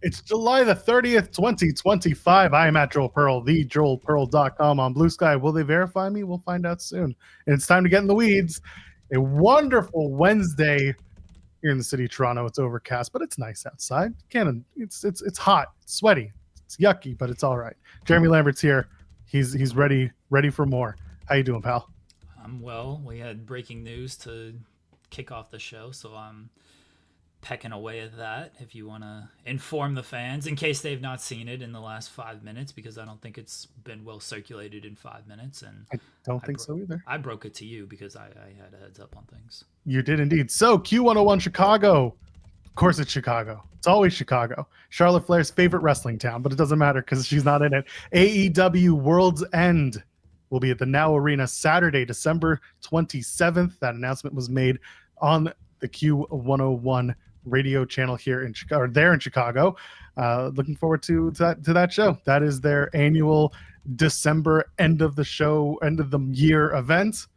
It's July the 30th, 2025. I am at Joel Pearl, thejoelpearl.com on Blue Sky. Will they verify me? We'll find out soon. And it's time to get in the weeds. A wonderful Wednesday here in the city of Toronto. It's overcast, but it's nice outside. It's hot, it's sweaty, it's yucky, but it's all right. Jeremy Lambert's here. He's ready for more. How you doing, pal? I'm well. We had breaking news to kick off the show, so I'm pecking away at that. If you want to inform the fans, in case they've not seen it in the last 5 minutes, because I don't think it's been well circulated in 5 minutes, and I don't think so either. I broke it to you because I had a heads up on things. You did indeed. So Q101 Chicago. Of course it's Chicago. It's always Chicago. Charlotte Flair's favorite wrestling town, but it doesn't matter because she's not in it. AEW World's End will be at the Now Arena Saturday, December 27th. That announcement was made on the Q101 radio channel here in Chicago, or there in Chicago. Looking forward to that show. That is their annual December end of the show, end of the year event.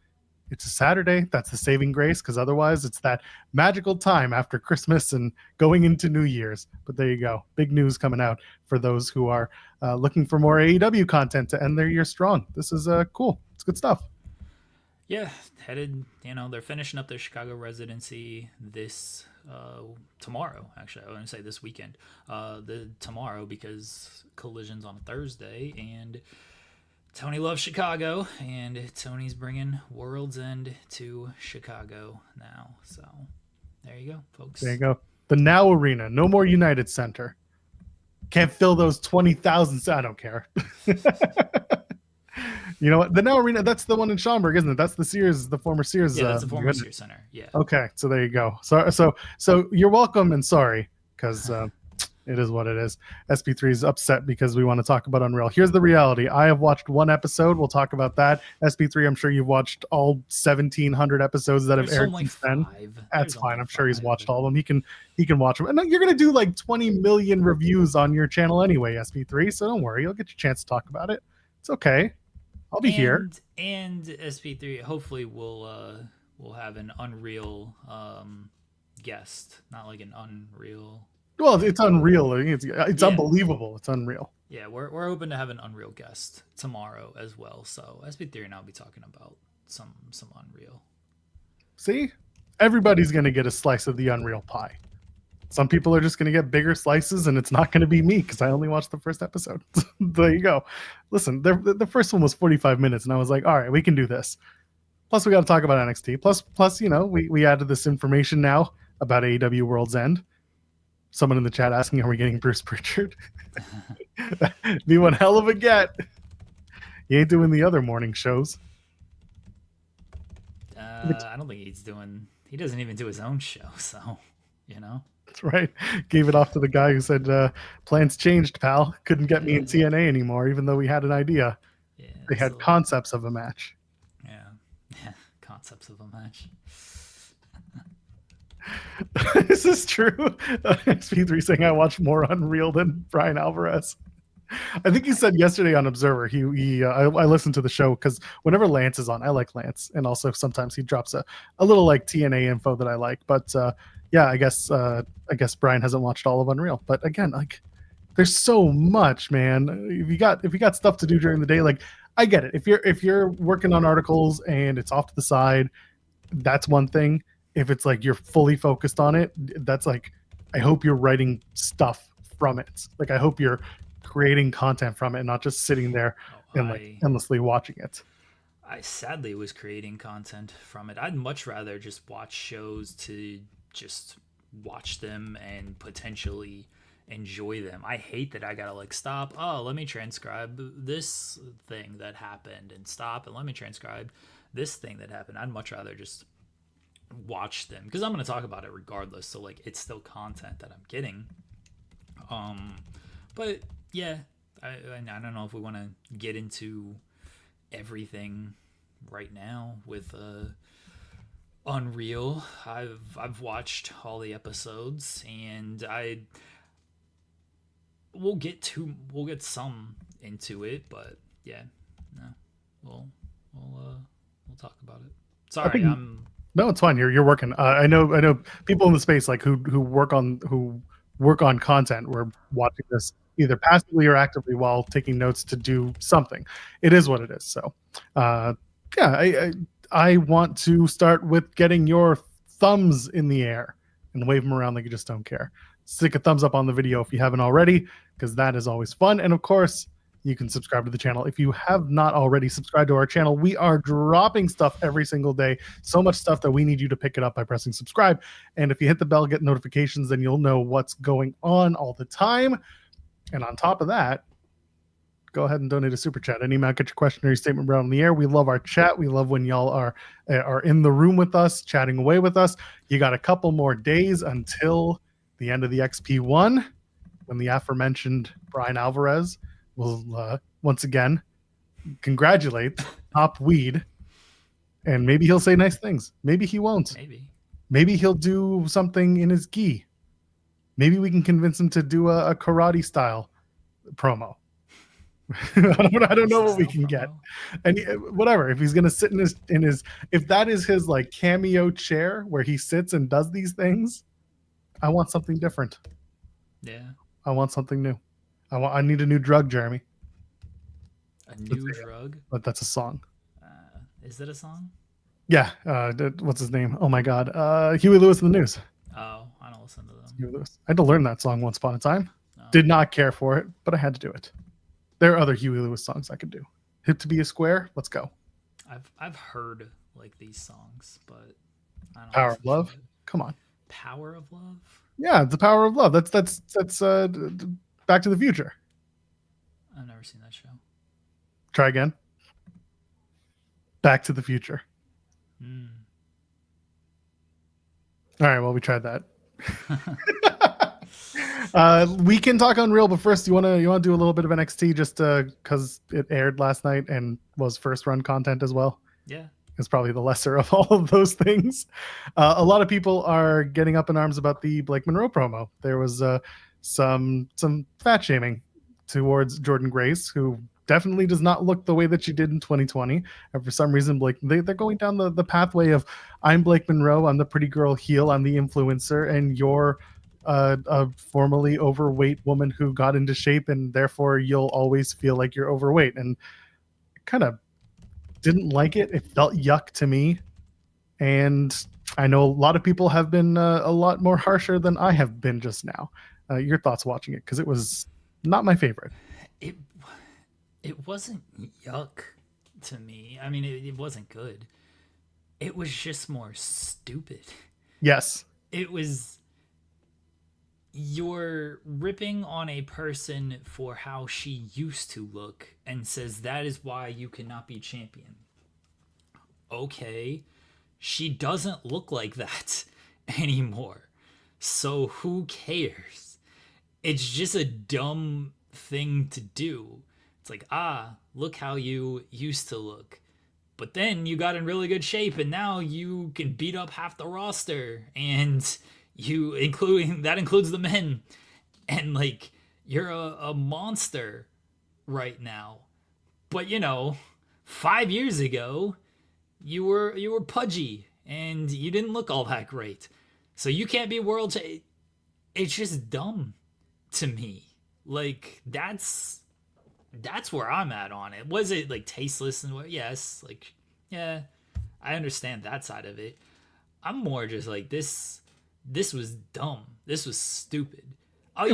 It's a Saturday. That's the saving grace, because otherwise it's that magical time after Christmas and going into New Year's. But there you go. Big news coming out for those who are looking for more AEW content to end their year strong. This is cool. It's good stuff. Yeah, headed, they're finishing up their Chicago residency this tomorrow. Actually, I want to say this weekend. Tomorrow, because Collision's on a Thursday, and Tony loves Chicago, and Tony's bringing World's End to Chicago now. So there you go, folks. There you go. The Now Arena. No more United Center. Can't fill those 20,000. I don't care. You know what? The Now Arena, that's the one in Schaumburg, isn't it? That's the Sears, the former Sears. Yeah, that's the former Sears Center. Yeah. Okay, so there you go. So you're welcome and sorry, because it is what it is. SP3 is upset because we want to talk about Unreal. Here's the reality. I have watched one episode. We'll talk about that. SP3, I'm sure you've watched all 1,700 episodes that have aired since then. That's fine. I'm sure he's watched all of them. He can watch them. And you're going to do like 20 million reviews on your channel anyway, SP3, so don't worry. You'll get your chance to talk about it. It's okay. I'll be here. And SP3, hopefully we'll have an Unreal guest, not like an Unreal. Well, it's unreal. It's unbelievable. It's unreal. Yeah, we're hoping to have an Unreal guest tomorrow as well. So SP3 and I'll be talking about some Unreal. See, everybody's gonna get a slice of the Unreal pie. Some people are just going to get bigger slices, and it's not going to be me because I only watched the first episode. There you go. Listen, the first one was 45 minutes, and I was like, all right, we can do this. Plus, we got to talk about NXT. Plus, we added this information now about AEW World's End. Someone in the chat asking, are we getting Bruce Pritchard? Be one hell of a get. He ain't doing the other morning shows. I don't think he doesn't even do his own show, so, That's right. Gave it off to the guy who said, plans changed, pal. Couldn't get me in TNA anymore, even though we had an idea. Yeah, they had concepts of a match. Yeah, concepts of a match. This is true. SP3 saying I watch more Unreal than Brian Alvarez. I think he said yesterday on Observer, I listened to the show because whenever Lance is on, I like Lance. And also sometimes he drops a little like TNA info that I like. But yeah, I guess Brian hasn't watched all of Unreal. But again, like, there's so much, man. If you got stuff to do during the day, like, I get it. If you're working on articles and it's off to the side, that's one thing. If it's like you're fully focused on it, that's like, I hope you're writing stuff from it. Like, I hope you're creating content from it and not just sitting there and like endlessly watching it. I sadly was creating content from it. I'd much rather just watch shows to just watch them and potentially enjoy them. I hate that I gotta like stop. Oh, let me transcribe this thing that happened, and stop and let me transcribe this thing that happened. I'd much rather just watch them because I'm going to talk about it regardless. So like, it's still content that I'm getting. But yeah, I don't know if we want to get into everything right now with Unreal. I've watched all the episodes, and we'll get some into it, but yeah, no, we'll talk about it. Sorry, No, it's fine. You're working. I know people in the space like who work on content. We're watching this either passively or actively while taking notes to do something. It is what it is. So, yeah, I want to start with getting your thumbs in the air and wave them around like you just don't care. Stick a thumbs up on the video if you haven't already, because that is always fun. And of course, you can subscribe to the channel. If you have not already subscribed to our channel, we are dropping stuff every single day. So much stuff that we need you to pick it up by pressing subscribe. And if you hit the bell, get notifications, then you'll know what's going on all the time. And on top of that, go ahead and donate a super chat. Any amount, get your question or your statement right on the air. We love our chat. We love when y'all are in the room with us, chatting away with us. You got a couple more days until the end of the XP1, when the aforementioned Brian Alvarez will once again congratulate Top Weed, and maybe he'll say nice things. Maybe he won't. Maybe he'll do something in his gi. Maybe we can convince him to do a karate style promo. I don't know what we can get, and whatever. If he's gonna sit in his, if that is his like cameo chair where he sits and does these things, I want something different. Yeah, I want something new. I need a new drug, Jeremy. A new drug? But that's a song. Is that a song? Yeah. What's his name? Oh my God. Huey Lewis and the News. Oh, I don't listen to them. Huey Lewis. I had to learn that song once upon a time. Did not care for it, but I had to do it. There are other Huey Lewis songs I could do. Hip to be a Square. Let's go. I've heard like these songs, but I don't. Power of Love. Come on. Power of Love. Yeah, the Power of Love. That's Back to the Future. I've never seen that show. Try again. Back to the Future. All right, well, we tried that. We can talk Unreal, but first, you want to do a little bit of NXT just because it aired last night and was first run content as well. Yeah, it's probably the lesser of all of those things. A lot of people are getting up in arms about the Blake Monroe promo. There was some fat shaming towards Jordan Grace, who definitely does not look the way that she did in 2020. And for some reason, Blake, they're going down the pathway of, I'm Blake Monroe, I'm the pretty girl heel, I'm the influencer, and you're a formerly overweight woman who got into shape, and therefore you'll always feel like you're overweight. And kind of didn't like it. It felt yuck to me. And I know a lot of people have been a lot more harsher than I have been just now. Your thoughts watching it, because it was not my favorite. It wasn't yuck to me. I mean, it wasn't good. It was just more stupid. Yes. It was, you're ripping on a person for how she used to look and says that is why you cannot be champion. Okay, she doesn't look like that anymore. So who cares? It's just a dumb thing to do. It's like, look how you used to look. But then you got in really good shape and now you can beat up half the roster, and that includes the men. And like, you're a monster right now. But 5 years ago, you were pudgy and you didn't look all that great. So you can't be world champion. It's just dumb to me. Like, that's where I'm at on it. Was it like tasteless and what? Yes, like, yeah, I understand that side of it. I'm more just like, this was dumb. This was stupid. I'll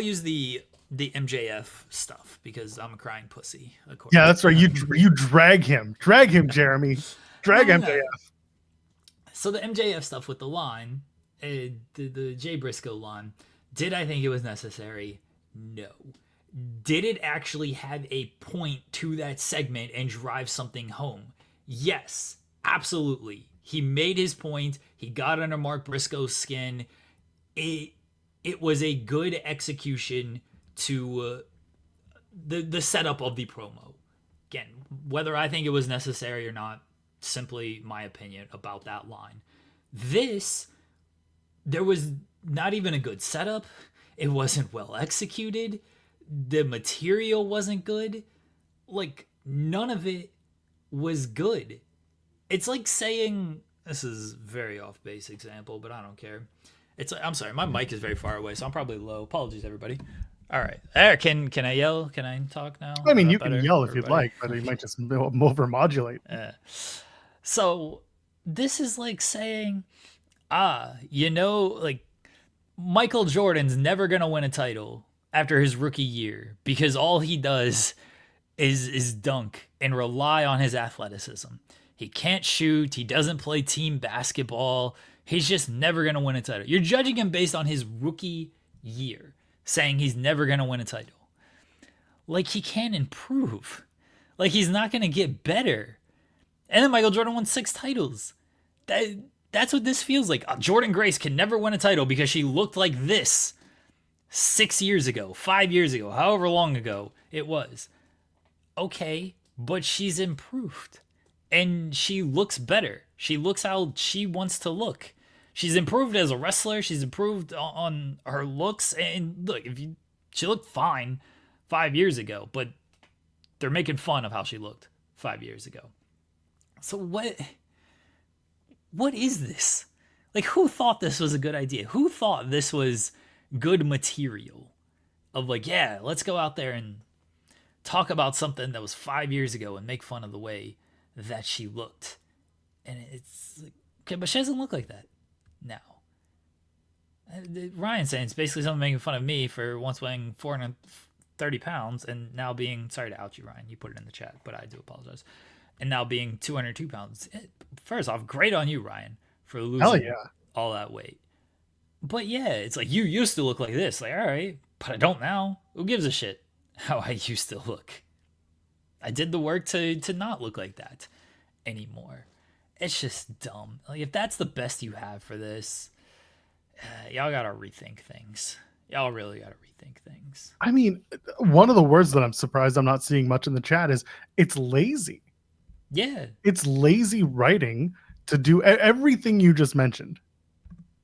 use the MJF stuff because I'm a crying pussy. Yeah, that's right. You drag him, Jeremy, drag MJF. So the MJF stuff with the line, the Jay Briscoe line, did I think it was necessary? No. Did it actually have a point to that segment and drive something home? Yes, absolutely. He made his point. He got under Mark Briscoe's skin. It was a good execution to the setup of the promo. Again, whether I think it was necessary or not, simply my opinion about that line. There was not even a good setup. It wasn't well executed. The material wasn't good. Like, none of it was good. It's like saying, this is very off base example, but I don't care. I'm sorry, my mic is very far away, so I'm probably low. Apologies, everybody. All right, there. Can I yell? Can I talk now? I Is mean, that you can better, yell if you'd everybody? like, but you might just overmodulate. So this is like saying, like Michael Jordan's never gonna win a title after his rookie year because all he does is dunk and rely on his athleticism. He can't shoot. He doesn't play team basketball. He's just never going to win a title. You're judging him based on his rookie year, saying he's never going to win a title. Like he can improve. Like he's not going to get better. And then Michael Jordan won 6 titles. That's what this feels like. Jordan Grace can never win a title because she looked like this 6 years ago, 5 years ago, however long ago it was. Okay, but she's improved. And she looks better. She looks how she wants to look. She's improved as a wrestler. She's improved on her looks. And look, she looked fine 5 years ago, but they're making fun of how she looked 5 years ago. So what is this? Like, who thought this was a good idea? Who thought this was good material? Of like, yeah, let's go out there and talk about something that was 5 years ago and make fun of the way that she looked. And it's like, okay, but she doesn't look like that now. Ryan's saying it's basically someone making fun of me for once weighing 430 pounds and now being, sorry to out you, Ryan, you put it in the chat, but I do apologize, and now being 202 pounds. First off, great on you, Ryan, for losing all that weight. But yeah, it's like, you used to look like this. Like, all right, but I don't now. Who gives a shit how I used to look? I did the work to not look like that anymore. It's just dumb. Like, if that's the best you have for this, y'all gotta rethink things. Y'all really gotta rethink things. I mean, one of the words that I'm surprised I'm not seeing much in the chat is it's lazy. Yeah. It's lazy writing to do everything you just mentioned.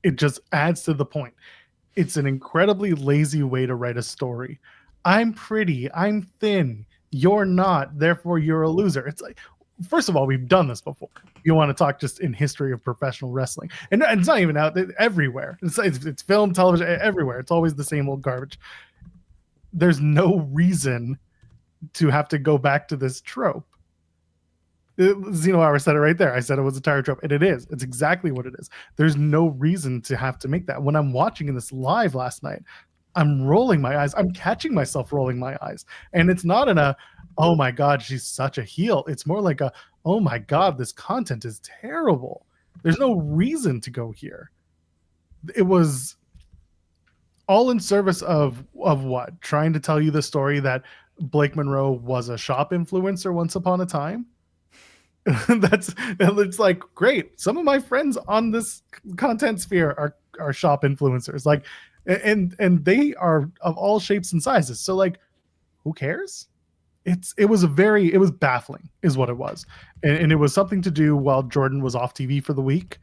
It just adds to the point. It's an incredibly lazy way to write a story. I'm pretty, I'm thin, you're not, therefore you're a loser. It's like, first of all, we've done this before. You want to talk just in history of professional wrestling. And it's not even out everywhere. It's film, television, everywhere. It's always the same old garbage. There's no reason to have to go back to this trope. Zeno Hour said it right there. I said it was a tired trope, and it is. It's exactly what it is. There's no reason to have to make that. When I'm watching this live last night, I'm rolling my eyes. I'm catching myself rolling my eyes. And it's not in a, oh my God, she's such a heel. It's more like a, oh my God, this content is terrible. There's no reason to go here. It was all in service of what? Trying to tell you the story that Blake Monroe was a shop influencer once upon a time? It's like, great. Some of my friends on this content sphere are shop influencers. Like, and they are of all shapes and sizes. So like, who cares? It was baffling is what it was. And it was something to do while Jordan was off TV for the week,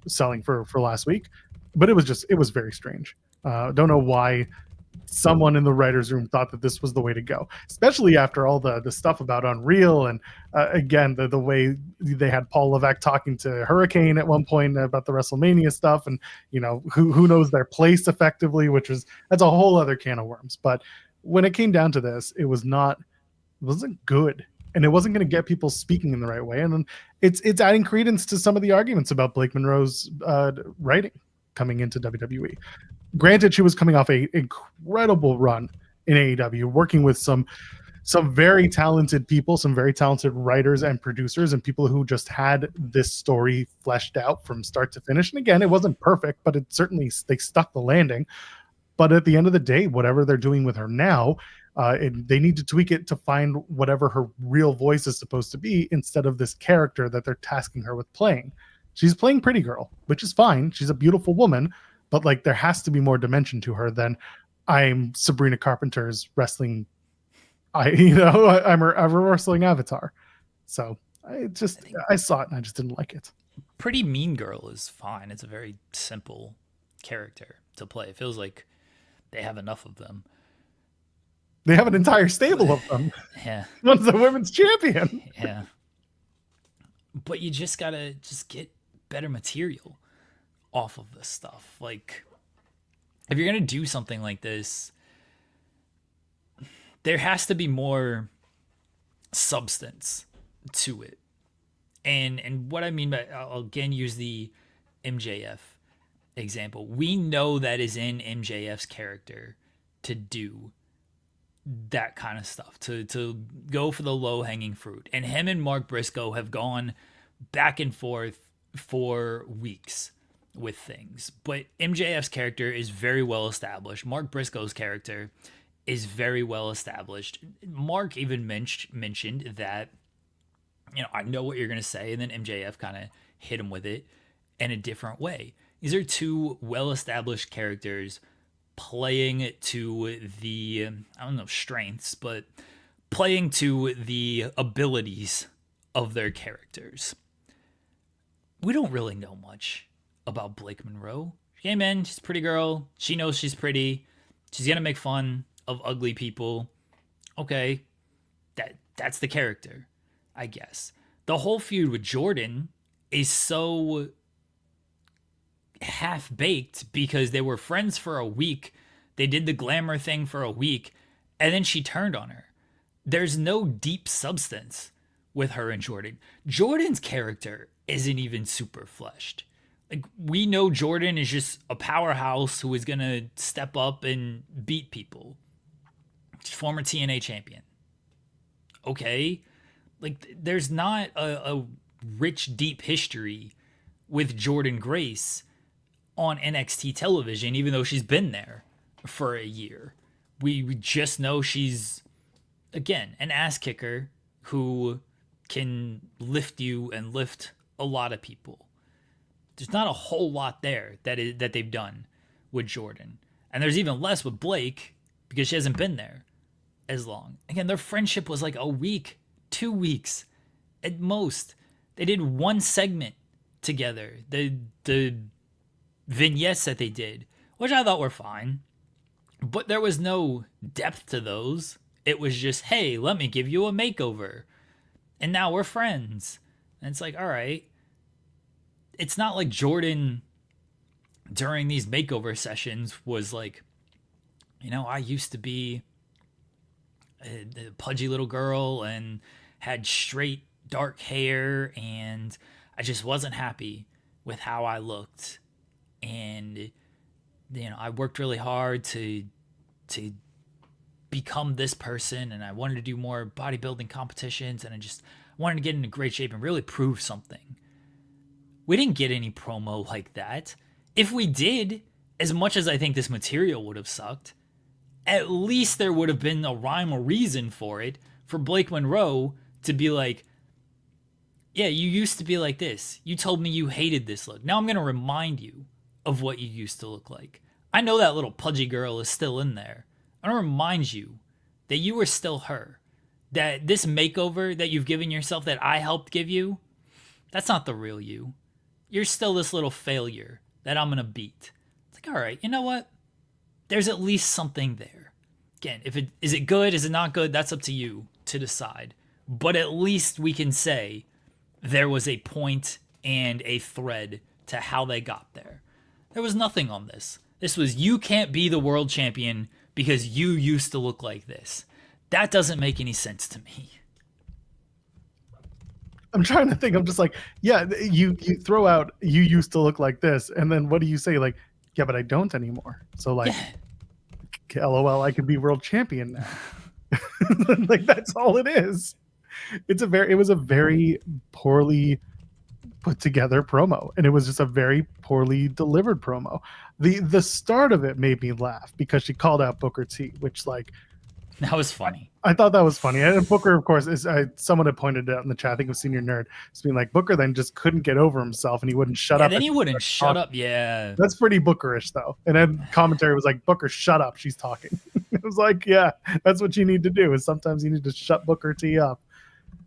selling for last week. But it was very strange. Don't know why someone in the writer's room thought that this was the way to go, especially after all the stuff about Unreal. And again, the way they had Paul Levesque talking to Hurricane at one point about the WrestleMania stuff, and who knows their place effectively, that's a whole other can of worms. But when it came down to this, it wasn't good, and it wasn't going to get people speaking in the right way. And then it's adding credence to some of the arguments about Blake Monroe's writing coming into WWE. Granted, she was coming off an incredible run in AEW, working with some very talented people, some very talented writers and producers, and people who just had this story fleshed out from start to finish. And again, it wasn't perfect, but they stuck the landing. But at the end of the day, whatever they're doing with her now, they need to tweak it to find whatever her real voice is supposed to be, instead of this character that they're tasking her with playing. She's playing pretty girl, which is fine. She's a beautiful woman. But like, there has to be more dimension to her than I'm Sabrina Carpenter's wrestling. I'm a wrestling avatar. So I saw it and I just didn't like it. Pretty Mean Girl is fine. It's a very simple character to play. It feels like they have enough of them. They have an entire stable of them. Yeah. One's the women's champion. Yeah. But you just gotta get better material. off of this stuff. Like, if you're gonna do something like this, there has to be more substance to it. And what I mean by, I'll again use the MJF example. We know that is in MJF's character to do that kind of stuff, to go for the low hanging fruit. And him and Mark Briscoe have gone back and forth for weeks with things. But MJF's character is very well established. Mark Briscoe's character is very well established. Mark even mentioned that, you know, I know what you're going to say. And then MJF kind of hit him with it in a different way. These are two well established characters playing to the, I don't know, strengths, but playing to the abilities of their characters. We don't really know much about Blake Monroe. She came in, she's a pretty girl. She knows she's pretty. She's going to make fun of ugly people. Okay, that's the character, I guess. The whole feud with Jordan is so half-baked because they were friends for a week. They did the glamour thing for a week, and then she turned on her. There's no deep substance with her and Jordan. Jordan's character isn't even super fleshed. Like, we know Jordan is just a powerhouse who is going to step up and beat people. Former TNA champion. Okay. Like, there's not a rich, deep history with Jordan Grace on NXT television, even though she's been there for a year. We just know she's, again, an ass kicker who can lift you and lift a lot of people. There's not a whole lot there that they've done with Jordan. And there's even less with Blake because she hasn't been there as long. Again, their friendship was like a week, 2 weeks at most. They did one segment together. The vignettes that they did, which I thought were fine, but there was no depth to those. It was just, hey, let me give you a makeover, and now we're friends. And it's like, all right. It's not like Jordan during these makeover sessions was like, you know, I used to be a pudgy little girl and had straight dark hair, and I just wasn't happy with how I looked. And, you know, I worked really hard to become this person, and I wanted to do more bodybuilding competitions, and I just wanted to get into great shape and really prove something. We didn't get any promo like that. If we did, as much as I think this material would have sucked, at least there would have been a rhyme or reason for it, for Blake Monroe to be like, yeah, you used to be like this. You told me you hated this look. Now I'm going to remind you of what you used to look like. I know that little pudgy girl is still in there. I'm going to remind you that you were still her. That this makeover that you've given yourself, that I helped give you, that's not the real you. You're still this little failure that I'm going to beat. It's like, all right, you know what? There's at least something there. Again, is it good? Is it not good? That's up to you to decide. But at least we can say there was a point and a thread to how they got there. There was nothing on this. This was, you can't be the world champion because you used to look like this. That doesn't make any sense to me. I'm trying to think. I'm just like, yeah, you throw out, you used to look like this, and then what do you say? Like, yeah, but I don't anymore. So like, yeah. LOL, I can be world champion now. Like, that's all it is. It was a very poorly put together promo, and it was just a very poorly delivered promo. The start of it made me laugh because she called out Booker T, which, like, that was funny. I thought that was funny. And Booker, of course, someone had pointed it out in the chat. I think it was Senior Nerd. It's being like, Booker then just couldn't get over himself, and he wouldn't shut up. Then he wouldn't shut up. Yeah, that's pretty Bookerish, though. And then commentary was like, Booker, shut up. She's talking. It was like, yeah, that's what you need to do. Is sometimes you need to shut Booker T up.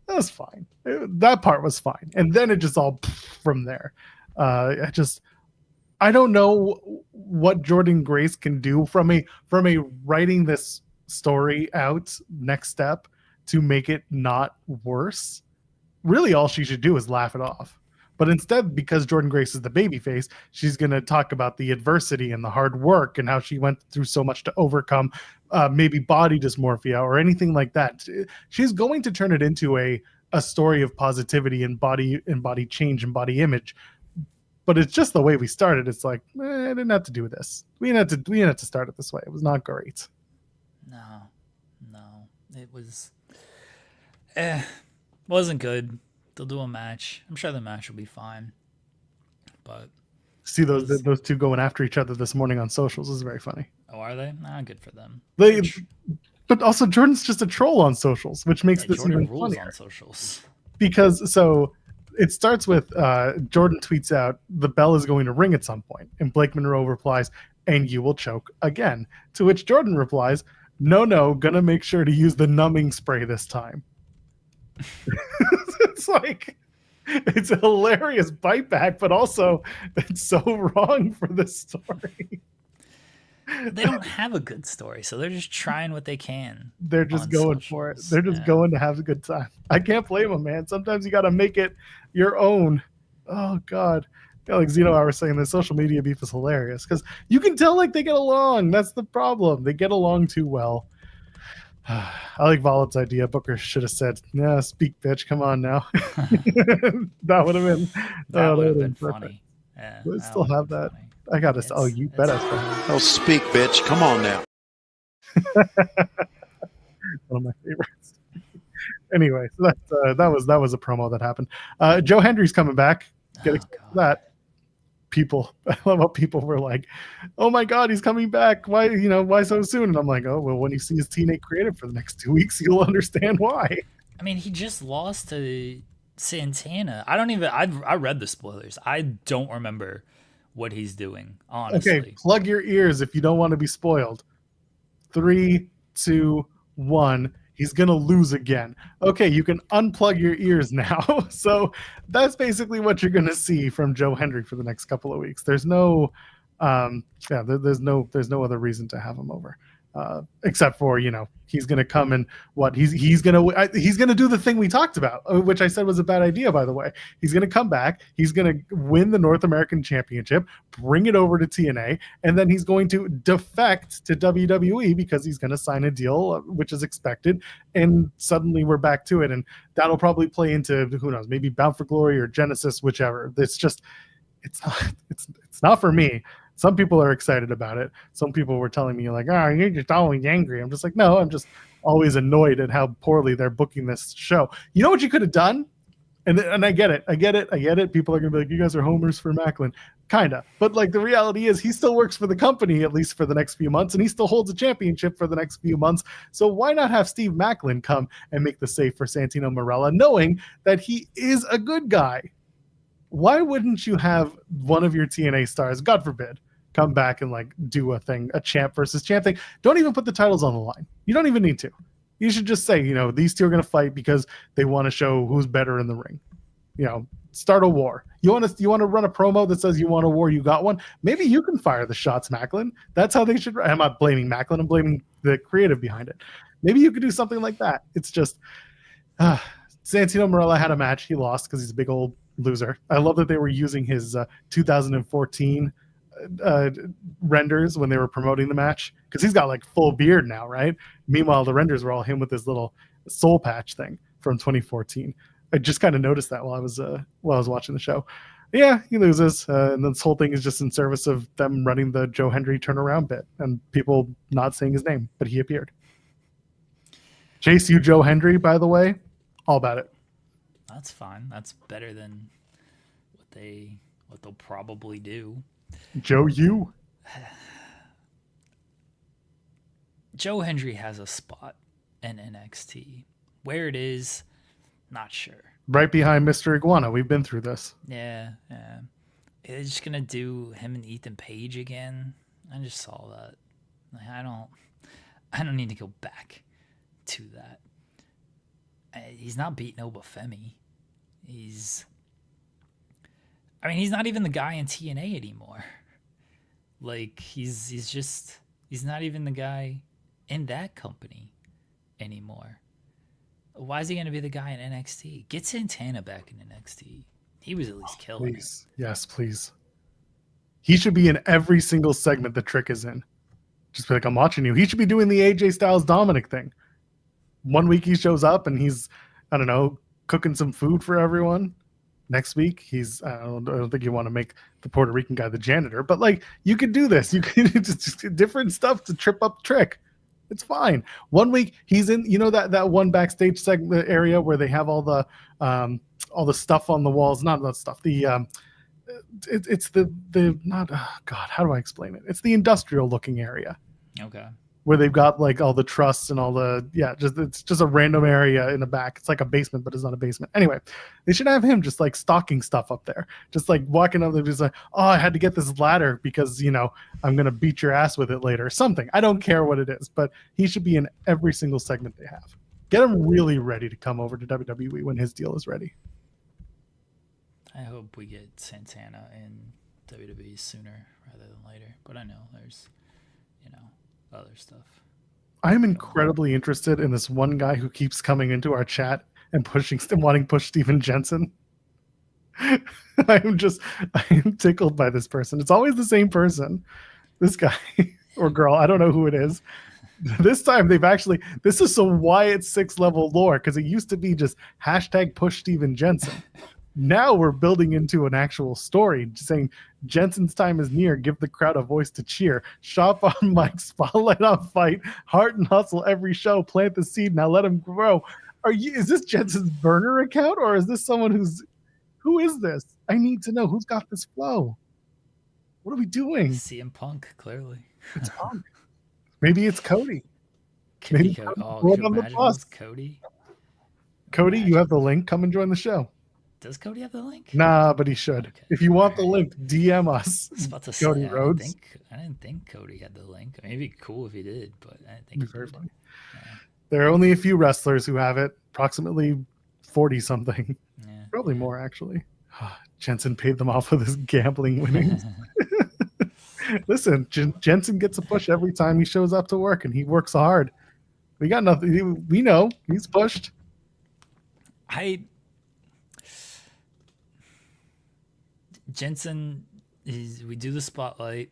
That was fine. That part was fine. And then it just all from there. I don't know what Jordan Grace can do from a writing this story out next step to make it not worse. Really, all she should do is laugh it off. But instead, because Jordan Grace is the babyface, she's going to talk about the adversity and the hard work and how she went through so much to overcome maybe body dysmorphia or anything like that. She's going to turn it into a story of positivity and body change and body image. But it's just the way we started. It's like, I didn't have to do this. We didn't have to start it this way. It was not great. No, it was wasn't good. They'll do a match. I'm sure the match will be fine. But see those two going after each other this morning on socials is very funny. Oh, are they? Nah, good for them. But also Jordan's just a troll on socials, which makes this Jordan even rules funnier. On socials. Because so it starts with Jordan tweets out, the bell is going to ring at some point. And Blake Monroe replies, and you will choke again. To which Jordan replies, no, gonna make sure to use the numbing spray this time. It's like, it's a hilarious bite back, but also it's so wrong for the story. They don't have a good story, so they're just trying what they can. They're just going socials. For it. They're just going to have a good time. I can't blame them, man. Sometimes you got to make it your own. Oh, God. Yeah, like Zeno, I was saying, the social media beef is hilarious because you can tell like they get along. That's the problem. They get along too well. I like Volit's idea. Booker should have said, "Yeah, speak, bitch. Come on now." That would have been. That would have been funny. Yeah, we still have that. Funny. I got to. Oh, you bet. Oh, speak, bitch. Come on now. One of my favorites. Anyway, so that was a promo that happened. Joe Hendry's coming back. Get excited for that. People, I love how people were like, "Oh my God, he's coming back! Why so soon?" And I'm like, "Oh well, when you see his TNA creative for the next 2 weeks, you'll understand why." I mean, he just lost to Santana. I read the spoilers. I don't remember what he's doing, honestly. Okay, plug your ears if you don't want to be spoiled. 3, 2, 1. He's going to lose again. Okay, you can unplug your ears now. So that's basically what you're going to see from Joe Hendry for the next couple of weeks. There's no there's no other reason to have him over. Except for, he's going to come and he's going to do the thing we talked about, which I said was a bad idea, by the way. He's going to come back. He's going to win the North American Championship, bring it over to TNA, and then he's going to defect to WWE because he's going to sign a deal, which is expected. And suddenly we're back to it. And that'll probably play into, who knows, maybe Bound for Glory or Genesis, whichever. It's not for me. Some people are excited about it. Some people were telling me like, "Oh, you're just always angry." I'm just like, no, I'm just always annoyed at how poorly they're booking this show. You know what you could have done? And I get it. People are going to be like, "You guys are homers for Macklin." Kind of. But like the reality is he still works for the company, at least for the next few months, and he still holds a championship for the next few months. So why not have Steve Macklin come and make the save for Santino Marella, knowing that he is a good guy? Why wouldn't you have one of your TNA stars, God forbid, come back and like do a champ versus champ thing? Don't even put the titles on the line. You don't even need to. You should just say, these two are going to fight because they want to show who's better in the ring. Start a war. You want to run a promo that says you want a war, you got one. Maybe you can fire the shots, Macklin. That's how they should. I'm not blaming Macklin. I'm blaming the creative behind it. Maybe you could do something like that. It's just Santino Marella had a match. He lost because he's a big old loser. I love that they were using his 2014 renders when they were promoting the match, because he's got like full beard now, right? Meanwhile, the renders were all him with this little soul patch thing from 2014. I just kind of noticed that while I was watching the show. Yeah, he loses, and this whole thing is just in service of them running the Joe Hendry turnaround bit and people not saying his name, but he appeared. Chase you, Joe Hendry, by the way, all about it. That's fine. That's better than what they'll probably do. Joe, you. Joe Hendry has a spot in NXT. Where it is, not sure. Right behind Mr. Iguana. We've been through this. Yeah. It's just gonna do him and Ethan Page again. I just saw that. Like, I don't need to go back to that. He's not beating Obafemi. He's not even the guy in TNA anymore. Like, he's not even the guy in that company anymore. Why is he going to be the guy in NXT? Get Santana back in NXT. He was at least killing it. Please. Yes, please. He should be in every single segment the Trick is in. Just be like, I'm watching you. He should be doing the AJ Styles Dominic thing. One week he shows up and he's, I don't know, cooking some food for everyone. Next week he's, I don't think you want to make the Puerto Rican guy the janitor, but like you could do this. You could just different stuff to trip up Trick. It's fine. One week he's in, that one backstage segment area where they have all the stuff on the walls. Not that stuff. It's the not. Oh God, how do I explain it? It's the industrial looking area. Okay. Where they've got like all the trusts and all the it's just a random area in the back. It's like a basement, but it's not a basement. Anyway, they should have him just like stocking stuff up there, just like walking up there, just like, oh, I had to get this ladder because I'm gonna beat your ass with it later or something. I don't care what it is, but he should be in every single segment they have. Get him really ready to come over to WWE when his deal is ready. I hope we get Santana in WWE sooner rather than later, but I know there's other stuff. I'm incredibly interested in this one guy who keeps coming into our chat and wanting to push Steven Jensen. I'm tickled by this person. It's always the same person. This guy or girl, I don't know who it is. This time this is some Wyatt 6 level lore because it used to be just #push Steven Jensen. Now we're building into an actual story, saying Jensen's time is near. Give the crowd a voice to cheer. Shop on mic, spotlight on fight, heart and hustle every show. Plant the seed. Now let him grow. Is this Jensen's burner account, or is this someone who is this? I need to know who's got this flow. What are we doing? CM Punk, clearly. It's Punk. Maybe it's Cody. Could Maybe be Cody. Oh, Cody could on you the imagine bus. it's Cody? Cody, you have the link. Come and join the show. Does Cody have the link? Nah, but he should. Okay. If you want the link, DM us. I was about to Cody say, Rhodes. I didn't think Cody had the link. I mean, it'd be cool if he did, but I didn't think he Very did. funny. Yeah. There are only a few wrestlers who have it, approximately 40 something. Yeah. Probably more, actually. Jensen paid them off with his gambling winnings. Listen, Jensen gets a push every time he shows up to work, and he works hard. We got nothing. We know he's pushed. Jensen we do the spotlight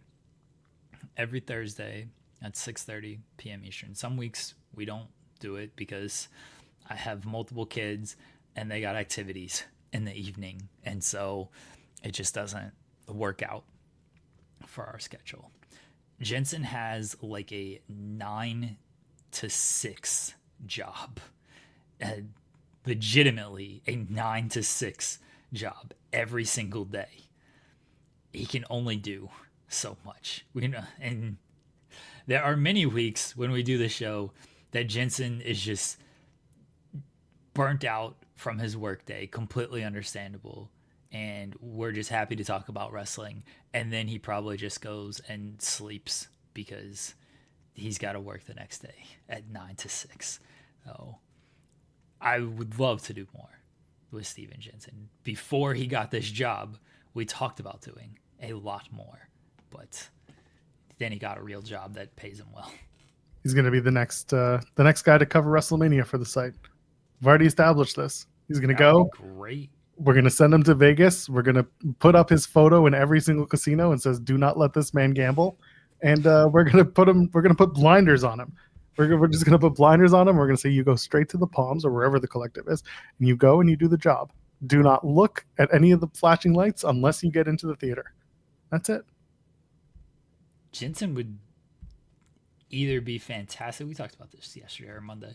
every Thursday at 6:30 p.m. Eastern. Some weeks we don't do it because I have multiple kids and they got activities in the evening, and so it just doesn't work out for our schedule. Jensen has like a 9 to 6 job, legitimately a 9 to 6 job every single day. He can only do so much. And there are many weeks when we do the show that Jensen is just burnt out from his workday, completely understandable. And we're just happy to talk about wrestling. And then he probably just goes and sleeps because he's got to work the next day at 9 to 6. So I would love to do more with Steven Jensen. Before he got this job, we talked about doing a lot more. But then he got a real job that pays him well. He's going to be the next guy to cover WrestleMania for the site. We've already established this. He's going to go. Great. We're going to send him to Vegas. We're going to put up his photo in every single casino and says, "Do not let this man gamble." And we're going to put blinders on him. We're just going to put blinders on him. We're going to say, you go straight to the Palms or wherever the collective is, and you go and you do the job. Do not look at any of the flashing lights unless you get into the theater. That's it. Jensen would either be fantastic. We talked about this yesterday or Monday.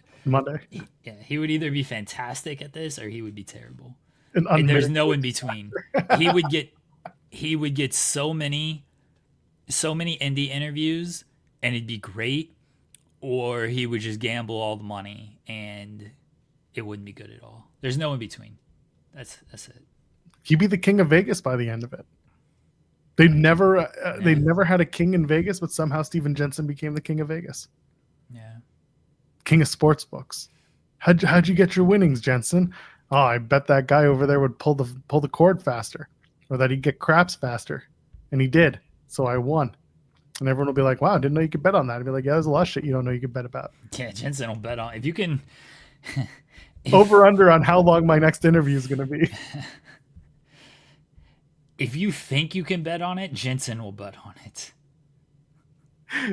He would either be fantastic at this or he would be terrible. And there's no in between. He would get so many indie interviews and it'd be great, or he would just gamble all the money and it wouldn't be good at all. There's no in between. That's it. He'd be the king of Vegas by the end of it. They never had a king in Vegas, but somehow Steven Jensen became the king of Vegas. Yeah. King of sports books. How'd you get your winnings, Jensen? Oh, I bet that guy over there would pull the cord faster, or that he'd get craps faster, and he did. So I won. And everyone will be like, "Wow, didn't know you could bet on that." I'd be like, "Yeah, there's a lot of shit you don't know you could bet about." Yeah, Jensen will bet on if you can. Over under on how long my next interview is going to be. If you think you can bet on it, Jensen will bet on it.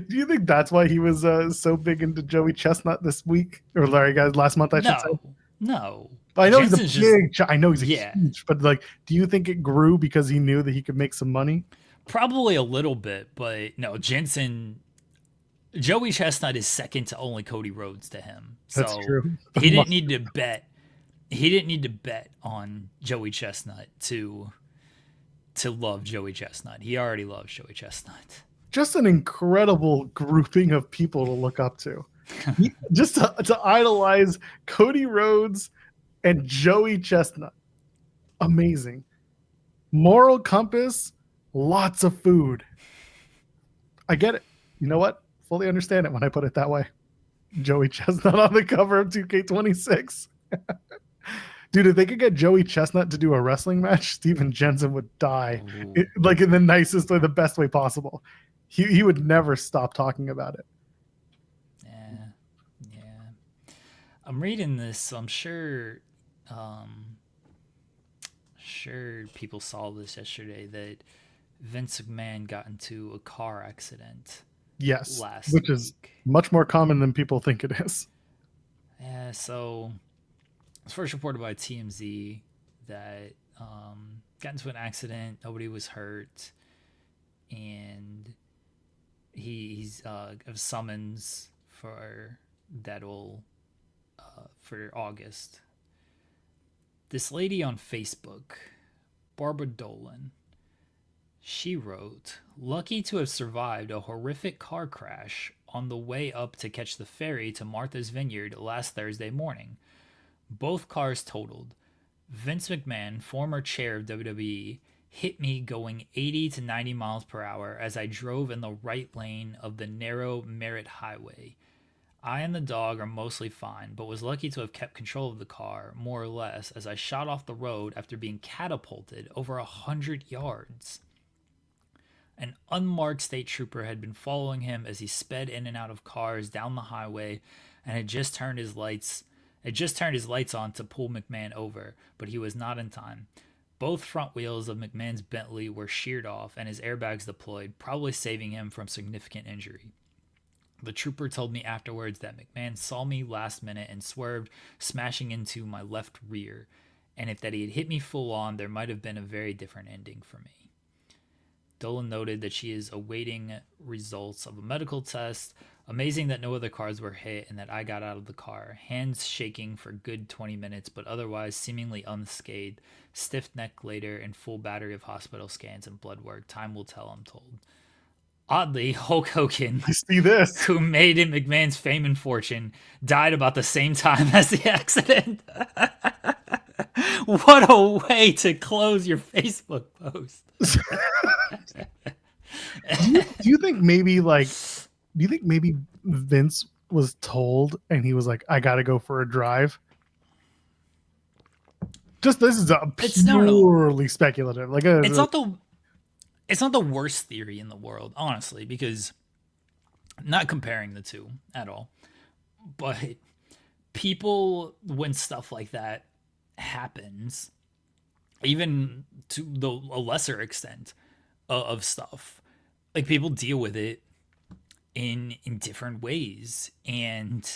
Do you think that's why he was so big into Joey Chestnut this week, or Larry guys last month? I should say. No. I know Jensen's he's a big. I know he's a yeah. huge, but like, do you think it grew because he knew that he could make some money? Probably a little bit, but no, Jensen. Joey Chestnut is second to only Cody Rhodes to him. So That's true. He didn't need to bet. He didn't need to bet on Joey Chestnut to love Joey Chestnut. He already loves Joey Chestnut. Just an incredible grouping of people to look up to. Just to idolize Cody Rhodes and Joey Chestnut. Amazing. Moral compass, lots of food. I get it. You know what? Fully understand it when I put it that way. Joey Chestnut on the cover of 2K26. Dude, if they could get Joey Chestnut to do a wrestling match, Steven Jensen would die. Like in the nicest way, the best way possible. He would never stop talking about it. Yeah. I'm reading this, so I'm sure people saw this yesterday that Vince McMahon got into a car accident. Yes, which is much more common than people think it is. Yeah, so it's first reported by TMZ that got into an accident, nobody was hurt, and he's of summons for for August. This lady on Facebook, Barbara Dolan, she wrote, "Lucky to have survived a horrific car crash on the way up to catch the ferry to Martha's Vineyard last Thursday morning. Both cars totaled. Vince McMahon, former chair of WWE, hit me going 80 to 90 miles per hour as I drove in the right lane of the narrow Merritt Highway. I and the dog are mostly fine, but was lucky to have kept control of the car, more or less, as I shot off the road after being catapulted over 100 yards. An unmarked state trooper had been following him as he sped in and out of cars down the highway and had just turned his lights on to pull McMahon over, but he was not in time. Both front wheels of McMahon's Bentley were sheared off and his airbags deployed, probably saving him from significant injury. The trooper told me afterwards that McMahon saw me last minute and swerved, smashing into my left rear, and if that he had hit me full on, there might have been a very different ending for me." Dolan noted that she is awaiting results of a medical test. Amazing that no other cars were hit and that I got out of the car, hands shaking for a good 20 minutes, but otherwise seemingly unscathed. Stiff neck later and full battery of hospital scans and blood work. Time will tell, I'm told. Oddly, Hulk Hogan, I see this, who made it McMahon's fame and fortune, died about the same time as the accident. What a way to close your Facebook post. do you think maybe Vince was told and he was like, I gotta go for a drive? Just this is purely speculative. Like it's not the worst theory in the world, honestly, because not comparing the two at all, but people, when stuff like that happens, even to a lesser extent of stuff, like people deal with it in different ways. And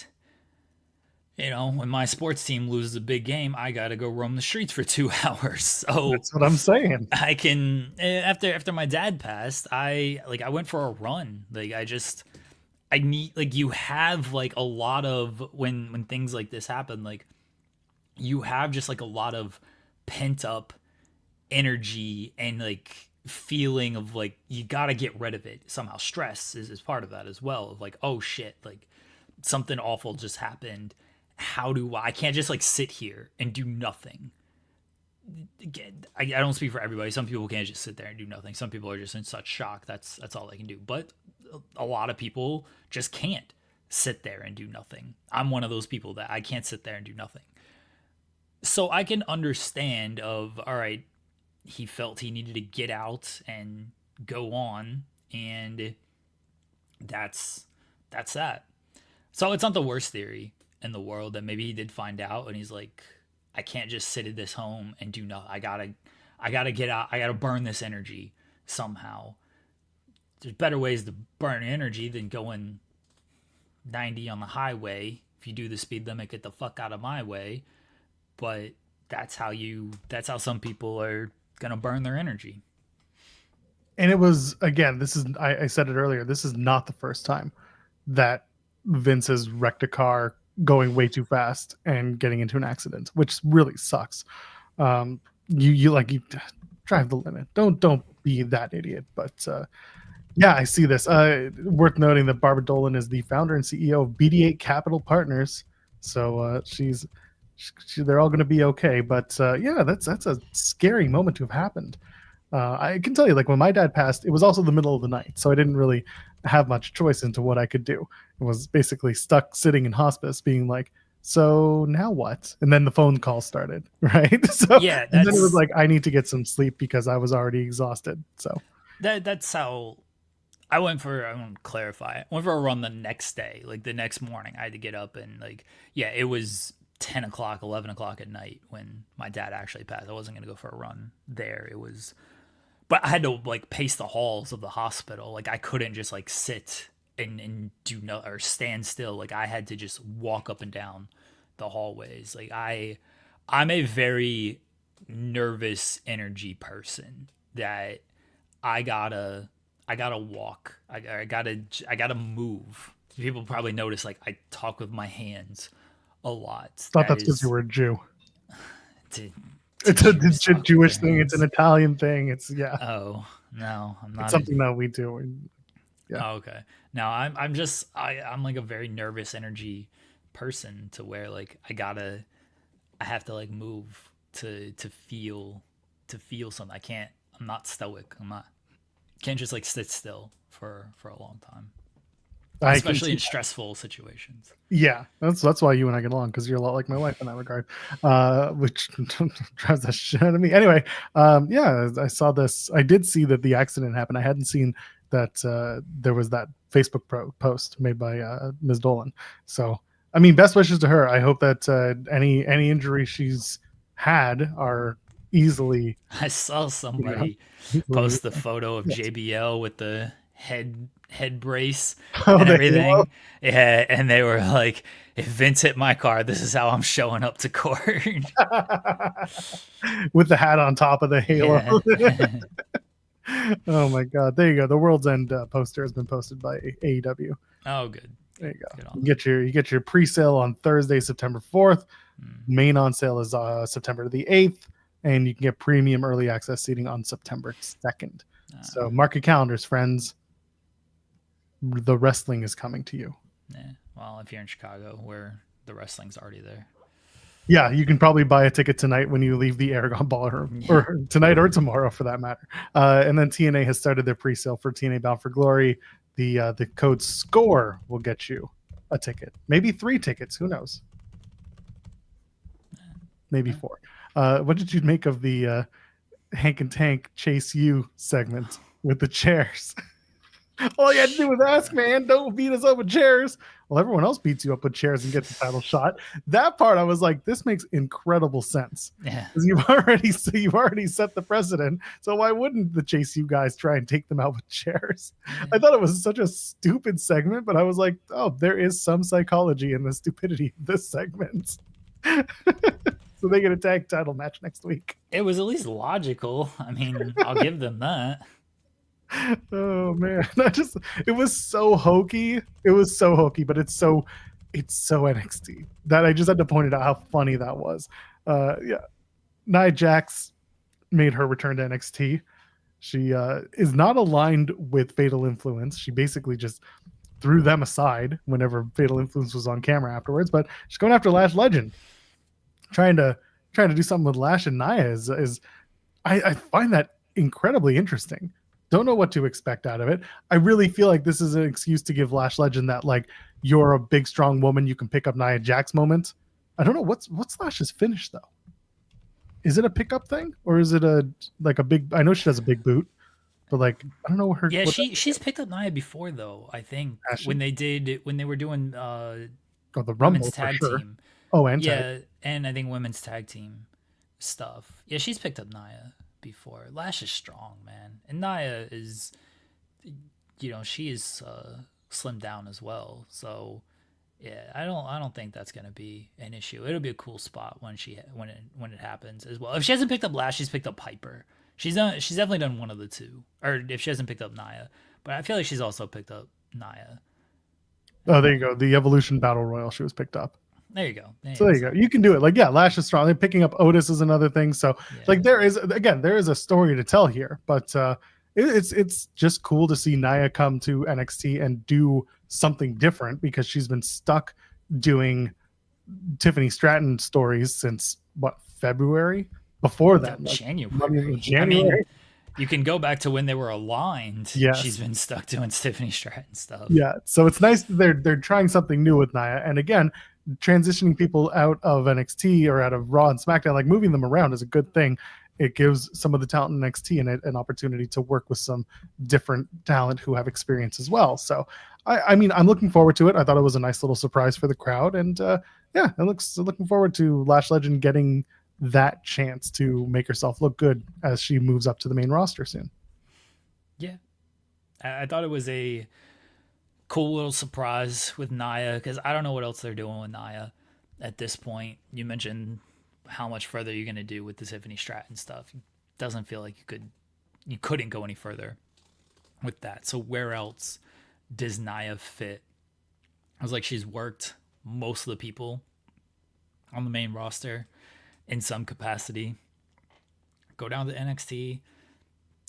you know, when my sports team loses a big game, I gotta go roam the streets for 2 hours. So that's what I'm saying. I can, after my dad passed, I went for a run. I need, like, you have like a lot of, when things like this happen, like you have just like a lot of pent up energy and like feeling of like you gotta get rid of it somehow. Stress is part of that as well, of like, oh shit, like something awful just happened. I can't just like sit here and do nothing. I don't speak for everybody. Some people can't just sit there and do nothing. Some people are just in such shock that's all they can do. But a lot of people just can't sit there and do nothing. I'm one of those people that I can't sit there and do nothing. So I can understand of, all right, he felt he needed to get out and go on, and that's that. So it's not the worst theory in the world that maybe he did find out and he's like, I can't just sit at this home and do nothing. I I gotta get out. I gotta burn this energy somehow. There's better ways to burn energy than going 90 on the highway. If you do the speed limit, get the fuck out of my way. But that's how some people are gonna burn their energy. And it was, again, I said it earlier, this is not the first time that Vince has wrecked a car going way too fast and getting into an accident, which really sucks. You drive the limit. Don't be that idiot. But yeah, I see this. Worth noting that Barbara Dolan is the founder and CEO of BD8 Capital Partners. So they're all going to be okay. But yeah, that's a scary moment to have happened. I can tell you, like when my dad passed, it was also the middle of the night, so I didn't really have much choice into what I could do. I was basically stuck sitting in hospice, being like, "So now what?" And then the phone call started, right? So Yeah, and then it was like, I need to get some sleep because I was already exhausted. So that's how I went for. I want to clarify. I went for a run the next day, like the next morning. I had to get up and it was 10 o'clock, 11 o'clock at night when my dad actually passed. I wasn't gonna go for a run there. It was. But I had to pace the halls of the hospital. Like I couldn't just sit and do no or stand still. Like I had to just walk up and down the hallways. Like I'm a very nervous energy person that I gotta walk. I gotta move. People probably notice I talk with my hands a lot. Thought that's because you were a Jew. It's a Jewish thing. It's an Italian thing. It's Oh no, I'm not. It's something that we do. Yeah. Oh, okay. No, I'm I'm like a very nervous energy person to where I have to move to feel something. I'm not stoic. Can't just sit still for a long time. Especially in stressful situations. Yeah, that's why you and I get along, because you're a lot like my wife in that regard, which drives the shit out of me. Anyway, yeah, I saw this. I did see that the accident happened. I hadn't seen that there was that Facebook post made by Ms. Dolan. So, I mean, best wishes to her. I hope that any injuries she's had are easily. I saw somebody post the photo of JBL with the head brace and everything. Yeah, and they were like, if Vince hit my car, this is how I'm showing up to court. With the hat on top of the halo. Yeah. Oh my god, there you go. The World's End poster has been posted by AEW. Oh, good. There you go. You get your pre-sale on Thursday, September 4th. Main on sale is September the 8th, and you can get premium early access seating on September 2nd. So mark your calendars, friends. The wrestling is coming to you. Yeah. Well, if you're in Chicago, where the wrestling's already there. Yeah, you can probably buy a ticket tonight when you leave the Aragon Ballroom, or tonight or tomorrow for that matter. And then TNA has started their pre-sale for TNA Bound for Glory. The code SCORE will get you a ticket, maybe 3 tickets. Who knows? Maybe 4. What did you make of the Hank and Tank Chase You segment with the chairs? All you had to do was ask, man. Don't beat us up with chairs. Well, everyone else beats you up with chairs and gets the title shot. That part, I was like, this makes incredible sense. Yeah. Because you've already set the precedent. So why wouldn't the Chase You guys try and take them out with chairs? I thought it was such a stupid segment, but I was like, oh, there is some psychology in the stupidity of this segment. So they get a tag title match next week. It was at least logical. I mean, I'll give them that. Oh man, it was so hokey. It was so hokey, but it's so NXT that I just had to point it out how funny that was. Yeah, Nia Jax made her return to NXT. She is not aligned with Fatal Influence. She basically just threw them aside whenever Fatal Influence was on camera afterwards. But she's going after Lash Legend, trying to do something with Lash and Nia. Is I find that incredibly interesting. Don't know what to expect out of it. I really feel like this is an excuse to give Lash Legend that you're a big strong woman, you can pick up Nia Jax moment. I don't know what's Lash's finish though. Is it a pickup thing or is it a big? I know she has a big boot, but I don't know her. Yeah, she's picked up Nia before though. I think when they were doing the Rumble women's tag team. Oh, and yeah, and I think women's tag team stuff. Yeah, she's picked up Nia before. Lash is strong, man, and Nia is, she is slimmed down as well. So yeah, I don't think that's gonna be an issue. It'll be a cool spot when it happens as well. If she hasn't picked up Lash, she's picked up Piper. She's definitely done one of the two. Or if she hasn't picked up Nia, but I feel like she's also picked up Nia. Oh, there you go. The Evolution Battle Royal, she was picked up. There you go. There you go. You can do it. Like, yeah, Lash is strong. They're picking up Otis is another thing. So, like, there is a story to tell here. But it's just cool to see Nia come to NXT and do something different, because she's been stuck doing Tiffany Stratton stories since February? Before that, January. January. I mean, you can go back to when they were aligned. Yes. She's been stuck doing Tiffany Stratton stuff. Yeah, so it's nice that they're trying something new with Nia, and again, transitioning people out of NXT or out of Raw and SmackDown, like moving them around, is a good thing. It gives some of the talent in NXT an opportunity to work with some different talent who have experience as well. So, I mean, I'm looking forward to it. I thought it was a nice little surprise for the crowd, and looking forward to Lash Legend getting that chance to make herself look good as she moves up to the main roster soon. Yeah, I thought it was a cool little surprise with Nia, because I don't know what else they're doing with Nia at this point. You mentioned how much further you're going to do with the Tiffany Stratton stuff. It doesn't feel like you couldn't go any further with that. So where else does Nia fit? I was like, she's worked most of the people on the main roster in some capacity. Go down to NXT,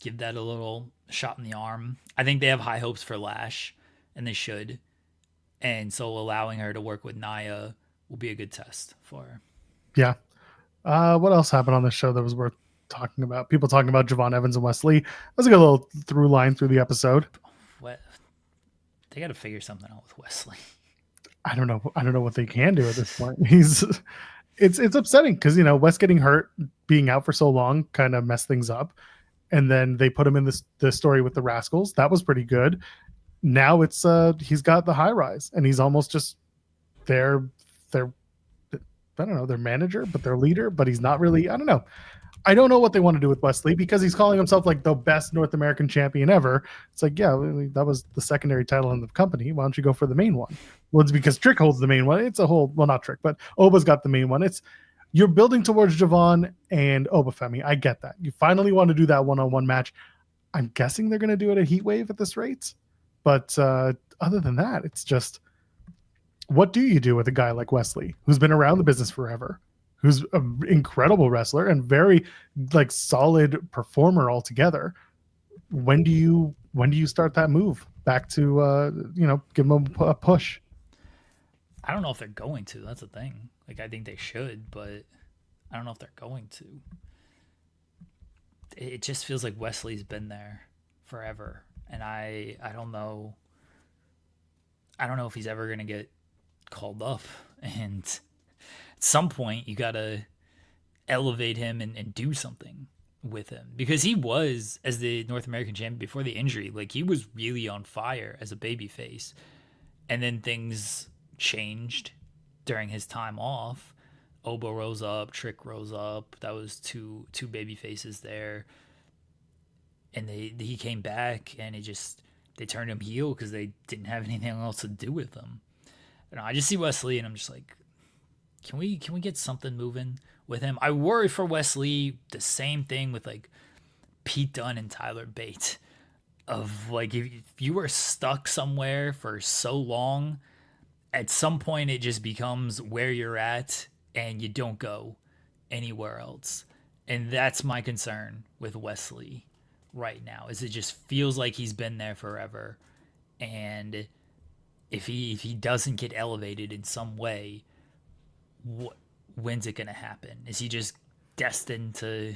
give that a little shot in the arm. I think they have high hopes for Lash, and they should. And so allowing her to work with Nia will be a good test for her. Yeah. What else happened on this show that was worth talking about? People talking about Javon Evans and Wesley. That was a good little through line through the episode. What? They got to figure something out with Wesley. I don't know what they can do at this point. It's upsetting because, Wes getting hurt, being out for so long, kind of messed things up. And then they put him in the story with the Rascals. That was pretty good. Now it's he's got the high rise, and he's almost just their I don't know, their manager, but their leader, but he's not really. I don't know. I don't know what they want to do with Wesley, because he's calling himself like the best North American champion ever. It's like, yeah, that was the secondary title in the company. Why don't you go for the main one? Well, it's because Trick holds the main one. It's a whole, well, not Trick, but Oba's got the main one. You're building towards Javon and Obafemi. I get that. You finally want to do that one-on-one match. I'm guessing they're going to do it at Heatwave at this rate. But other than that, it's just, what do you do with a guy like Wesley, who's been around the business forever, who's an incredible wrestler and very solid performer altogether? When do you start that move back to give him a push? I don't know if they're going to. That's the thing. I think they should, but I don't know if they're going to. It just feels like Wesley's been there forever, and I don't know. I don't know if he's ever gonna get called up, and at some point you gotta elevate him and do something with him, because he was, as the North American champion before the injury, he was really on fire as a babyface, and then things changed during his time off. Oba rose up, Trick rose up. That was two baby faces there, and he came back, and they turned him heel because they didn't have anything else to do with him. I just see Wesley, and I'm just like, can we get something moving with him? I worry for Wesley the same thing with Pete Dunne and Tyler Bate, of if you were stuck somewhere for so long, at some point it just becomes where you're at and you don't go anywhere else. And that's my concern with Wesley right now, is it just feels like he's been there forever. And if he doesn't get elevated in some way, when's it going to happen? Is he just destined to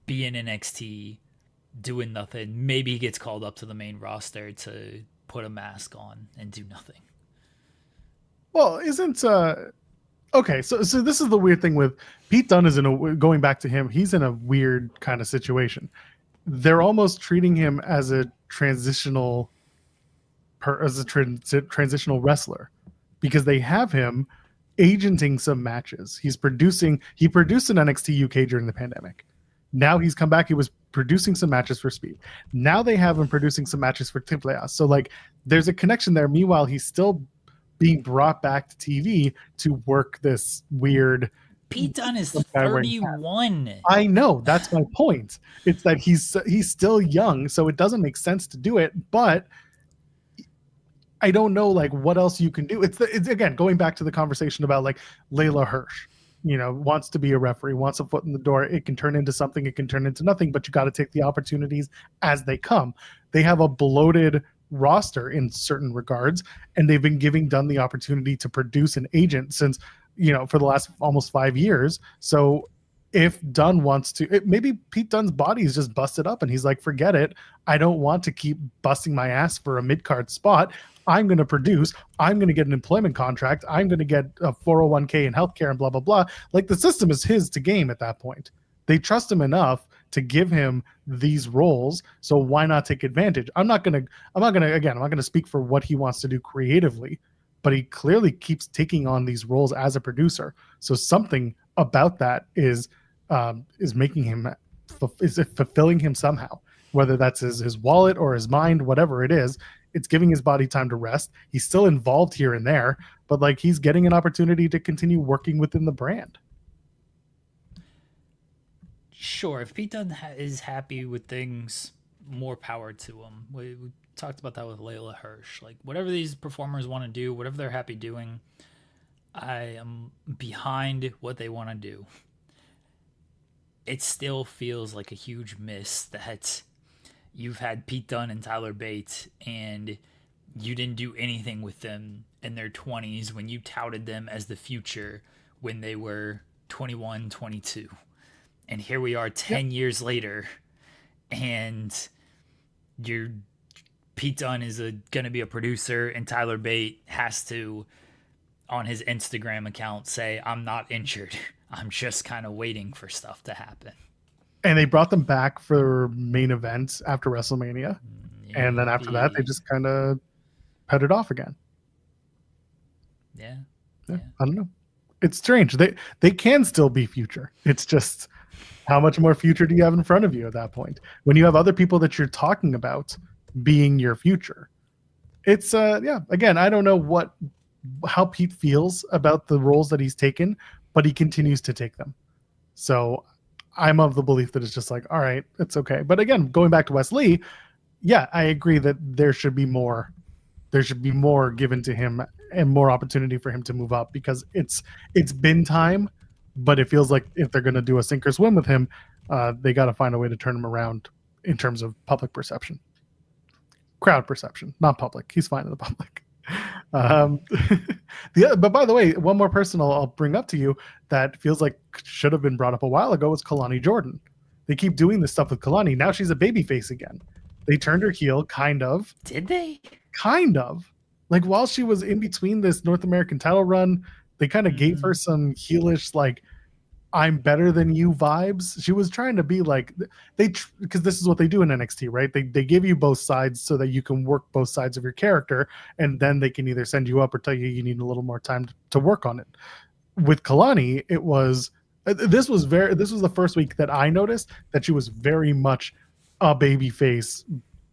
be in NXT doing nothing? Maybe he gets called up to the main roster to put a mask on and do nothing. Well, isn't okay, so this is the weird thing with Pete Dunne. Going back to him, he's in a weird kind of situation. They're almost treating him as a transitional wrestler, because they have him agenting some matches. He produced an NXT UK during the pandemic. Now he's come back. He was producing some matches for Speed. Now they have him producing some matches for Triple. So like there's a connection there. Meanwhile, he's still being brought back to TV to work this weird. Pete Dunne is 31. I know, that's my point. It's that he's still young, so it doesn't make sense to do it. But I don't know like what else you can do. It's again going back to the conversation about like Layla Hirsch. Wants to be a referee, wants a foot in the door. It can turn into something, it can turn into nothing, but you got to take the opportunities as they come. They have a bloated roster in certain regards, and they've been giving Dunne the opportunity to produce an agent since, for the last almost 5 years. So if Dunne wants to, maybe Pete Dunne's body is just busted up and he's like, forget it. I don't want to keep busting my ass for a mid-card spot. I'm going to produce. I'm going to get an employment contract. I'm going to get a 401k and healthcare and blah, blah, blah. Like the system is his to game at that point. They trust him enough to give him these roles. So why not take advantage? I'm not going to speak for what he wants to do creatively, but he clearly keeps taking on these roles as a producer. So something about that is making him, is fulfilling him somehow, whether that's his wallet or his mind, whatever it is. It's giving his body time to rest. He's still involved here and there, but like he's getting an opportunity to continue working within the brand. Sure, if Pete Dunne is happy with things, more power to him. We talked about that with Layla Hirsch. Like whatever these performers want to do, whatever they're happy doing, I am behind what they want to do. It still feels like a huge miss that you've had Pete Dunne and Tyler Bate, and you didn't do anything with them in their 20s when you touted them as the future when they were 21, 22. And here we are 10 years later, and Pete Dunne is going to be a producer, and Tyler Bate has to, on his Instagram account, say, I'm not injured. I'm just kind of waiting for stuff to happen. And they brought them back for main events after WrestleMania. And then after that, they just kind of put it off again. Yeah. I don't know. It's strange. They can still be future. It's just how much more future do you have in front of you at that point? When you have other people that you're talking about being your future. It's, again, I don't know how Pete feels about the roles that he's taken, but he continues to take them. So I'm of the belief that it's just like, all right, it's okay. But again, going back to Wes Lee, yeah, I agree that there should be more given to him and more opportunity for him to move up, because it's been time, but it feels like if they're going to do a sink or swim with him, they got to find a way to turn him around in terms of public perception, crowd perception, not public. He's fine in the public. But by the way, one more person I'll bring up to you that feels like should have been brought up a while ago was Kalani Jordan. They keep doing this stuff with Kalani. Now she's a babyface again. They turned her heel, kind of. Did they? Kind of. Like while she was in between this North American title run, they kind of gave her some heelish, like, I'm better than you vibes. She was trying to be like, because this is what they do in NXT, right? They give you both sides so that you can work both sides of your character, and then they can either send you up or tell you need a little more time to work on it. With Kalani, it was this was the first week that I noticed that she was very much a baby face,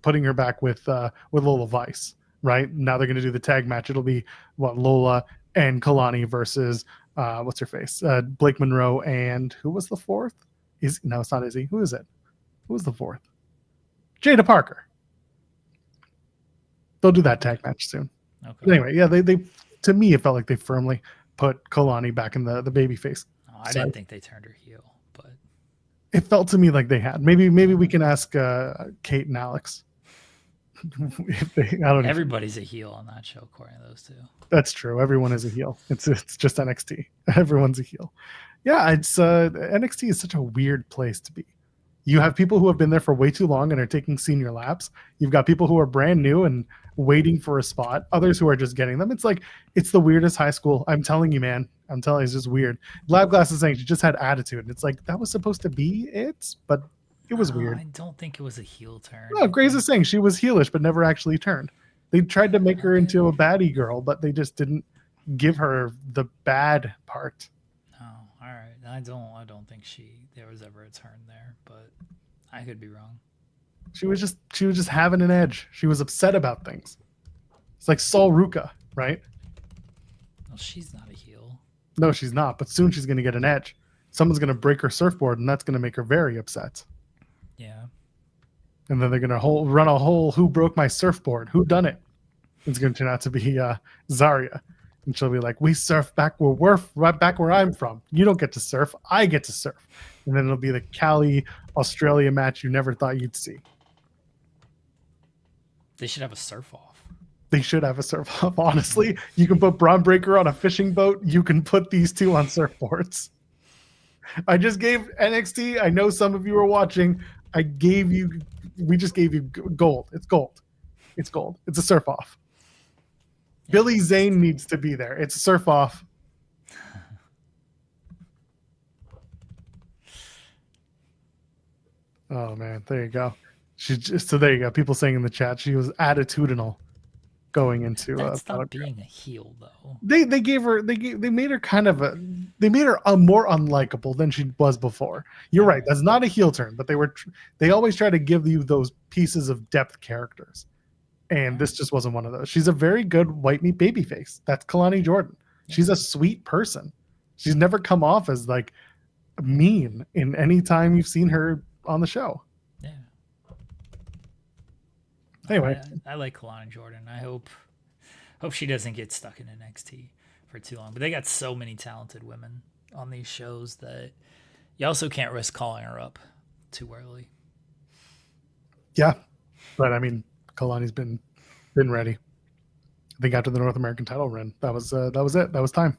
putting her back with Lola Vice. Right now they're going to do the tag match. It'll be Lola and Kalani versus what's her face? Blake Monroe, and who was the fourth? It's not Izzy. Who is it? Who was the fourth? Jada Parker. They'll do that tag match soon. Okay. But anyway, yeah, they to me it felt like they firmly put Kalani back in the baby face. Oh, I didn't think they turned her heel, but it felt to me like they had. Maybe we can ask Kate and Alex. Everybody's a heel on that show, according to those two. That's true. Everyone is a heel. It's just NXT. Everyone's a heel. Yeah, it's NXT is such a weird place to be. You have people who have been there for way too long and are taking senior laps. You've got people who are brand new and waiting for a spot. Others who are just getting them. It's like it's the weirdest high school. I'm telling you, man. I'm telling you, it's just weird. Lab Glass is saying she just had attitude. It's like that was supposed to be it, but it was weird. I don't think it was a heel turn. No, Grace is saying she was heelish, but never actually turned. They tried to make her into a baddie girl, but they just didn't give her the bad part. Oh, all right. I don't think there was ever a turn there, but I could be wrong. She was just having an edge. She was upset about things. It's like Sol Ruka, right? Well, she's not a heel. No, she's not. But soon she's going to get an edge. Someone's going to break her surfboard, and that's going to make her very upset. Yeah. And then they're going to run a whole "Who broke my surfboard? Who done it?" It's going to turn out to be Zarya, and she'll be like, "We surf back right back where I'm from. You don't get to surf. I get to surf." And then it'll be the Cali Australia match you never thought you'd see. They should have a surf off. They should have a surf off. Honestly, you can put Braun Breaker on a fishing boat. You can put these two on surfboards. I just gave NXT. I know some of you are watching. We just gave you gold. It's gold. It's gold. It's a surf off. Yeah. Billy Zane needs to be there. It's a surf off. Oh man, there you go. So there you go. People saying in the chat she was attitudinal going into. That's not being a heel though. They made her more unlikable than she was before. You're right. That's not a heel turn, but they always try to give you those pieces of depth characters, and this just wasn't one of those. She's a very good white meat babyface. That's Kalani Jordan. She's a sweet person. She's never come off as like mean in any time you've seen her on the show. Yeah. Anyway, I like Kalani Jordan. I hope she doesn't get stuck in NXT for too long. But they got so many talented women on these shows that you also can't risk calling her up too early. Yeah, but I mean, Kalani's been ready. I think after the North American title run, that was it. That was time.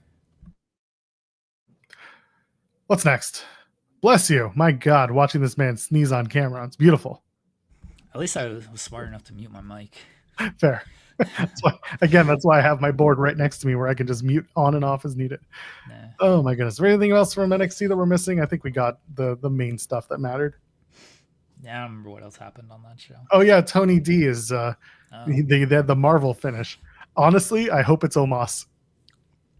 What's next? Bless you. My God, watching this man sneeze on camera. It's beautiful. At least I was smart enough to mute my mic. Fair. That's why I have my board right next to me where I can just mute on and off as needed. Nah. Oh my goodness. Is there anything else from NXT that we're missing? I think we got the main stuff that mattered. Yeah, I don't remember what else happened on that show. Oh yeah, Tony D is they had the Marvel finish. Honestly, I hope it's Omos.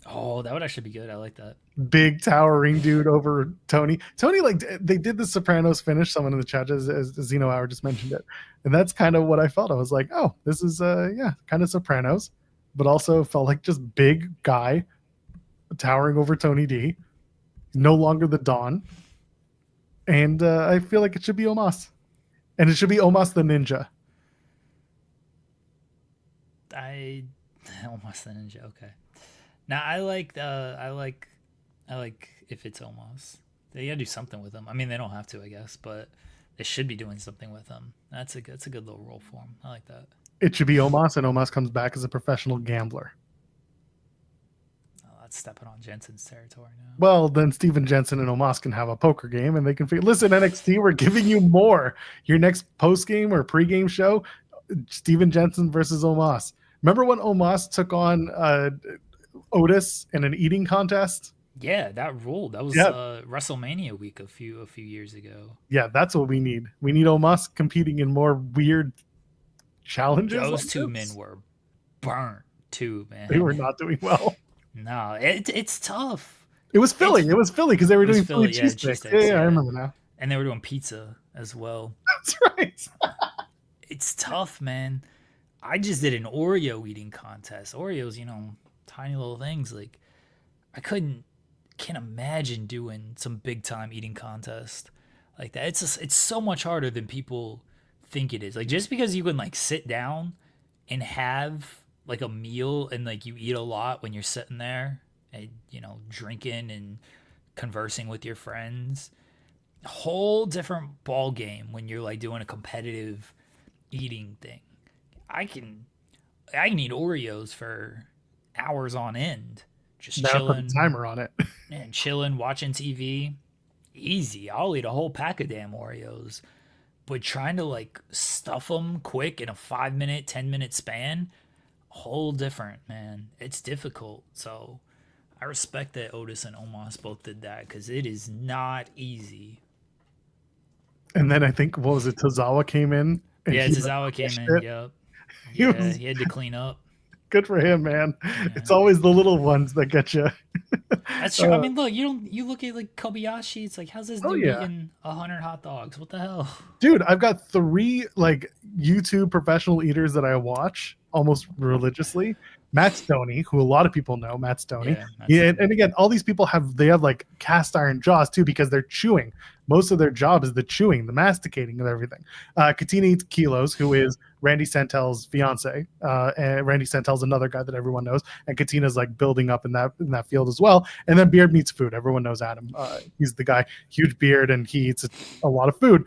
Oh, that would actually be good. I like that. Big towering dude over Tony. Tony, like, they did the Sopranos finish. Someone in the chat, as Zeno Hour just mentioned it. And that's kind of what I felt. I was like, oh, this is, kind of Sopranos, but also felt like just big guy towering over Tony D. No longer the Dawn. And I feel like it should be Omos. And it should be Omos the Ninja. Omos the Ninja, okay. Now I like if it's Omos. They gotta do something with him. I mean, they don't have to, I guess, but they should be doing something with him. That's a good little role for him. I like that. It should be Omos, and Omos comes back as a professional gambler. Oh, that's stepping on Jensen's territory now. Well, then Steven Jensen and Omos can have a poker game, and they can listen, NXT, we're giving you more. Your next post-game or pre-game show, Steven Jensen versus Omos. Remember when Omos took on Otis in an eating contest? Yeah, that ruled. That was WrestleMania week a few years ago. Yeah, that's what we need. We need Omos competing in more weird challenges. Those two men were burnt too, man. They were not doing well. No, it's tough. It was Philly. It was Philly because they were doing Philly cheesesteaks. Yeah, I remember now. And they were doing pizza as well. That's right. It's tough, man. I just did an Oreo eating contest. Oreos, tiny little things. Like, can't imagine doing some big time eating contest like that. It's so much harder than people think it is. Like, just because you can like sit down and have like a meal and like you eat a lot when you're sitting there and drinking and conversing with your friends, a whole different ball game when you're like doing a competitive eating thing. I can eat Oreos for hours on end, just chilling. Put a timer on it. And chilling, watching TV. Easy. I'll eat a whole pack of damn Oreos. But trying to like stuff them quick in a 5-minute, 10-minute span, whole different, man. It's difficult. So I respect that Otis and Omos both did that because it is not easy. And then I think, what was it, Tozawa came in? Yeah, Tozawa came in, yep. Yeah, he had to clean up. Good for him, man. Yeah. It's always the little ones that get you. That's true. I mean, look, you look at like Kobayashi. It's like, how's this dude yeah. eating 100 hot dogs? What the hell? Dude, I've got 3 like YouTube professional eaters that I watch almost religiously. Matt Stoney, who a lot of people know, Matt Stoney. Yeah, And again, all these people have like cast iron jaws too because they're chewing. Most of their job is the chewing, the masticating of everything. Katina Eats Kilos, who is Randy Santel's fiance. And Randy Santel's another guy that everyone knows. And Katina's like building up in that field as well. And then Beard Meats Food. Everyone knows Adam. He's the guy, huge beard, and he eats a lot of food.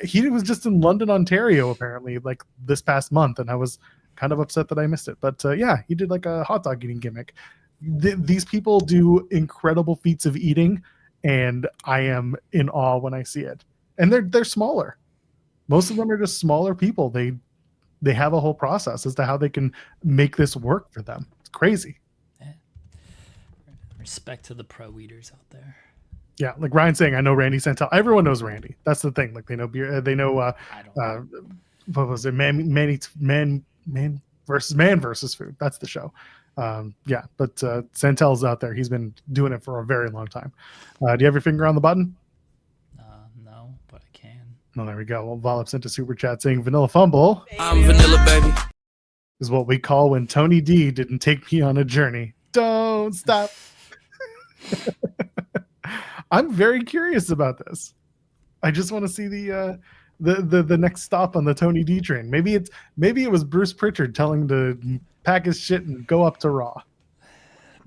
He was just in London, Ontario, apparently, like this past month, and I was kind of upset that I missed it. But yeah, he did like a hot dog eating gimmick. These people do incredible feats of eating, and I am in awe when I see it. And they're smaller. Most of them are just smaller people. They have a whole process as to how they can make this work for them. It's crazy. Yeah. Respect to the pro eaters out there. Yeah, like Ryan saying, I know Randy Santel. Everyone knows Randy. That's the thing. Like they know beer. They know. What was it? Man versus food. That's the show. Yeah, but Santel's out there. He's been doing it for a very long time. Do you have your finger on the button? No, but I can. Oh, there we go. Well, Volop sent a super chat saying Vanilla Fumble. I'm Vanilla, baby. Is what we call when Tony D didn't take me on a journey. Don't stop. I'm very curious about this. I just want to see the next stop on the Tony D train. Maybe it was Bruce Pritchard telling him to pack his shit and go up to Raw.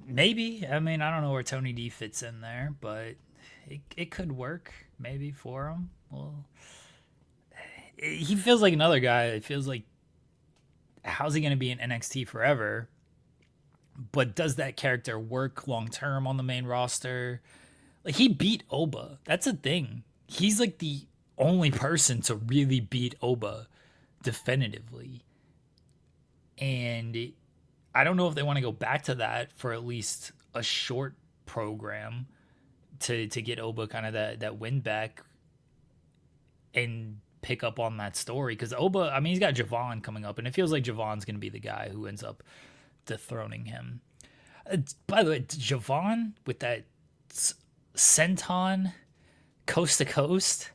Maybe. I mean, I don't know where Tony D fits in there, but it could work maybe for him. Well, he feels like another guy. It feels like, how's he going to be in NXT forever? But does that character work long term on the main roster? Like, he beat Oba. That's a thing. He's like the only person to really beat Oba definitively. And I don't know if they want to go back to that for at least a short program to get Oba kind of that win back and pick up on that story. Because Oba, I mean, he's got Javon coming up, and it feels like Javon's going to be the guy who ends up dethroning him. By the way, Javon with that senton coast to coast,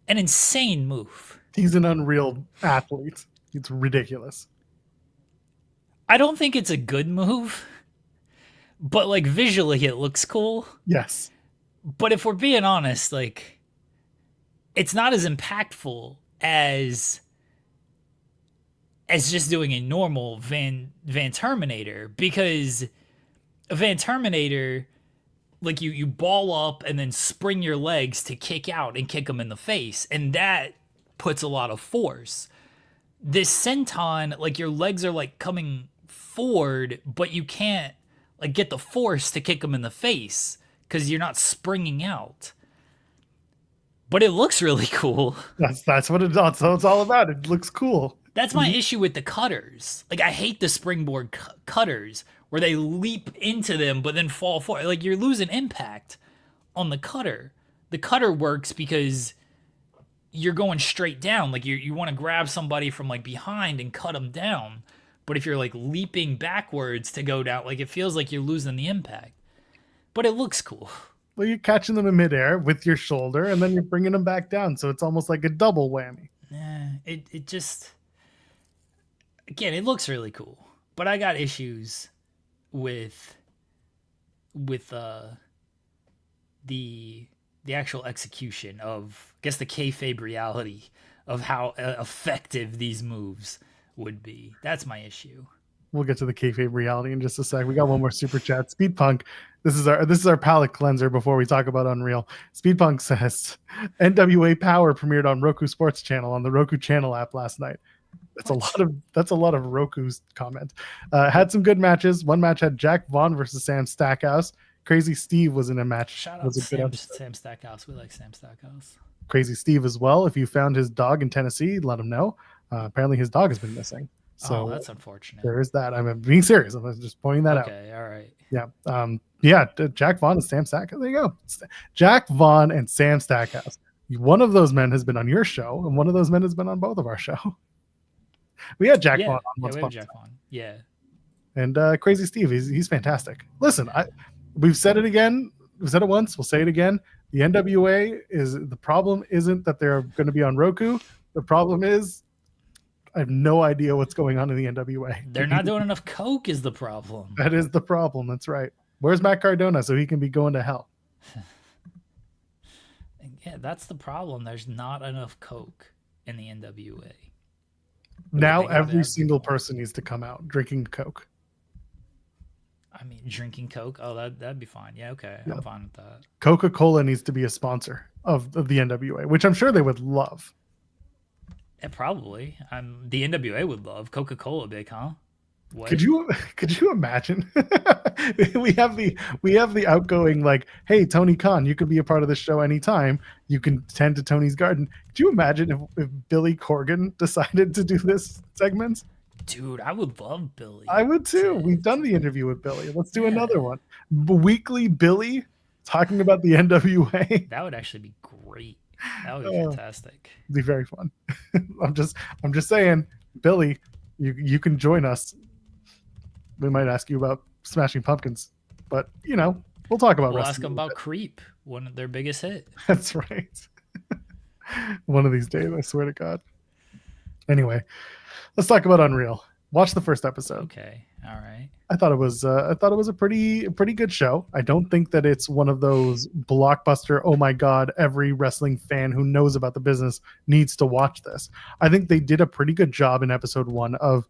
an insane move. He's an unreal athlete. It's ridiculous. I don't think it's a good move, but like visually it looks cool. Yes. But if we're being honest, like, it's not as impactful as just doing a normal Van Terminator, because a Van Terminator, like, you ball up and then spring your legs to kick out and kick them in the face, and that puts a lot of force. This senton, like, your legs are like coming forward, but you can't like get the force to kick them in the face because you're not springing out. But it looks really cool. That's what it's all about. It looks cool. That's my issue with the cutters. Like, I hate the springboard cutters where they leap into them but then fall forward. Like, you're losing impact on the cutter. The cutter works because you're going straight down. Like, you want to grab somebody from like behind and cut them down. But if you're like leaping backwards to go down, like, it feels like you're losing the impact. But it looks cool. Well, you're catching them in midair with your shoulder, and then you're bringing them back down. So it's almost like a double whammy. Yeah, it just, again, it looks really cool. But I got issues with the actual execution of, I guess, the kayfabe reality of how effective these moves would be. That's my issue. We'll get to the kayfabe reality in just a sec. We got one more super chat. Speed Punk, this is our palate cleanser before we talk about Unreal. Speed Punk says NWA Power premiered on Roku Sports Channel on the Roku Channel app last night. That's a lot of Roku's comment. Had some good matches. One match had Jack Vaughn versus Sam Stackhouse. Crazy Steve was in a match. Shout out to Sam Stackhouse. We like Sam Stackhouse. Crazy Steve as well. If you found his dog in Tennessee, let him know. Apparently his dog has been missing. So that's unfortunate. There is that. I'm being serious. I'm just pointing that out. Okay, all right. Yeah. Jack Vaughn and Sam Stackhouse. There you go. Jack Vaughn and Sam Stackhouse. One of those men has been on your show, and one of those men has been on both of our show. We had Jack Vaughn on once. We have Jack Vaughn. Yeah. And Crazy Steve, he's fantastic. Listen, we've said it again. We've said it once. We'll say it again. The NWA is the problem. Isn't that they're going to be on Roku? The problem is I have no idea what's going on in the NWA. They're not doing enough coke is the problem. That is the problem. That's right. Where's Matt Cardona so he can be going to hell? Yeah, that's the problem. There's not enough coke in the NWA. Now every single person needs to come out drinking Coke. I mean, drinking Coke? Oh, that'd be fine. Yeah, okay. Yeah. I'm fine with that. Coca-Cola needs to be a sponsor of the NWA, which I'm sure they would love. Yeah, probably. The NWA would love Coca-Cola big, huh? What? Could you imagine? we have the outgoing like, hey, Tony Khan, you could be a part of the show anytime. You can tend to Tony's garden. Could you imagine if Billy Corgan decided to do this segment? Dude, I would love Billy. I would too. We've done the interview with Billy. Let's do another one. Weekly Billy talking about the NWA. That would actually be great. That would be fantastic. It'd be very fun. I'm just saying, Billy, you can join us. We might ask you about Smashing Pumpkins, but we'll talk about. We'll ask them about Creep, one of their biggest hit. That's right. One of these days, I swear to God. Anyway, let's talk about Unreal. Watch the first episode. Okay, all right. I thought it was a pretty good show. I don't think that it's one of those blockbuster, oh my God, every wrestling fan who knows about the business needs to watch this. I think they did a pretty good job in episode 1 of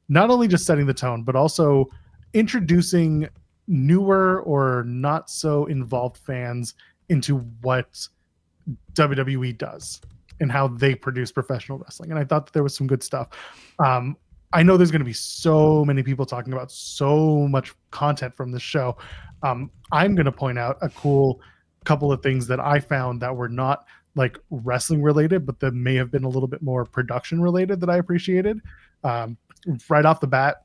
not only just setting the tone, but also introducing newer or not so involved fans into what WWE does and how they produce professional wrestling. And I thought that there was some good stuff. I know there's going to be so many people talking about so much content from this show. I'm going to point out a cool couple of things that I found that were not like wrestling related, but that may have been a little bit more production related that I appreciated. Right off the bat,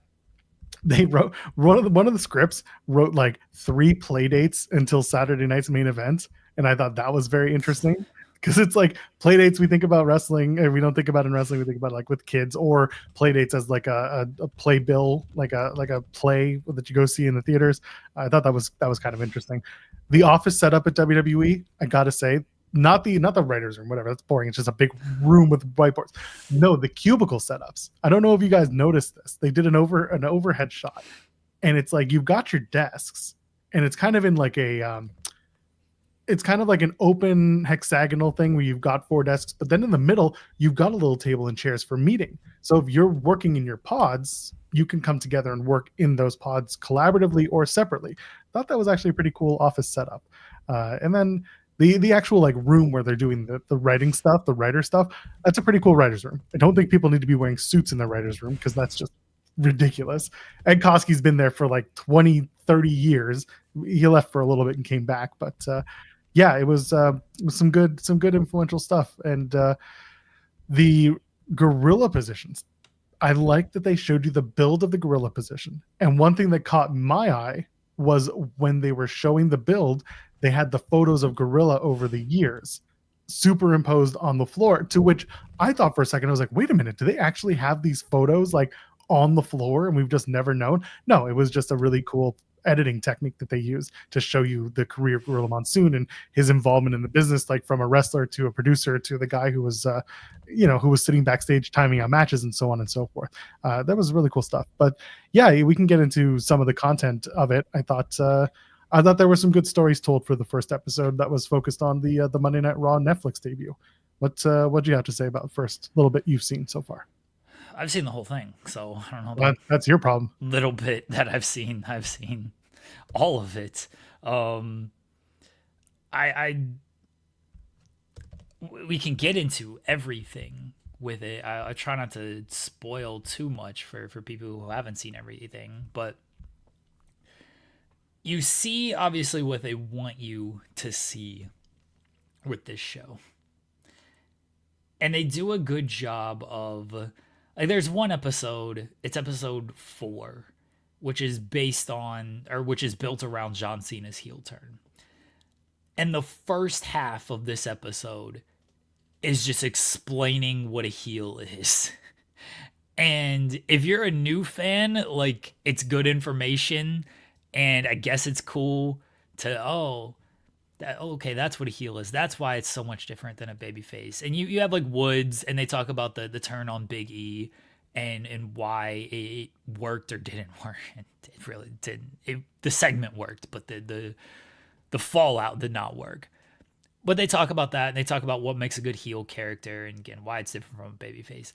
they wrote one of the scripts wrote like 3 play dates until Saturday night's main event, and I thought that was very interesting because it's like play dates we think about wrestling and we don't think about in wrestling, we think about like with kids, or play dates as like a play bill, like a play that you go see in the theaters. I thought that was kind of interesting. The office setup at WWE, I gotta say, not the writer's room, whatever, that's boring. It's just a big room with whiteboards. No, the cubicle setups. I don't know if you guys noticed this. They did an overhead shot, and it's like you've got your desks, and it's kind of in like it's kind of like an open hexagonal thing where you've got 4 desks, but then in the middle you've got a little table and chairs for meeting. So if you're working in your pods, you can come together and work in those pods collaboratively or separately. Thought that was actually a pretty cool office setup. And then the actual like room where they're doing the writing stuff, the writer stuff, that's a pretty cool writer's room. I don't think people need to be wearing suits in their writer's room because that's just ridiculous. Ed Koski's been there for like 20, 30 years. He left for a little bit and came back, but yeah, it was some good influential stuff. And the gorilla positions, I like that they showed you the build of the gorilla position. And one thing that caught my eye was when they were showing the build, they had the photos of gorilla over the years superimposed on the floor, to which I thought for a second, I was like, wait a minute, do they actually have these photos like on the floor and we've just never known? No, it was just a really cool editing technique that they use to show you the career of Gorilla Monsoon and his involvement in the business, like from a wrestler to a producer to the guy who was who was sitting backstage timing out matches and so on and so forth. That was really cool stuff. But yeah, we can get into some of the content of it. I thought there were some good stories told for the first episode that was focused on the Monday Night Raw Netflix debut. What do you have to say about the first little bit you've seen so far? I've seen the whole thing, so I don't know about that's your problem. Little bit that I've seen all of it. We can get into everything with it. I try not to spoil too much for people who haven't seen everything, but you see obviously what they want you to see with this show. And they do a good job of, like, there's one episode, it's episode 4, which is built around John Cena's heel turn. And the first half of this episode is just explaining what a heel is. And if you're a new fan, like, it's good information and I guess it's cool. to okay, that's what a heel is. That's why it's so much different than a babyface. And you have like Woods, and they talk about the turn on Big E and why it worked or didn't work. It really didn't. The segment worked, but the fallout did not work. But they talk about that, and they talk about what makes a good heel character, and again, why it's different from a babyface.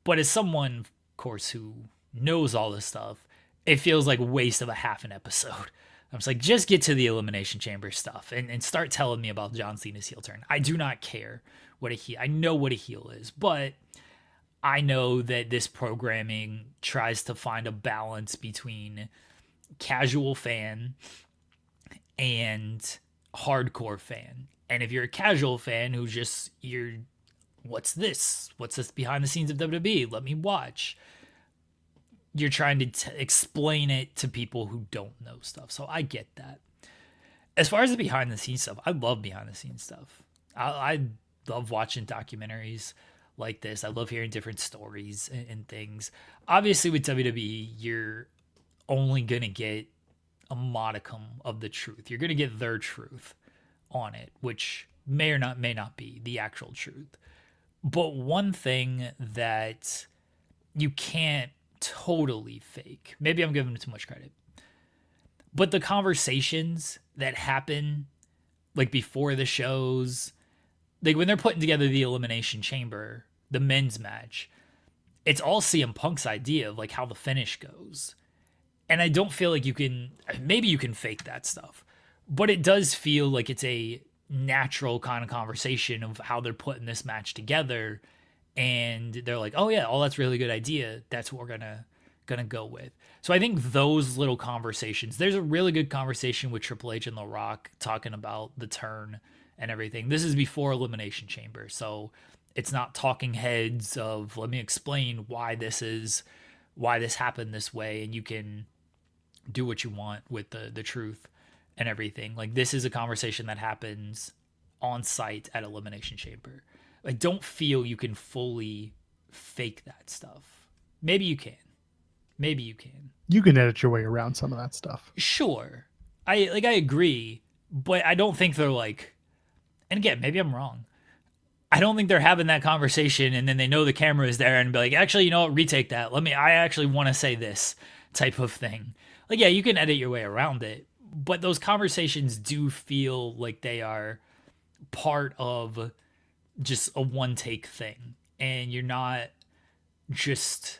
But as someone, of course, who knows all this stuff, it feels like a waste of a half an episode. I was like, just get to the Elimination Chamber stuff and start telling me about John Cena's heel turn. I do not care what a heel. I know what a heel is, but I know that this programming tries to find a balance between casual fan and hardcore fan. And if you're a casual fan who's just, what's this? What's this behind the scenes of WWE? Let me watch. You're trying to explain it to people who don't know stuff. So I get that. As far as the behind the scenes stuff, I love behind the scenes stuff. I love watching documentaries like this. I love hearing different stories and things. Obviously with WWE, you're only going to get a modicum of the truth. You're going to get their truth on it, which may or may not be the actual truth. But one thing that you can't totally fake, maybe I'm giving it too much credit, but the conversations that happen like before the shows, like when they're putting together the Elimination Chamber, the men's match, it's all CM Punk's idea of like how the finish goes. And I don't feel like maybe you can fake that stuff, but it does feel like it's a natural kind of conversation of how they're putting this match together. And they're like, oh yeah, that's really good idea. That's what we're gonna go with. So I think those little conversations, there's a really good conversation with Triple H and The Rock talking about the turn and everything. This is before Elimination Chamber. So it's not talking heads of, let me explain why this happened this way. And you can do what you want with the truth and everything. Like, this is a conversation that happens on site at Elimination Chamber. I don't feel you can fully fake that stuff. Maybe you can. You can edit your way around some of that stuff. Sure. I agree, but I don't think they're like, and again, maybe I'm wrong. I don't think they're having that conversation and then they know the camera is there and be like, actually, you know what, retake that. I actually want to say this type of thing. Like, yeah, you can edit your way around it, but those conversations do feel like they are part of just a one take thing, and you're not just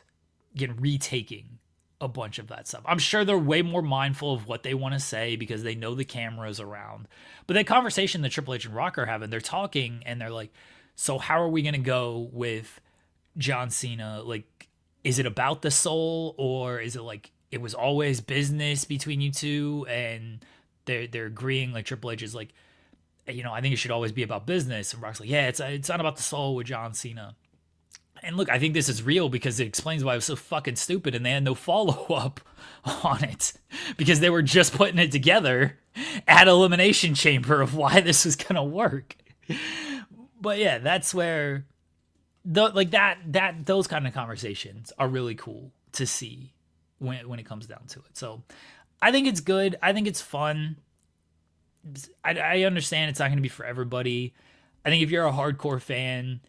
retaking a bunch of that stuff. I'm sure they're way more mindful of what they want to say because they know the camera's around. But that conversation that Triple H and Rock are having, they're talking and they're like, so how are we going to go with John Cena? Like, is it about the soul, or is it like it was always business between you two? And they're agreeing, like Triple H is like, you know, I think it should always be about business. And Rock's like, yeah, it's not about the soul with John Cena. And look, I think this is real because it explains why it was so fucking stupid and they had no follow-up on it because they were just putting it together at Elimination Chamber of why this was going to work. But yeah, that's where those kind of conversations are really cool to see when it comes down to it. So I think it's good. I think it's fun. I understand it's not going to be for everybody. I think if you're a hardcore fan,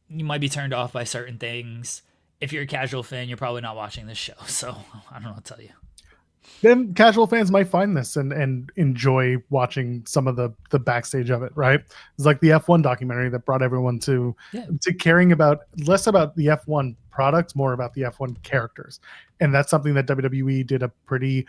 you might be turned off by certain things. If you're a casual fan, you're probably not watching this show. So I don't know what to tell you. Then casual fans might find this and enjoy watching some of the backstage of it, right? It's like the F1 documentary that brought everyone to caring about less about the F1 products, more about the F1 characters. And that's something that WWE did a pretty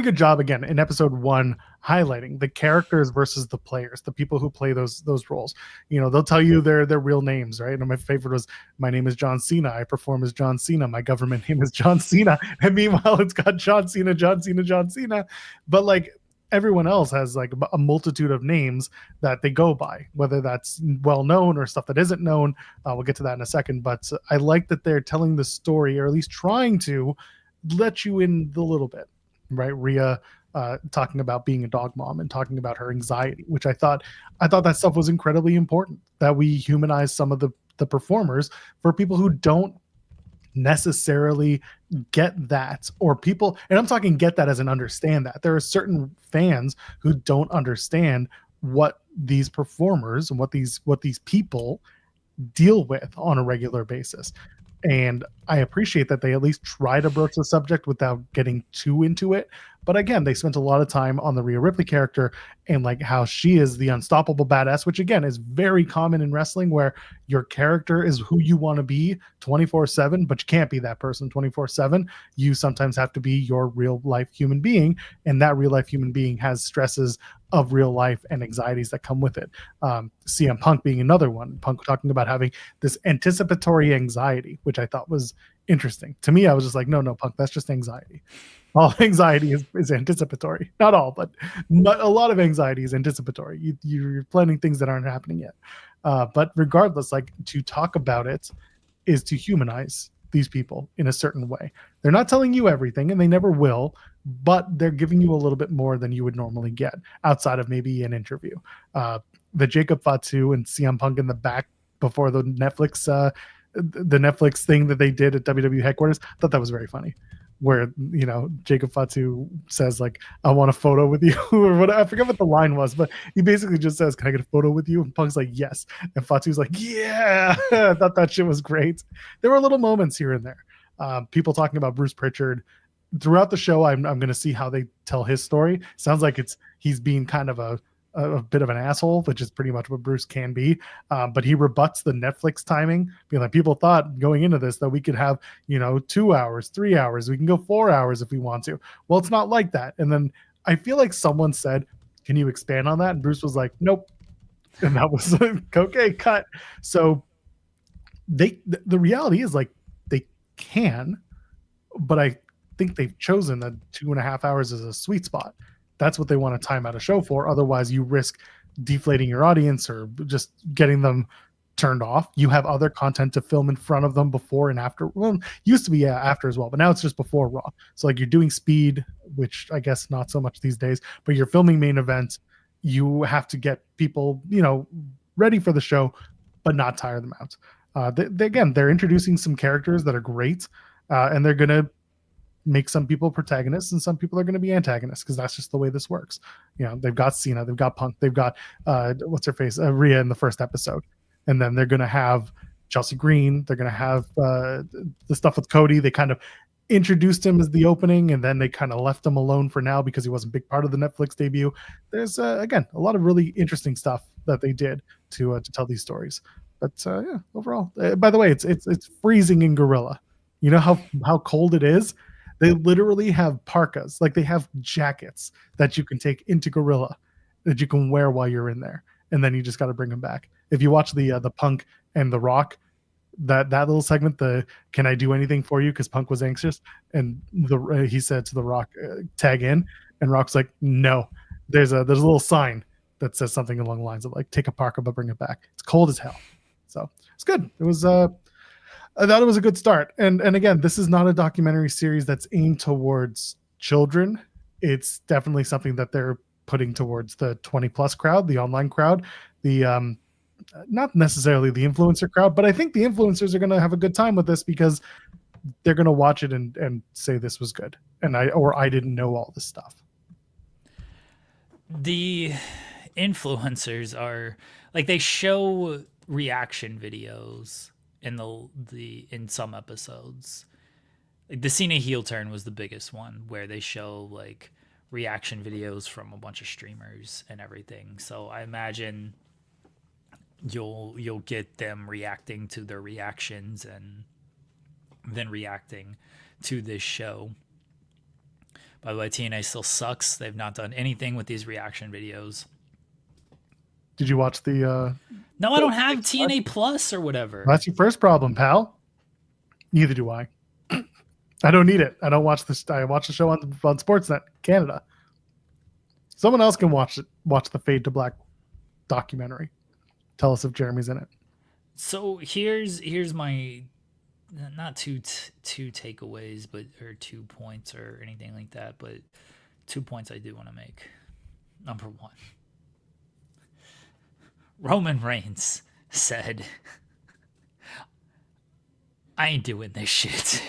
good job, again, in episode 1, highlighting the characters versus the players, the people who play those roles. You know, they'll tell you their real names, right? And my favorite was, my name is John Cena. I perform as John Cena. My government name is John Cena. And meanwhile, it's got John Cena. But like everyone else has like a multitude of names that they go by, whether that's well known or stuff that isn't known. We'll get to that in a second. But I like that they're telling the story, or at least trying to let you in the little bit. Right, Rhea talking about being a dog mom and talking about her anxiety, which I thought that stuff was incredibly important, that we humanize some of the performers for people who don't necessarily get that, or people, and I'm talking get that as in understand that. There are certain fans who don't understand what these performers and what these people deal with on a regular basis. And I appreciate that they at least try to broach the subject without getting too into it. But again, they spent a lot of time on the Rhea Ripley character and like how she is the unstoppable badass, which again is very common in wrestling, where your character is who you want to be 24/7, but you can't be that person 24/7. You sometimes have to be your real life human being, and that real life human being has stresses of real life and anxieties that come with it. CM Punk being another one. Punk talking about having this anticipatory anxiety, which I thought was interesting. To me, I was just like, no, Punk, that's just anxiety. All anxiety is anticipatory. Not all, but a lot of anxiety is anticipatory. You're planning things that aren't happening yet. But regardless, like, to talk about it is to humanize these people in a certain way. They're not telling you everything, and they never will, but they're giving you a little bit more than you would normally get outside of maybe an interview. The Jacob Fatu and CM Punk in the back before the Netflix thing that they did at WWE headquarters, I thought that was very funny. Where, you know, Jacob Fatu says, like, I want a photo with you, or what, I forget what the line was, but he basically just says, can I get a photo with you? And Punk's like, yes. And Fatu's like, yeah. I thought that shit was great. There were little moments here and there. People talking about Bruce Pritchard throughout the show. I'm going to see how they tell his story. Sounds like he's being kind of a bit of an asshole, which is pretty much what Bruce can be. But he rebuts the Netflix timing, being like, people thought going into this that we could have, 2 hours, 3 hours, we can go 4 hours if we want to. Well, it's not like that. And then I feel like someone said, can you expand on that? And Bruce was like, nope. And that was okay, cut. So the reality is, like, they can, but I think they've chosen that 2.5 hours as a sweet spot. That's what they want to time out a show for. Otherwise, you risk deflating your audience or just getting them turned off. You have other content to film in front of them before and after. Well, used to be after as well, but now it's just before Raw. So like, you're doing speed, which I guess not so much these days, but you're filming main events. You have to get people, ready for the show, but not tire them out. They're introducing some characters that are great, and they're going to make some people protagonists and some people are going to be antagonists, because that's just the way this works. They've got Cena, they've got Punk, they've got what's her face, Rhea in the first episode, and then they're going to have Chelsea Green. They're going to have the stuff with Cody. They kind of introduced him as the opening, and then they kind of left him alone for now because he wasn't a big part of the Netflix debut. There's again a lot of really interesting stuff that they did to tell these stories. But yeah, overall, by the way, it's freezing in Gorilla. You know how cold it is. They literally have parkas, like they have jackets that you can take into Gorilla that you can wear while you're in there, and then you just got to bring them back. If you watch the Punk and the Rock, that little segment, the "Can I do anything for you?" because Punk was anxious, and he said to the Rock, "Tag in," and Rock's like, "No." There's a little sign that says something along the lines of like, "Take a parka but bring it back." It's cold as hell, so it's good. It was I thought it was a good start. And again, this is not a documentary series that's aimed towards children. It's definitely something that they're putting towards the 20 plus crowd, the online crowd, the not necessarily the influencer crowd, but I think the influencers are going to have a good time with this because they're going to watch it and say this was good. And I didn't know all this stuff. The influencers are like, they show reaction videos in some episodes. Like the Cena heel turn was the biggest one, where they show like reaction videos from a bunch of streamers and everything. So I imagine you'll get them reacting to their reactions and then reacting to this show. By the way, TNA still sucks. They've not done anything with these reaction videos. Did you watch the No, I don't have TNA Plus or whatever. That's your first problem, pal. Neither do I. I don't need it. I don't watch this. I watch the show on Sportsnet Canada. Someone else can watch the Fade to Black documentary. Tell us if Jeremy's in it. So here's my not two takeaways, but or 2 points or anything like that, but 2 points I do want to make. Number one, Roman Reigns said, I ain't doing this shit.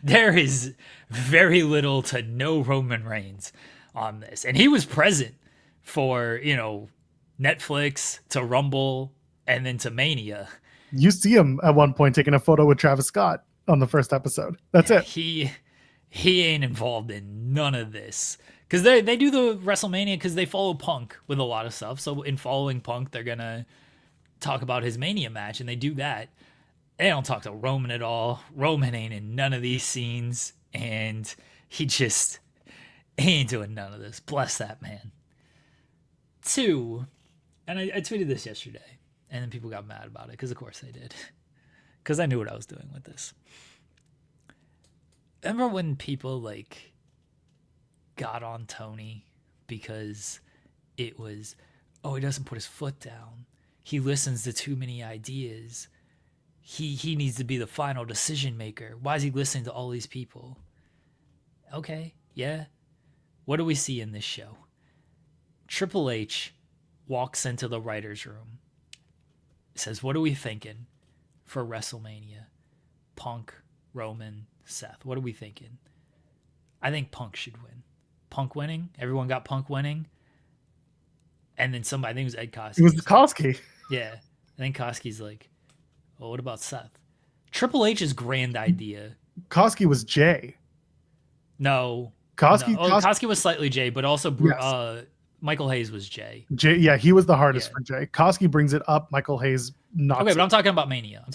There is very little to no Roman Reigns on this. And he was present for, Netflix to Rumble and then to Mania. You see him at one point taking a photo with Travis Scott on the first episode. That's it. He ain't involved in none of this. Because they do the WrestleMania because they follow Punk with a lot of stuff. So in following Punk, they're going to talk about his Mania match, and they do that. They don't talk to Roman at all. Roman ain't in none of these scenes, and he ain't doing none of this. Bless that man. 2, and I tweeted this yesterday, and then people got mad about it, because of course they did. Because I knew what I was doing with this. Remember when people, got on Tony because it was, he doesn't put his foot down. He listens to too many ideas. He needs to be the final decision maker. Why is he listening to all these people? Okay, yeah. What do we see in this show? Triple H walks into the writer's room. Says, what are we thinking for WrestleMania? Punk, Roman, Seth. What are we thinking? I think Punk should win. Punk winning? Everyone got Punk winning? And then somebody, I think it was Ed Koski. It was Koski. Yeah. I think Koski's like, well, what about Seth? Triple H's grand idea. Koski was Jay. No. Koski, no. Koski was slightly Jay, but also yes. Michael Hayes was Jay. Jay, yeah, he was the hardest for Jay. Koski brings it up. Michael Hayes not. Okay, but I'm talking about Mania. I'm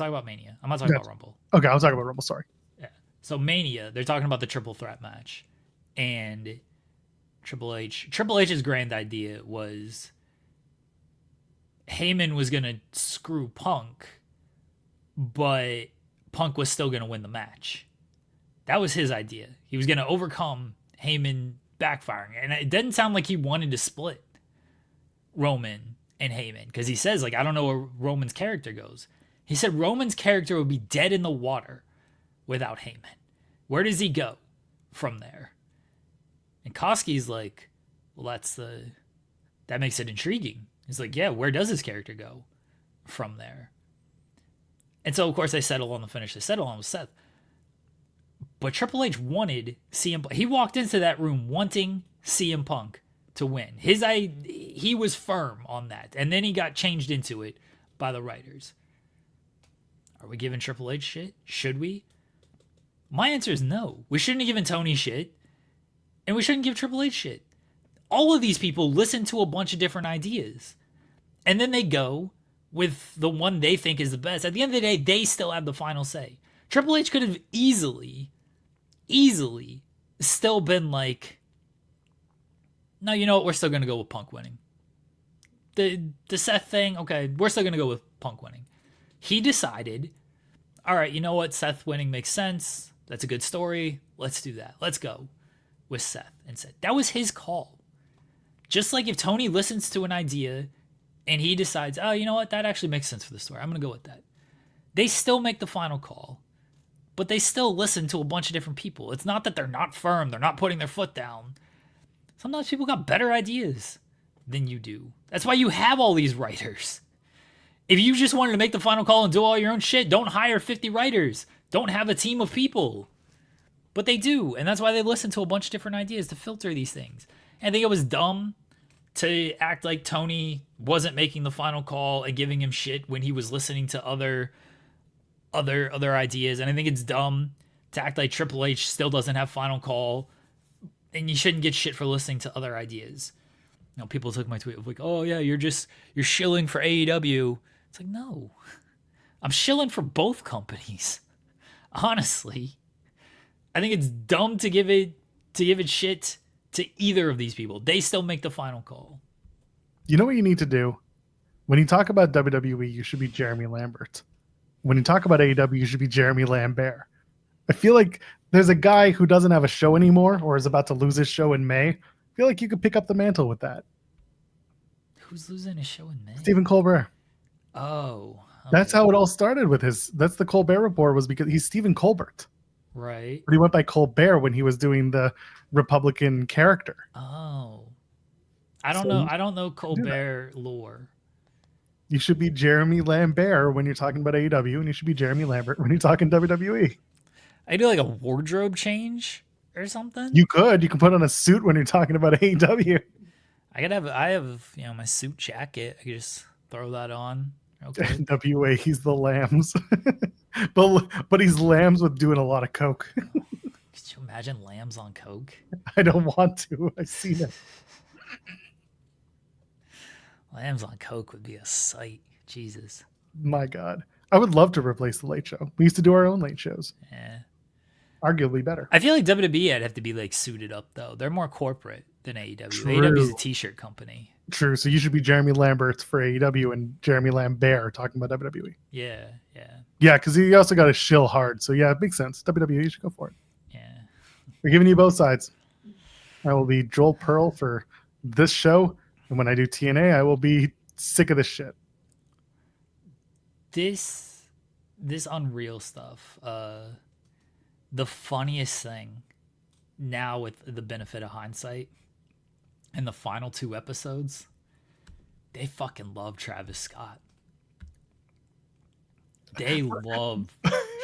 not talking about Rumble. Okay, I'm talking about Rumble. Sorry. Yeah. So Mania, they're talking about the triple threat match, and Triple H's grand idea was Heyman was gonna screw Punk, but Punk was still gonna win the match. That was his idea. He was gonna overcome Heyman backfiring, and it didn't sound like he wanted to split Roman and Heyman, because he says, I don't know where Roman's character goes. He said Roman's character would be dead in the water without Heyman. Where does he go from there? And Koski's like, well, that makes it intriguing. He's like, yeah, where does his character go from there? And so, of course, they settle on the finish. They settle on with Seth. But Triple H wanted CM Punk. He walked into that room wanting CM Punk to win. He was firm on that. And then he got changed into it by the writers. Are we giving Triple H shit? Should we? My answer is no. We shouldn't have given Tony shit. And we shouldn't give Triple H shit. All of these people listen to a bunch of different ideas. And then they go with the one they think is the best. At the end of the day, they still have the final say. Triple H could have easily still been like, no, you know what? We're still going to go with Punk winning. The Seth thing, okay, we're still going to go with Punk winning. He decided, all right, you know what? Seth winning makes sense. That's a good story. Let's do that. Let's go with Seth and Seth. That was his call. Just like if Tony listens to an idea and he decides, oh, you know what? That actually makes sense for the story. I'm going to go with that. They still make the final call, but they still listen to a bunch of different people. It's not that they're not firm. They're not putting their foot down. Sometimes people got better ideas than you do. That's why you have all these writers. If you just wanted to make the final call and do all your own shit, don't hire 50 writers. Don't have a team of people. But they do, and that's why they listen to a bunch of different ideas to filter these things. And I think it was dumb to act like Tony wasn't making the final call and giving him shit when he was listening to other ideas. And I think it's dumb to act like Triple H still doesn't have final call, and you shouldn't get shit for listening to other ideas. You know, people took my tweet of like, oh yeah, you're shilling for AEW. It's like, no, I'm shilling for both companies. Honestly, I think it's dumb to give it shit to either of these people. They still make the final call. You know what you need to do? When you talk about WWE, you should be Jeremy Lambert. When you talk about AEW, you should be Jeremy Lambert. I feel like there's a guy who doesn't have a show anymore or is about to lose his show in May. I feel like you could pick up the mantle with that. Who's losing his show in May? Stephen Colbert. Oh. Okay. That's how it all started with that's the Colbert Report, was because he's Stephen Colbert. Right. But he went by Colbert when he was doing the Republican character. Oh. I don't know Colbert lore. You should be Jeremy Lambert when you're talking about AEW, and you should be Jeremy Lambert when you're talking WWE. I do like a wardrobe change or something. You can put on a suit when you're talking about AEW. I have my suit jacket. I could just throw that on. Okay. WA, he's the Lambs. but he's Lambs with doing a lot of coke. Could you imagine Lambs on coke? I don't want to. I've seen it. Lambs on coke would be a sight. Jesus. My God. I would love to replace the Late Show. We used to do our own late shows. Yeah. Arguably better. I feel like WWE I'd have to be like suited up though. They're more corporate than AEW. True. AEW is a t-shirt company. True. So you should be Jeremy Lambert for AEW and Jeremy Lambert talking about WWE. Yeah. Yeah, because he also got a shill hard. So yeah, it makes sense. WWE, you should go for it. Yeah. We're giving you both sides. I will be Joel Pearl for this show. And when I do TNA, I will be sick of this shit. This Unreal stuff, the funniest thing now with the benefit of hindsight, in the final 2 episodes, they fucking love Travis Scott. They love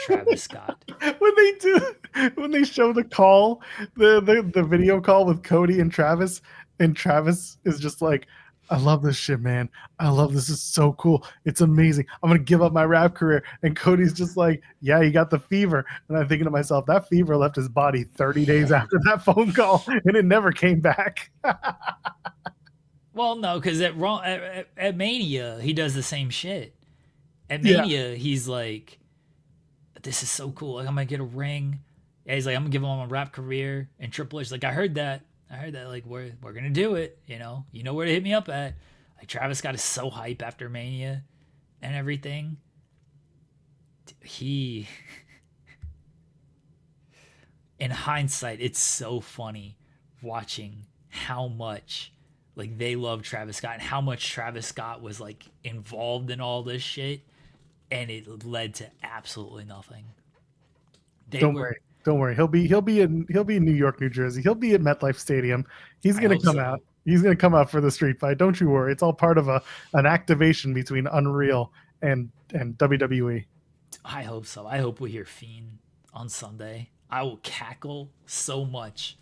Travis Scott. When they show the call, the video call with Cody and Travis is just like, I love this shit, man. I love this. Is so cool. It's amazing. I'm gonna give up my rap career. And Cody's just like, yeah, you got the fever. And I'm thinking to myself, that fever left his body 30 days after that phone call, and it never came back. Well, no, because at Mania he does the same shit. At Mania he's like, this is so cool. Like I'm gonna get a ring. Yeah, he's like, I'm gonna give him my rap career. And Triple H's like, I heard that. Like we're gonna do it, you know where to hit me up at. Like Travis Scott is so hype after Mania and everything. He in hindsight, it's so funny watching how much like they love Travis Scott and how much Travis Scott was like involved in all this shit, and it led to absolutely nothing. Don't worry. He'll be in New York, New Jersey. He'll be at MetLife Stadium. He's gonna come out. He's gonna come out for the street fight. Don't you worry. It's all part of an activation between Unreal and WWE. I hope so. I hope we hear Fiend on Sunday. I will cackle so much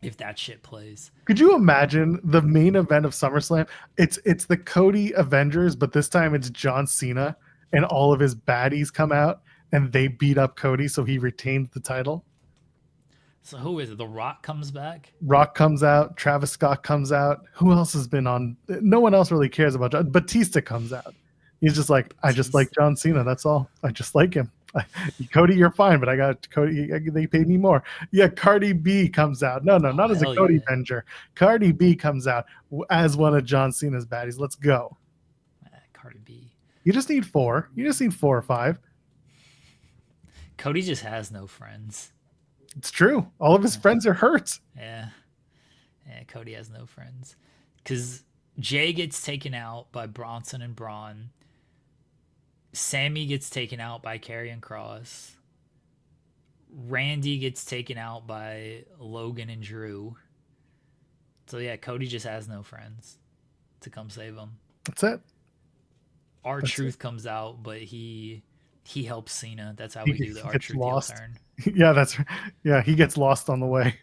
if that shit plays. Could you imagine the main event of SummerSlam? It's the Cody Avengers, but this time it's John Cena and all of his baddies come out. And they beat up Cody, so he retained the title. So who is it? The Rock comes back? Rock comes out. Travis Scott comes out. Who else has been on? No one else really cares about John. Batista comes out. He's just like, I just like John Cena. That's all. I just like him. Cody, you're fine, but I got Cody. They paid me more. Yeah, Cardi B comes out. No, not as a Cody Avenger. Cardi B comes out as one of John Cena's baddies. Let's go. Cardi B. You just need 4. You just need 4 or 5. Cody just has no friends. It's true. All of his friends are hurt. Yeah, Cody has no friends. Because Jay gets taken out by Bronson and Braun. Sammy gets taken out by Karrion Kross. Randy gets taken out by Logan and Drew. So yeah, Cody just has no friends to come save him. That's it. R-Truth comes out, but he helps Cena. That's how we do the R-Truth heel turn. Yeah, he gets lost on the way.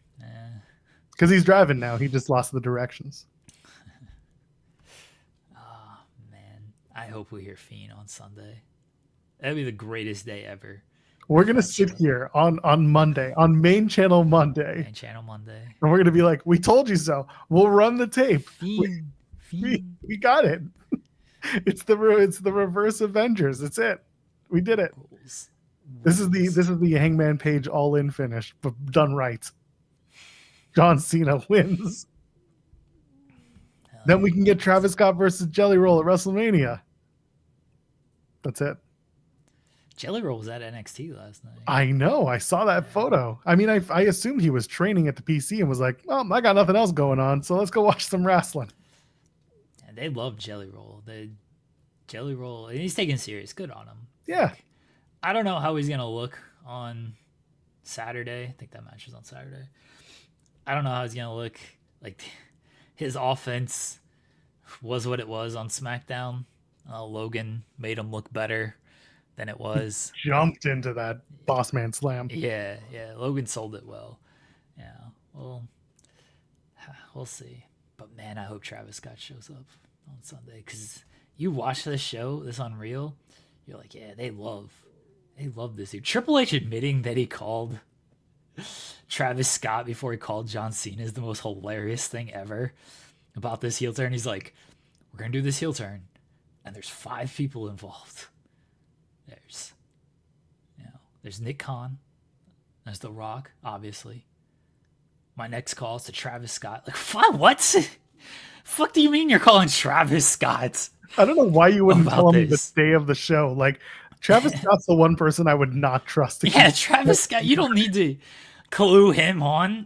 Because he's driving now. He just lost the directions. Oh, man. I hope we hear Fiend on Sunday. That'd be the greatest day ever. We're going to sit here on Monday, on Main Channel Monday. Main Channel Monday. And we're going to be like, we told you so. We'll run the tape. Fiend. We got it. It's the reverse Avengers. It's it. We did it. This is the Hangman Page all in finish, but done right. John Cena wins. Then we can get Travis Scott versus Jelly Roll at WrestleMania. That's it. Jelly Roll was at NXT last night. I know. I saw that photo. I mean, I assumed he was training at the PC and was like, "Oh, I got nothing else going on, so let's go watch some wrestling." And they love Jelly Roll. Jelly Roll, and he's taking serious. Good on him. Yeah. I don't know how he's gonna look on Saturday. I think that match is on Saturday. I don't know how he's gonna look. Like his offense was what it was on SmackDown. Logan made him look better than it was. Jumped into that boss man slam. Yeah, Logan sold it well. Yeah, well, we'll see. But man, I hope Travis Scott shows up on Sunday, because you watch this show, this Unreal, you're like, yeah, they love this dude. Triple H admitting that he called Travis Scott before he called John Cena is the most hilarious thing ever about this heel turn. He's like, we're gonna do this heel turn, and there's 5 people involved. There's Nick Khan, there's The Rock, obviously. My next call is to Travis Scott. Like, what? Fuck do you mean you're calling Travis Scott? I don't know why you wouldn't tell him this? the day of the show. Like, Travis Scott's the one person I would not trust. Yeah, Travis Scott, you don't need to clue him on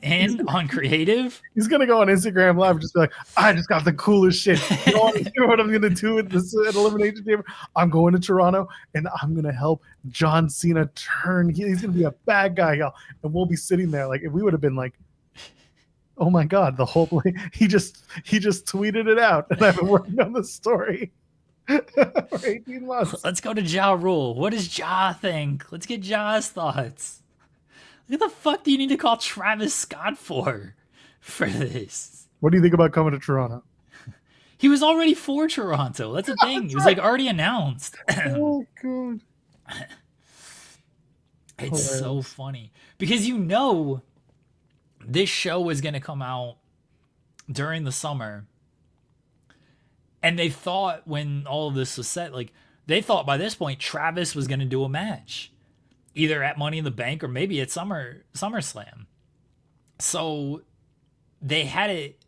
creative. He's gonna go on Instagram Live and just be like, I just got the coolest shit. You want to hear what I'm gonna do with this Elimination Chamber? I'm going to Toronto and I'm gonna help John Cena turn. He's gonna be a bad guy, y'all. And we'll be sitting there like, if we would have been like, oh my god, the whole he just tweeted it out, and I've been working on this story for 18 months. Let's go to Ja Rule. What does Ja think? Let's get Ja's thoughts. What the fuck do you need to call Travis Scott for this? What do you think about coming to Toronto? He was already for Toronto. That's the thing. He was like already announced. Oh god. It's so funny because this show was going to come out during the summer, and they thought when all of this was set, like they thought by this point Travis was going to do a match either at Money in the Bank or maybe at SummerSlam. So they had it.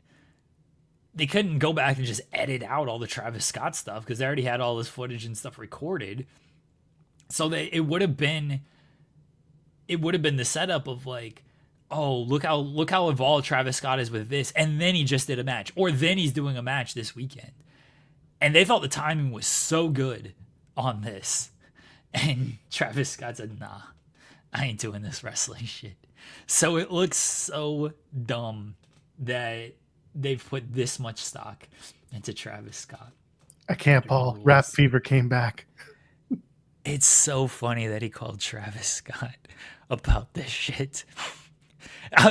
They couldn't go back and just edit out all the Travis Scott stuff because they already had all this footage and stuff recorded. So it would have been the setup of like, oh, look how involved Travis Scott is with this, and then he just did a match, or then he's doing a match this weekend. And they thought the timing was so good on this. And Travis Scott said, nah, I ain't doing this wrestling shit. So it looks so dumb that they've put this much stock into Travis Scott. I can't, Paul. Rap Fever came back. It's so funny that he called Travis Scott about this shit.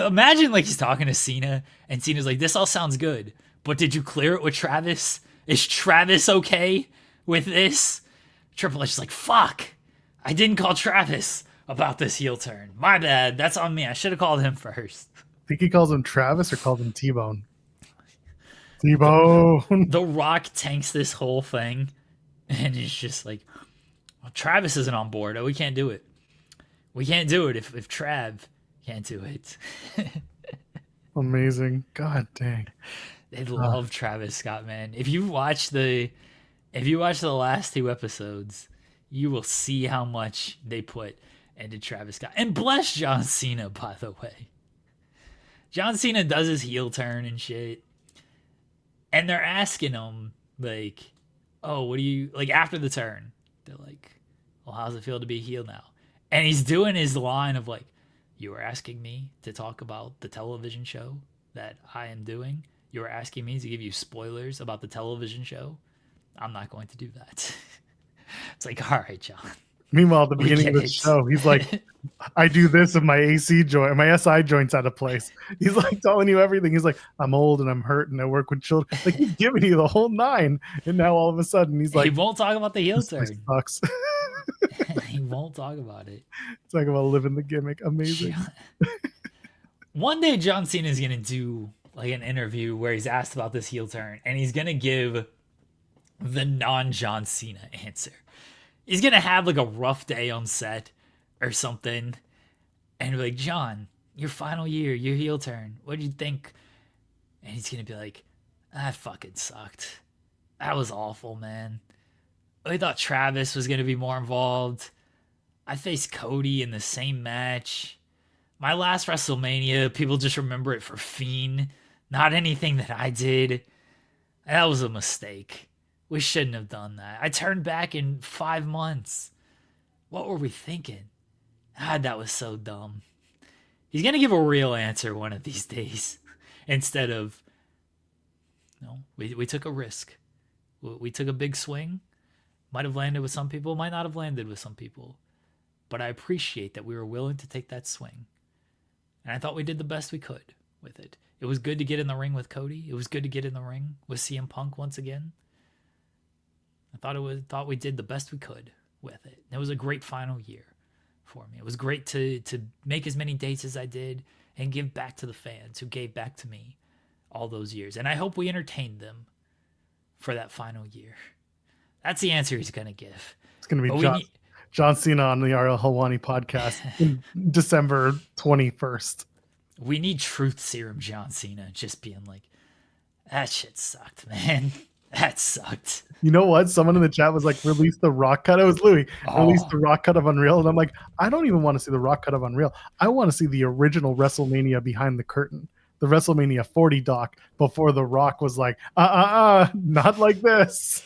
Imagine like he's talking to Cena, and Cena's like, this all sounds good, but did you clear it with Travis? Is Travis okay with this? Triple H is like, fuck, I didn't call Travis about this heel turn. My bad. That's on me. I should have called him first. Think he calls him Travis or calls him T-Bone? T-Bone. The Rock tanks this whole thing, and he's just like, well, Travis isn't on board. Oh, we can't do it. We can't do it if Trav can't do it. Amazing. God dang. They love Travis Scott, man. If you watch the last 2 episodes, you will see how much they put into Travis Scott. And bless John Cena, by the way. John Cena does his heel turn and shit. And they're asking him, like, oh, what do you, like, after the turn, they're like, well, how's it feel to be a heel now? And he's doing his line of, like, you were asking me to talk about the television show that I am doing. You were asking me to give you spoilers about the television show. I'm not going to do that. It's like, all right, John. Meanwhile, at the beginning of the show, he's like, I do this if my AC joint, my SI joint's out of place. He's like telling you everything. He's like, I'm old and I'm hurt and I work with children. Like, he's giving you the whole 9. And now all of a sudden he's like, he won't talk about the heel turn. Sucks. He won't talk about it. Talk about living the gimmick. Amazing. One day John Cena is going to do like an interview where he's asked about this heel turn and he's going to give the non-John Cena answer. He's going to have like a rough day on set or something. And be like, John, your final year, your heel turn. What do you think? And he's going to be like, that fucking sucked. That was awful, man. I thought Travis was going to be more involved. I faced Cody in the same match. My last WrestleMania, people just remember it for Fiend, not anything that I did. That was a mistake. We shouldn't have done that. I turned back in 5 months. What were we thinking? God, that was so dumb. He's going to give a real answer one of these days. Instead of, no, we took a risk. We took a big swing. Might have landed with some people, might not have landed with some people. But I appreciate that we were willing to take that swing. And I thought we did the best we could with it. It was good to get in the ring with Cody. It was good to get in the ring with CM Punk once again. I thought we did the best we could with it. It was a great final year for me. It was great to make as many dates as I did and give back to the fans who gave back to me all those years. And I hope we entertained them for that final year. That's the answer he's going to give. It's going to be John Cena on the RL Helwani podcast in December 21st. We need truth serum John Cena just being like, that shit sucked, man. That sucked. You know what? Someone in the chat was like, release the Rock cut. It was Louis. Release the Rock cut of Unreal. And I'm like, I don't even want to see the Rock cut of Unreal. I want to see the original WrestleMania behind the curtain. The WrestleMania 40 doc before the Rock was like, not like this.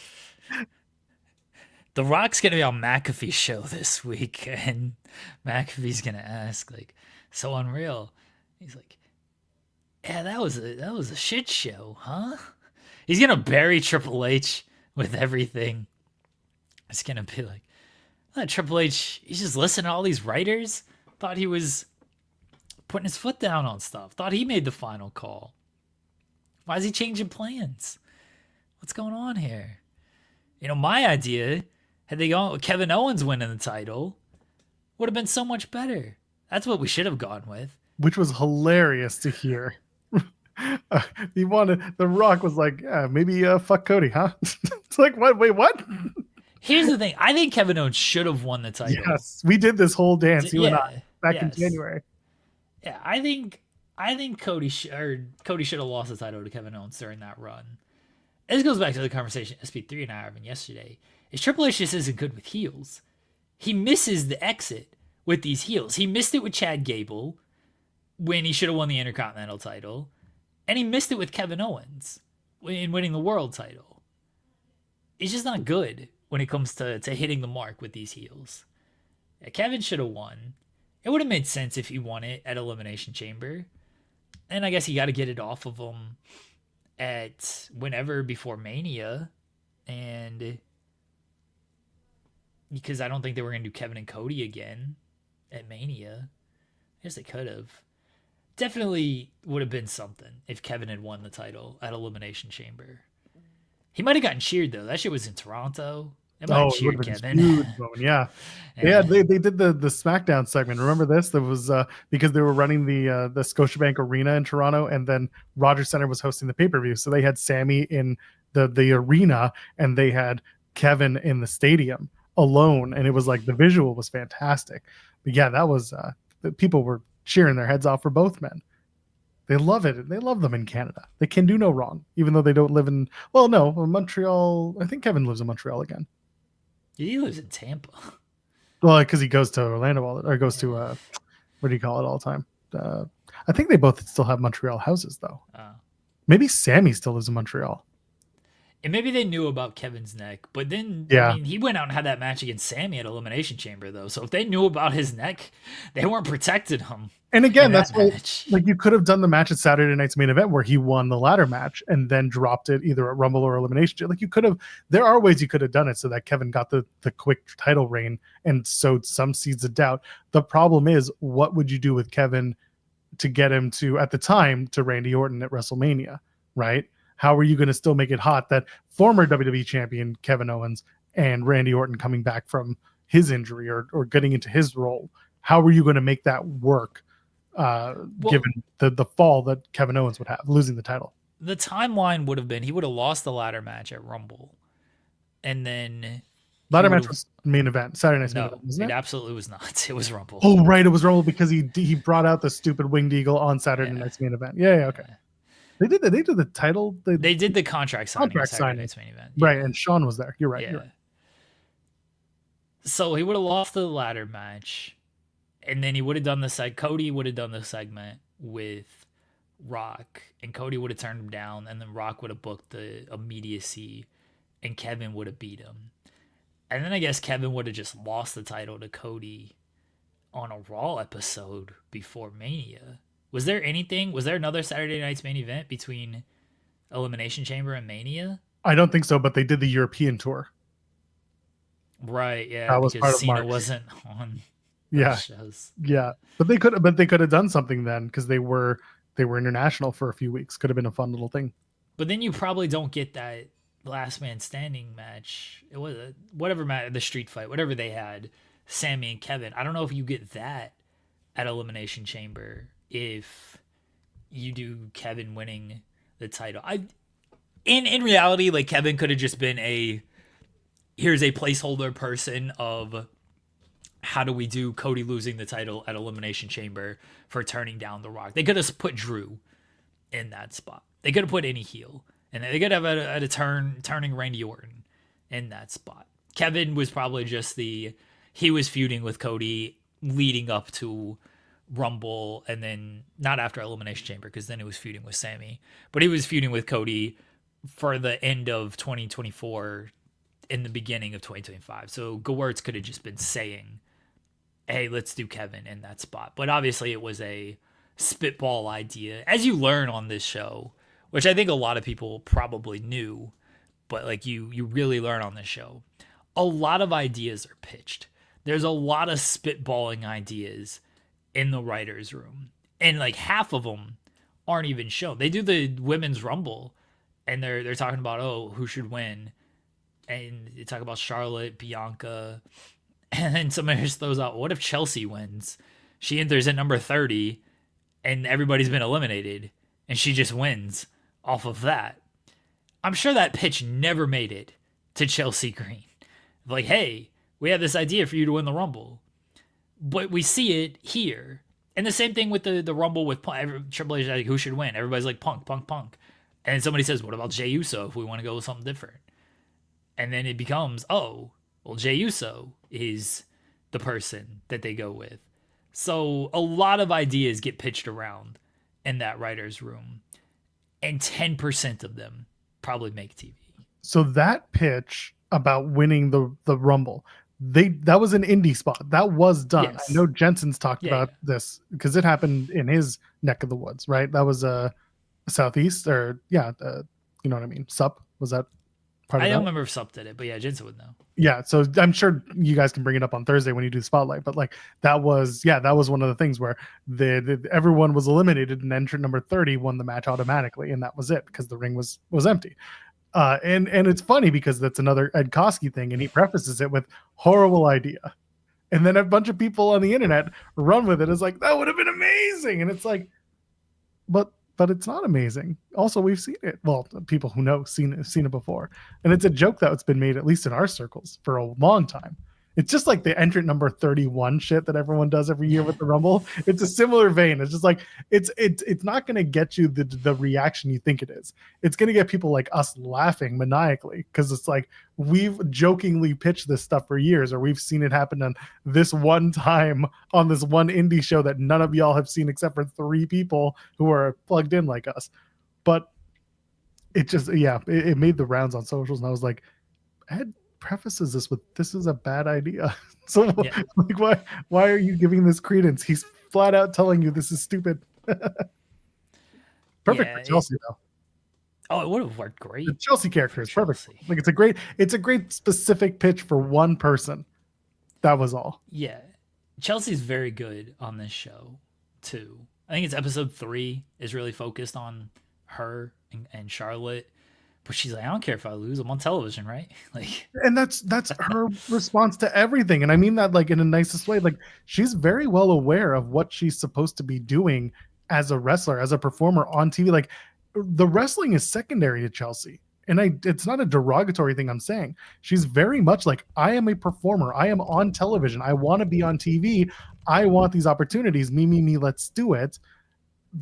The Rock's going to be on McAfee's show this week. And McAfee's going to ask, like, so Unreal. He's like, yeah, that was a shit show, huh? He's going to bury Triple H with everything. It's going to be like, Triple H, he's just listening to all these writers. Thought he was putting his foot down on stuff. Thought he made the final call. Why is he changing plans? What's going on here? You know, my idea, had they gone with Kevin Owens winning the title, would have been so much better. That's what we should have gone with. Which was hilarious to hear. The Rock was like, yeah, maybe fuck Cody, huh? It's like, what? Wait, what? Here's the thing. I think Kevin Owens should have won the title. Yes, we did this whole dance, you and I, back in January. Yeah, I think Cody should have lost the title to Kevin Owens during that run. This goes back to the conversation SP3 and I were having yesterday. Is Triple H just isn't good with heels. He misses the exit with these heels. He missed it with Chad Gable when he should have won the Intercontinental title. And he missed it with Kevin Owens in winning the world title. He's just not good when it comes to hitting the mark with these heels. Yeah, Kevin should have won. It would have made sense if he won it at Elimination Chamber. And I guess he got to get it off of him at whenever before Mania. And because I don't think they were going to do Kevin and Cody again at Mania. I guess they could have. Definitely would have been something if Kevin had won the title at Elimination Chamber. He might have gotten cheered, though. That shit was in Toronto. They might have cheered Kevin. Yeah. They did the SmackDown segment. Remember this? There was because they were running the Scotiabank Arena in Toronto, and then Rogers Center was hosting the pay-per-view. So they had Sammy in the arena, and they had Kevin in the stadium alone, and it was like the visual was fantastic. But yeah, that was people were cheering their heads off for both men. They love it. They love them in Canada. They can do no wrong, even though they don't live in, well, no, Montreal. I think Kevin lives in Montreal again. He lives in Tampa. Well, because he goes to Orlando or goes to, what do you call it all the time? I think they both still have Montreal houses, though. Maybe Sammy still lives in Montreal. And maybe they knew about Kevin's neck, but then I mean, he went out and had that match against Sammy at Elimination Chamber, though. So if they knew about his neck, they weren't protecting him. And again, that's why, like, you could have done the match at Saturday night's main event where he won the ladder match and then dropped it either at Rumble or Elimination. Like, you could have. There are ways you could have done it so that Kevin got the quick title reign and sowed some seeds of doubt. The problem is, what would you do with Kevin to get him to, at the time, to Randy Orton at WrestleMania, right? How are you going to still make it hot that former WWE champion Kevin Owens and Randy Orton coming back from his injury or getting into his role? How are you going to make that work given the fall that Kevin Owens would have, losing the title? The timeline would have been he would have lost the ladder match at Rumble. And then... Ladder match was main event, Saturday night's main event, wasn't it? It absolutely was not. It was Rumble. Oh, right. It was Rumble because he brought out the stupid winged eagle on Saturday night's main event. Yeah, okay. They did the title. They did the contract signing. Night's main event. Right, and Sean was there. You're right. Yeah. You're right. So he would have lost the ladder match, and then he would have done Cody would have done the segment with Rock, and Cody would have turned him down, and then Rock would have booked the immediacy, and Kevin would have beat him. And then I guess Kevin would have just lost the title to Cody on a Raw episode before Mania. Was there another Saturday night's main event between Elimination Chamber and Mania? I don't think so, but they did the European tour. Right, yeah, That was because part of Cena March. wasn't on Yeah, those shows. yeah. But they could have done something then because they were international for a few weeks. Could have been a fun little thing. But then you probably don't get that last man standing match. It was whatever match, the street fight, whatever they had, Sammy and Kevin. I don't know if you get that at Elimination Chamber if you do Kevin winning the title. In reality, like Kevin could have just been here's a placeholder person of how do we do Cody losing the title at Elimination Chamber for turning down The Rock. They could have put Drew in that spot. They could have put any heel, and they could have at a turning Randy Orton in that spot. Kevin was probably just he was feuding with Cody leading up to Rumble, and then not after Elimination Chamber because then he was feuding with Sammy, but he was feuding with Cody for the end of 2024 in the beginning of 2025. So Gewurz could have just been saying, hey, let's do Kevin in that spot. But obviously it was a spitball idea, as you learn on this show, which I think a lot of people probably knew, but like you really learn on this show. A lot of ideas are pitched. There's a lot of spitballing ideas in the writer's room. And like half of them aren't even shown. They do the women's rumble and they're talking about, oh, who should win. And they talk about Charlotte, Bianca, and then somebody just throws out, what if Chelsea wins? She enters at number 30 and everybody's been eliminated and she just wins off of that. I'm sure that pitch never made it to Chelsea Green. Like, hey, we have this idea for you to win the Rumble. But we see it here. And the same thing with the Rumble with Punk. Triple H is like, who should win? Everybody's like, Punk, Punk, Punk. And somebody says, what about Jey Uso if we want to go with something different? And then it becomes, oh, well, Jey Uso is the person that they go with. So a lot of ideas get pitched around in that writer's room. And 10% of them probably make TV. So that pitch about winning the Rumble, that was an indie spot. That was done. Yes. I know Jensen's talked about this because it happened in his neck of the woods, right? That was Southeast or you know what I mean? Sup, was that part of I that? don't remember if Sup did it, but yeah, Jensen would know. Yeah, so I'm sure you guys can bring it up on Thursday when you do Spotlight, but like that was one of the things where everyone was eliminated and entrant number 30 won the match automatically, and that was it because the ring was empty. And it's funny because that's another Ed Koski thing, and he prefaces it with horrible idea, and then a bunch of people on the internet run with it. It's like that would have been amazing, and it's like, but it's not amazing. Also, we've seen it. Well, people who know seen it before, and it's a joke that's been made at least in our circles for a long time. It's just like the entrant number 31 shit that everyone does every year with the Rumble. It's a similar vein. It's just like it's not going to get you the reaction you think it is. It's going to get people like us laughing maniacally because it's like we've jokingly pitched this stuff for years, or we've seen it happen on this one time on this one indie show that none of y'all have seen except for 3 people who are plugged in like us. But it just it made the rounds on socials, and I was like, Ed prefaces this with, this is a bad idea. So like why are you giving this credence? He's flat out telling you this is stupid. Perfect for Chelsea though. Oh, it would have worked great. The Chelsea character is perfect. Like it's a great specific pitch for one person. That was all. Yeah. Chelsea's very good on this show too. I think it's episode 3 is really focused on her and Charlotte. But she's like, I don't care if I lose. I'm on television, right? Like, and that's her response to everything. And I mean that like in the nicest way. Like she's very well aware of what she's supposed to be doing as a wrestler, as a performer on TV. Like the wrestling is secondary to Chelsea. And it's not a derogatory thing I'm saying. She's very much like, I am a performer. I am on television. I want to be on TV. I want these opportunities. Me, let's do it.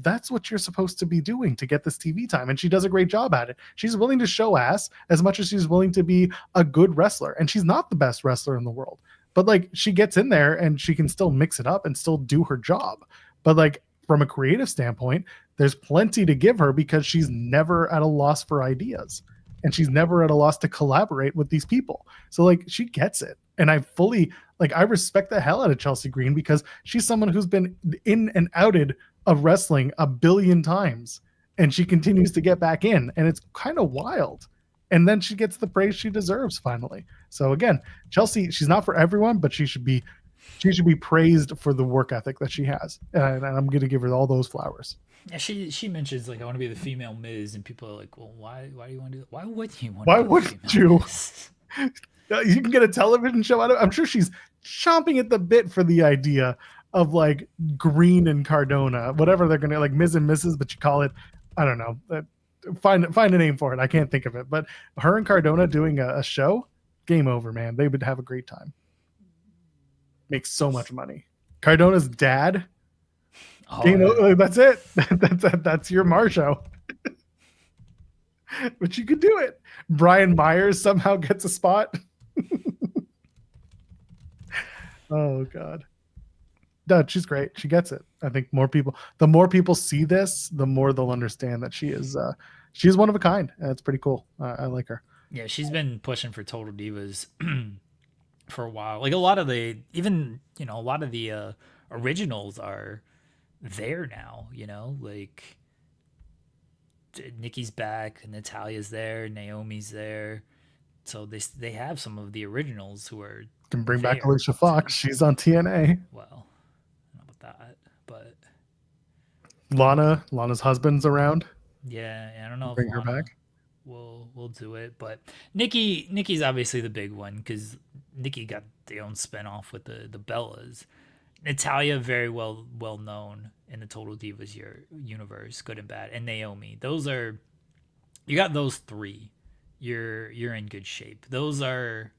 That's what you're supposed to be doing to get this TV time. And she does a great job at it. She's willing to show ass as much as she's willing to be a good wrestler. And she's not the best wrestler in the world, but like she gets in there and she can still mix it up and still do her job. But like from a creative standpoint, there's plenty to give her because she's never at a loss for ideas and she's never at a loss to collaborate with these people. So like she gets it. And I fully I respect the hell out of Chelsea Green because she's someone who's been in and outed of wrestling a billion times and she continues to get back in, and it's kind of wild. and then she gets the praise she deserves finally. So again, Chelsea, she's not for everyone, but she should be praised for the work ethic that she has, and I'm going to give her all those flowers. Yeah, she mentions like I want to be the female Miz, and people are like, well, why do you want to do that? Why would you want? Why to be wouldn't the female you? Miz? You can get a television show out of it. I'm sure she's chomping at the bit for the idea of like Green and Cardona, whatever they're gonna like Ms. and Mrs., but you call it, I don't know. Find a name for it. I can't think of it. But her and Cardona doing a show, game over, man. They would have a great time. Makes so much money. Cardona's dad. Oh, Game over. That's it. That's your Mar show. But you could do it. Brian Myers somehow gets a spot. Oh God. No, she's great. She gets it. I think the more people see this, the more they'll understand that she is one of a kind. And it's pretty cool. I like her. Yeah, she's been pushing for Total Divas for a while. Like a lot of the originals are there now, like Nikki's back, Natalia's there, Naomi's there. So they have some of the originals who are Can bring back Alicia Fox. She's on TNA. Well, I don't know about that, but Lana's husband's around. Yeah, I don't know Bring if her Lana back. We'll do it, but Nikki's obviously the big one because Nikki got their own spinoff with the Bellas. Natalia, very well known in the Total Divas universe, good and bad, and Naomi. You got those three. You're in good shape. Those are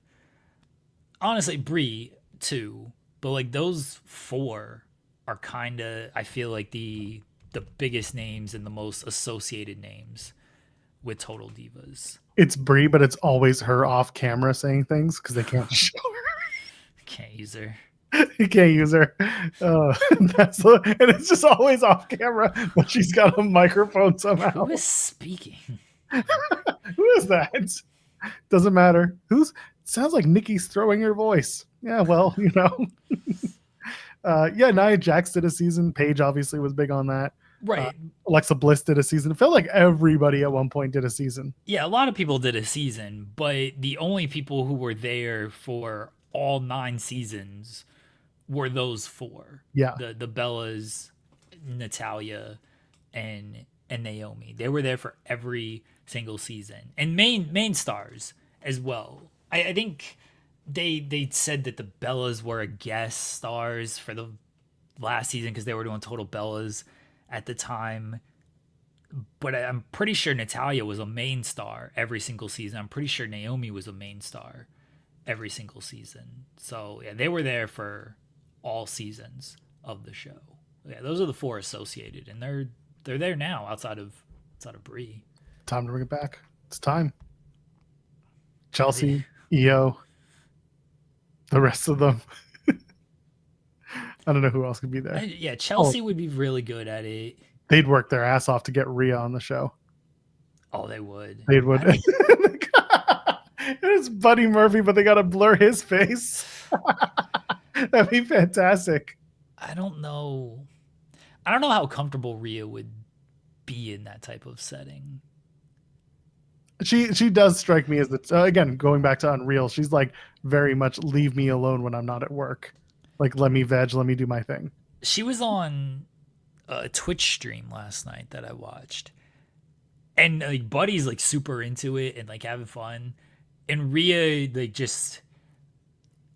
honestly Brie too, but like those four are kind of, I feel like the biggest names and the most associated names with Total Divas. It's Brie, but it's always her off camera saying things because they can't show her. Can't use her. You can't use her. And it's just always off camera, but she's got a microphone somehow. Who is speaking? Who is that? Doesn't matter. Sounds like Nikki's throwing her voice. Yeah, well, Nia Jax did a season. Paige obviously was big on that. Right. Alexa Bliss did a season. It felt like everybody at one point did a season. Yeah, a lot of people did a season, but the only people who were there for all 9 seasons were those 4. Yeah. The Bellas, Natalia, and Naomi. They were there for every single season. And main stars as well. I think they said that the Bellas were a guest stars for the last season because they were doing Total Bellas at the time. But I'm pretty sure Natalia was a main star every single season. I'm pretty sure Naomi was a main star every single season. So yeah, they were there for all seasons of the show. Yeah, those are the 4 associated, and they're there now outside of Brie. Time to bring it back. It's time. Chelsea, Io, the rest of them. I don't know who else could be there. Chelsea would be really good at it. They'd work their ass off to get Rhea on the show. Oh, they would. They would. It's Buddy Murphy, but they got to blur his face. That'd be fantastic. I don't know how comfortable Rhea would be in that type of setting. She does strike me as again, going back to Unreal, she's like very much leave me alone when I'm not at work. Like, let me veg, let me do my thing. She was on a Twitch stream last night that I watched, and like Buddy's like super into it and like having fun, and Rhea like just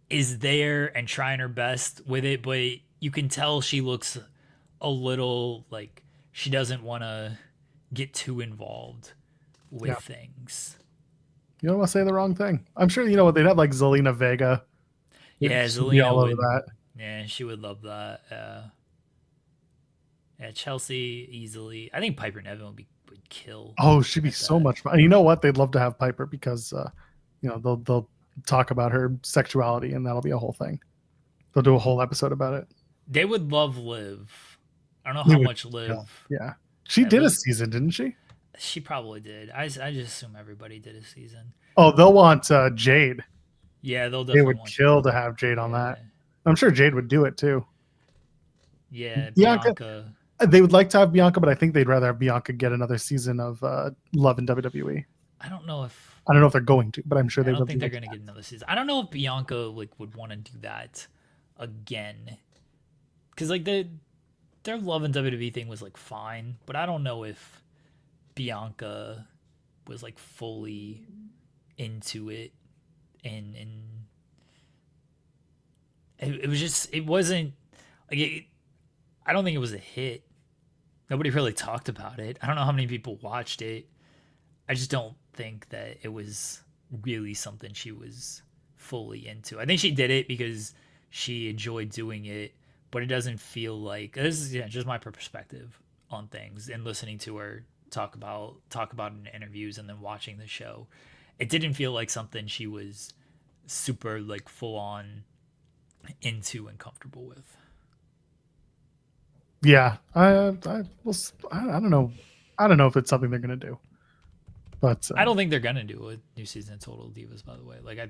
is there and trying her best with it, but you can tell she looks a little like she doesn't want to get too involved with things. You don't want to say the wrong thing. I'm sure they'd have like Zelina Vega. Yeah, Zelina all over that. Yeah, she would love that. Yeah, Chelsea easily. I think Piper Niven would kill. Oh, she'd be so much fun. And you know what? They'd love to have Piper because they'll talk about her sexuality and that'll be a whole thing. They'll do a whole episode about it. They would love Liv. I don't know how much Liv. Yeah. She did a season, didn't she? She probably did. I just assume everybody did a season. Oh, they'll want Jade. Yeah, they'll definitely. They would kill to have Jade on that. I'm sure Jade would do it too. Yeah, Bianca. They would like to have Bianca, but I think they'd rather have Bianca get another season of Love in WWE. I don't know if I don't know if they're going to, but I'm sure I they don't will. think they're going to get another season. I don't know if Bianca like would want to do that again, because like their Love and WWE thing was like fine, but I don't know if Bianca was like fully into it, and it was just it wasn't like I don't think it was a hit. Nobody really talked about it. I don't know how many people watched it. I just don't think that it was really something she was fully into. I think she did it because she enjoyed doing it, but it doesn't feel like this is just my perspective on things and listening to her talk about it in interviews and then watching the show. It didn't feel like something she was super like full on into and comfortable with. Yeah, I don't know. I don't know if it's something they're gonna do, but I don't think they're gonna do a new season of Total Divas. By the way, like I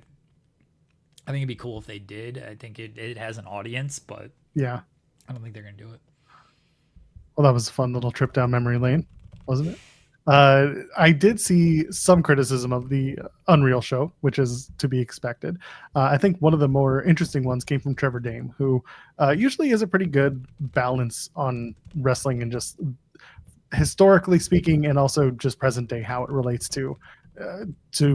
think it'd be cool if they did. I think it has an audience, but yeah. I don't think they're gonna do it. Well, that was a fun little trip down memory lane, wasn't it? I did see some criticism of the Unreal show, which is to be expected. I think one of the more interesting ones came from Trevor Dame, who usually is a pretty good balance on wrestling and just historically speaking, and also just present day how it relates to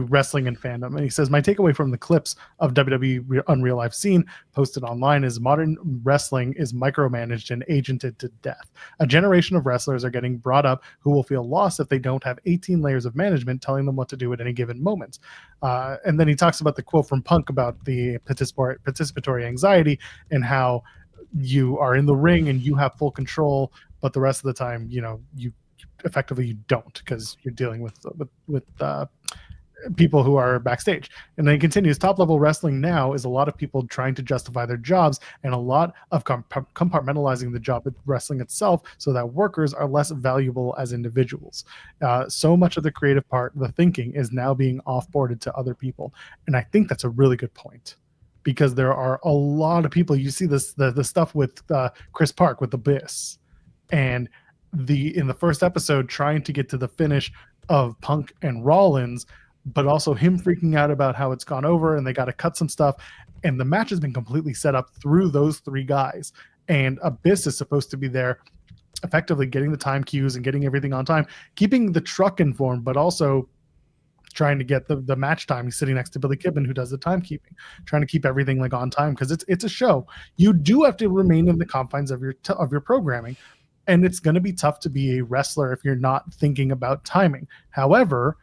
wrestling and fandom. And he says, my takeaway from the clips of WWE Unreal I've seen posted online is modern wrestling is micromanaged and agented to death. A generation of wrestlers are getting brought up who will feel lost if they don't have 18 layers of management telling them what to do at any given moment. And then he talks about the quote from Punk about the participatory anxiety and how you are in the ring and you have full control, but the rest of the time, you effectively you don't, because you're dealing with people who are backstage. And then he continues, top level wrestling now is a lot of people trying to justify their jobs and a lot of compartmentalizing the job of wrestling itself so that workers are less valuable as individuals. So much of the creative part, the thinking, is now being offboarded to other people. And I think that's a really good point, because there are a lot of people. You see this the stuff with Chris Park with Abyss, and in the first episode trying to get to the finish of Punk and Rollins, but also him freaking out about how it's gone over and they got to cut some stuff, and the match has been completely set up through those three guys, and Abyss is supposed to be there effectively getting the time cues and getting everything on time, keeping the truck informed, but also trying to get the match time. He's sitting next to Billy Kidman, who does the timekeeping, trying to keep everything like on time, because it's a show. You do have to remain in the confines of your programming, and it's going to be tough to be a wrestler if you're not thinking about timing. However,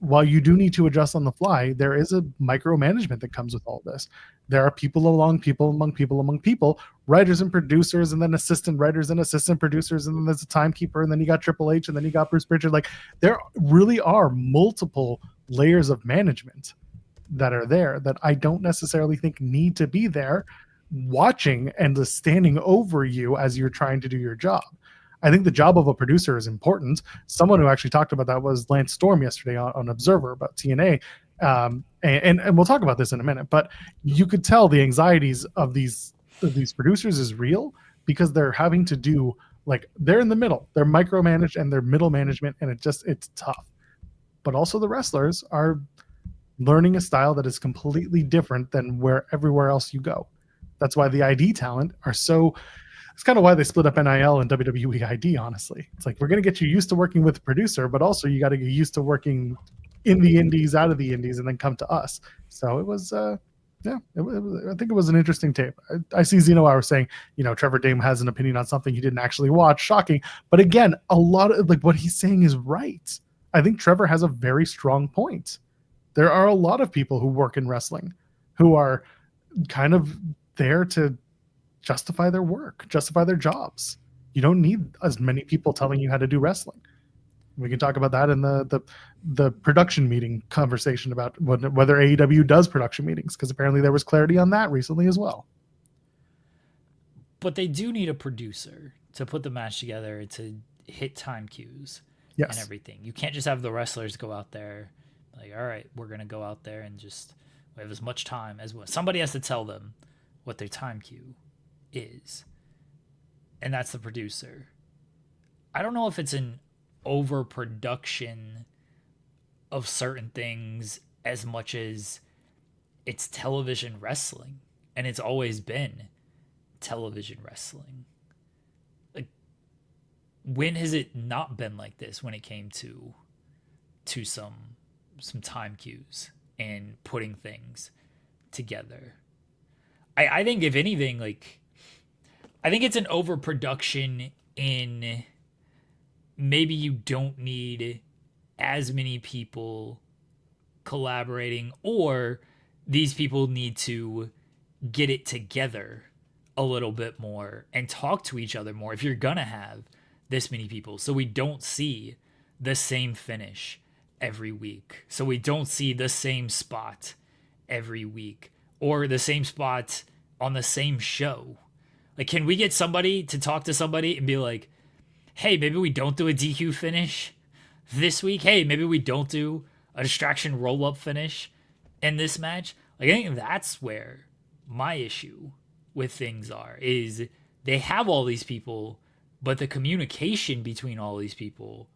while you do need to adjust on the fly, there is a micromanagement that comes with all this. There are people among people, writers and producers, and then assistant writers and assistant producers, and then there's a timekeeper, and then you got Triple H, and then you got Bruce Pritchard. Like, there really are multiple layers of management that are there that I don't necessarily think need to be there, watching and standing over you as you're trying to do your job. I think the job of a producer is important. Someone who actually talked about that was Lance Storm yesterday on Observer about TNA. And we'll talk about this in a minute, but you could tell the anxieties of these producers is real, because they're having to do, like, they're in the middle, they're micromanaged and they're middle management, and it's tough. But also the wrestlers are learning a style that is completely different than everywhere else you go. That's why the ID talent are so. It's kind of why they split up NIL and WWE ID, honestly. It's like, we're going to get you used to working with a producer, but also you got to get used to working in the indies, out of the indies, and then come to us. So it was, I think it was an interesting tape. I see Zeno Hour saying, Trevor Dame has an opinion on something he didn't actually watch. Shocking. But again, a lot of what he's saying is right. I think Trevor has a very strong point. There are a lot of people who work in wrestling who are kind of there to justify their work, justify their jobs. You don't need as many people telling you how to do wrestling. We can talk about that in the production meeting conversation about whether AEW does production meetings, because apparently there was clarity on that recently as well. But they do need a producer to put the match together, to hit time cues and everything. You can't just have the wrestlers go out there like, all right, we're going to go out there and just we have as much time as well. Somebody has to tell them what their time cue is, and that's the producer. I don't know if it's an overproduction of certain things as much as it's television wrestling, and it's always been television wrestling. Like, when has it not been like this when it came to some time cues and putting things together? I think if anything, like, I think it's an overproduction in maybe you don't need as many people collaborating, or these people need to get it together a little bit more and talk to each other more if you're gonna have this many people, so we don't see the same finish every week, so we don't see the same spot every week or the same spot on the same show. Like, can we get somebody to talk to somebody and be like, hey, maybe we don't do a DQ finish this week? Hey, maybe we don't do a distraction roll-up finish in this match? Like, I think that's where my issue with things is they have all these people, but the communication between all these people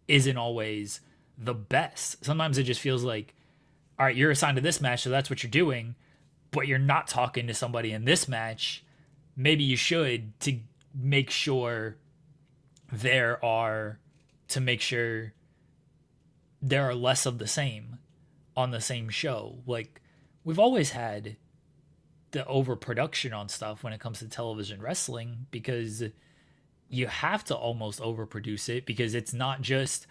isn't always the best. Sometimes it just feels like, all right, you're assigned to this match, so that's what you're doing, but you're not talking to somebody in this match. Maybe you should, to make sure there are less of the same on the same show. Like, we've always had the overproduction on stuff when it comes to television wrestling, because you have to almost overproduce it, because it's not just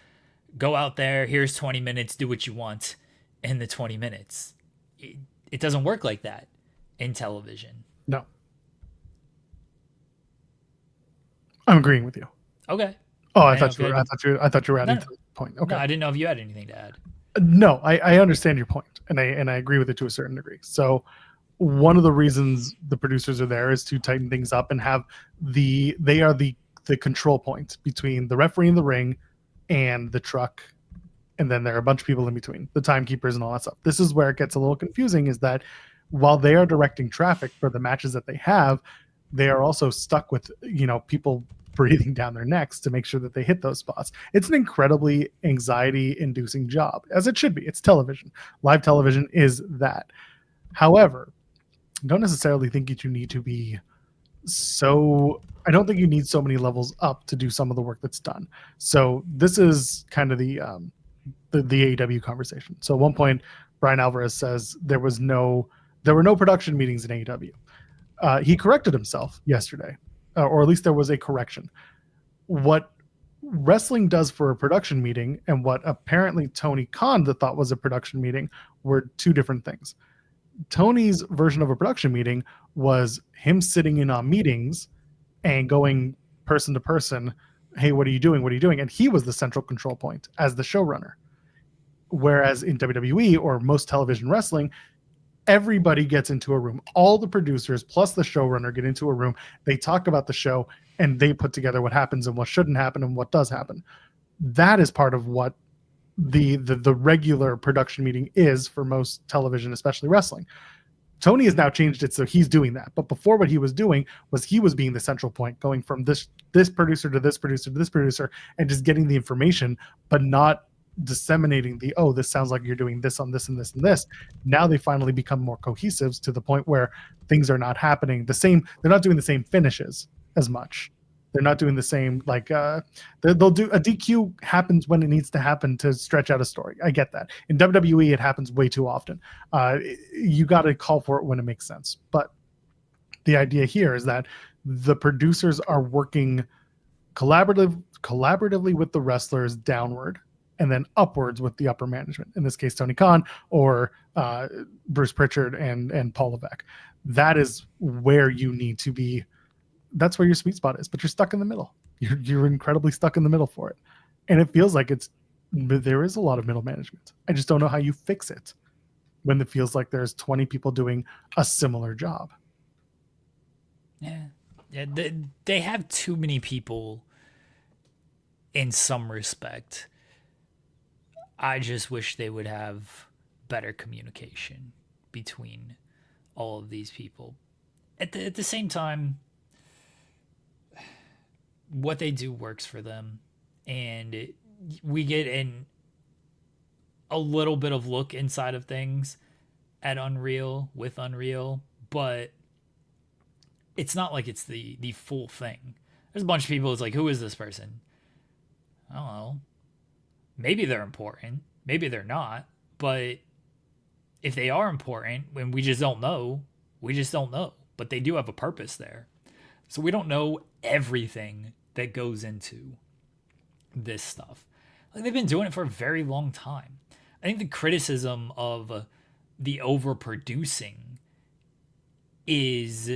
go out there, here's 20 minutes, do what you want in the 20 minutes. It doesn't work like that in television. No. I'm agreeing with you. Okay. Oh, I thought you were adding to the point. Okay. No, I didn't know if you had anything to add. No, I understand your point, and I agree with it to a certain degree. So one of the reasons the producers are there is to tighten things up and have they are the control point between the referee in the ring and the truck, and then there are a bunch of people in between, the timekeepers and all that stuff. This is where it gets a little confusing, is that while they are directing traffic for the matches that they have, they are also stuck with, people breathing down their necks to make sure that they hit those spots. It's an incredibly anxiety-inducing job, as it should be. It's television. Live television is that. However, I don't necessarily think that you need to be I don't think you need so many levels up to do some of the work that's done. So this is kind of the AEW conversation. So at one point, Brian Alvarez says there were no production meetings in AEW. He corrected himself yesterday, or at least there was a correction. What wrestling does for a production meeting and what apparently Tony Khan thought was a production meeting were two different things. Tony's version of a production meeting was him sitting in on meetings and going person to person, hey, what are you doing? What are you doing? And he was the central control point as the showrunner. Whereas in WWE or most television wrestling, everybody gets into a room. All the producers plus the showrunner get into a room. They talk about the show and they put together what happens and what shouldn't happen and what does happen. That is part of what the regular production meeting is for most television, especially wrestling. Tony has now changed it so he's doing that. But before, what he was doing was he was being the central point, going from this producer to this producer to this producer and just getting the information, but not disseminating this sounds like you're doing this on this and this and this. Now they finally become more cohesive to the point where things are not happening the same. They're not doing the same finishes as much. They're not doing the same, they'll do a DQ happens when it needs to happen to stretch out a story. I get that. In WWE, it happens way too often. You got to call for it when it makes sense. But the idea here is that the producers are working collaboratively with the wrestlers downward and then upwards with the upper management. In this case, Tony Khan or Bruce Pritchard and Paul Levesque. That is where you need to be. That's where your sweet spot is, but you're stuck in the middle. You're incredibly stuck in the middle for it. And it feels like there is a lot of middle management. I just don't know how you fix it when it feels like there's 20 people doing a similar job. Yeah. They have too many people in some respect. I just wish they would have better communication between all of these people. At the same time, what they do works for them, and we get a little bit of look inside of things at Unreal with Unreal, but it's not like it's the full thing. There's a bunch of people. It's like, who is this person? I don't know. Maybe they're important. Maybe they're not. But if they are important and we just don't know, we just don't know. But they do have a purpose there. So we don't know everything that goes into this stuff. Like, they've been doing it for a very long time. I think the criticism of the overproducing is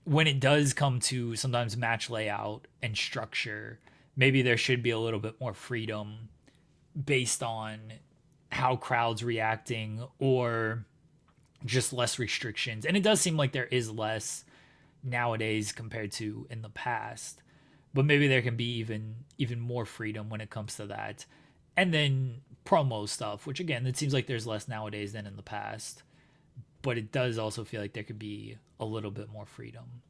when it does come to sometimes match layout and structure, maybe there should be a little bit more freedom based on how crowds reacting or just less restrictions. And it does seem like there is less nowadays compared to in the past, but maybe there can be even more freedom when it comes to that. And then promo stuff, which again, it seems like there's less nowadays than in the past, but it does also feel like there could be a little bit more freedom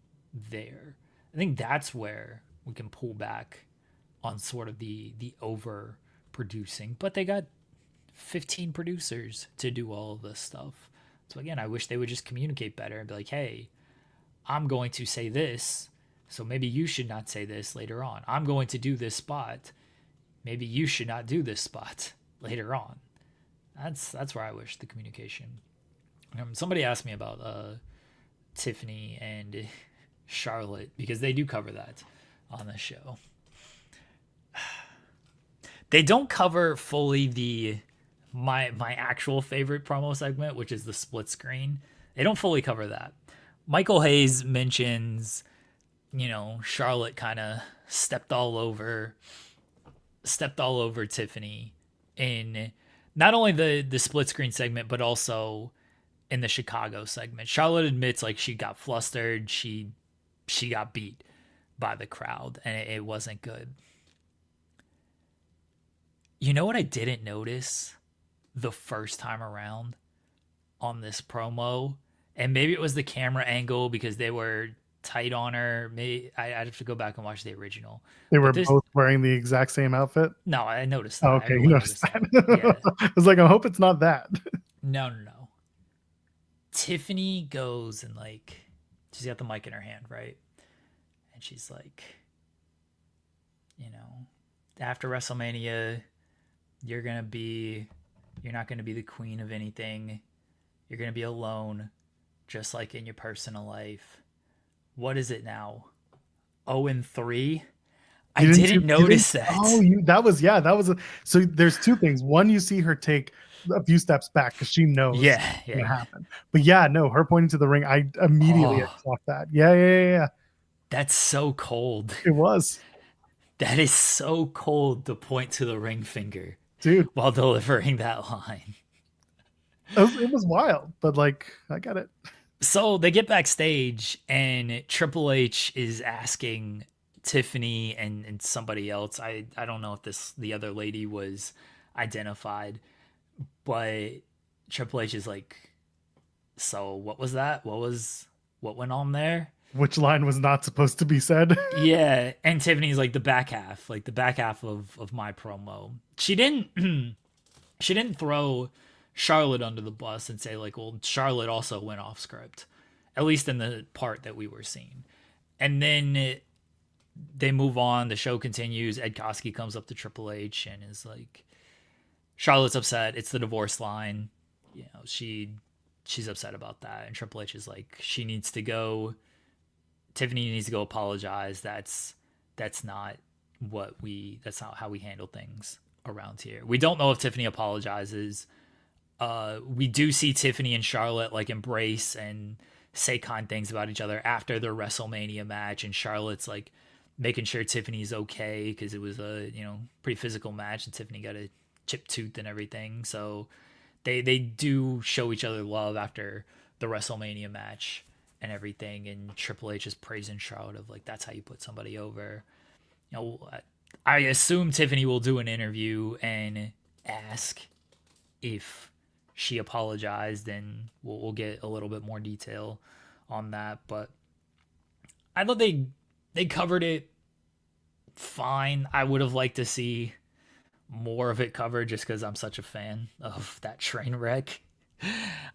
there. I think that's where we can pull back on sort of the over producing, but they got 15 producers to do all of this stuff. So again, I wish they would just communicate better and be like, hey, I'm going to say this, so maybe you should not say this later on. I'm going to do this spot. Maybe you should not do this spot later on. That's where I wish the communication. Somebody asked me about Tiffany and Charlotte, because they do cover that on the show. They don't cover fully my actual favorite promo segment, which is the split screen. They don't fully cover that. Michael Hayes mentions, Charlotte kind of stepped all over Tiffany in not only the split screen segment, but also in the Chicago segment. Charlotte admits like she got flustered. She got beat by the crowd and it wasn't good. You know what I didn't notice the first time around on this promo? And maybe it was the camera angle because they were tight on her. Maybe I'd have to go back and watch the original. They were both wearing the exact same outfit? No, I noticed that. Oh, okay, you noticed that. Yeah. I was like, I hope it's not that. No. Tiffany goes and she's got the mic in her hand, right? And she's like, after WrestleMania, you're not going to be the queen of anything. You're going to be alone, just like in your personal life. What is it now? 0-3? I didn't notice that. Oh, that was so there's two things. One, you see her take a few steps back because she knows what happened. But her pointing to the ring, I immediately clocked that. Yeah. That's so cold. It was. That is so cold to point to the ring finger, dude, while delivering that line. It was wild, but I get it. So they get backstage and Triple H is asking Tiffany and somebody else. I don't know if the other lady was identified, but Triple H is like, so what was that? What went on there? Which line was not supposed to be said? Yeah, and Tiffany's like the back half of my promo. She didn't throw Charlotte under the bus and say well, Charlotte also went off script, at least in the part that we were seeing. And then they move on. The show continues. Ed Koskey comes up to Triple H and is like, Charlotte's upset. It's the divorce line. She's upset about that. And Triple H is like, she needs to go. Tiffany needs to go apologize. That's not how we handle things around here. We don't know if Tiffany apologizes. We do see Tiffany and Charlotte embrace and say kind things about each other after their WrestleMania match, and Charlotte's making sure Tiffany's okay because it was a pretty physical match and Tiffany got a chipped tooth and everything. So they do show each other love after the WrestleMania match and everything, and Triple H is praising Charlotte of that's how you put somebody over. I assume Tiffany will do an interview and ask if she apologized, and we'll get a little bit more detail on that. But I thought they covered it fine. I would have liked to see more of it covered just because I'm such a fan of that train wreck.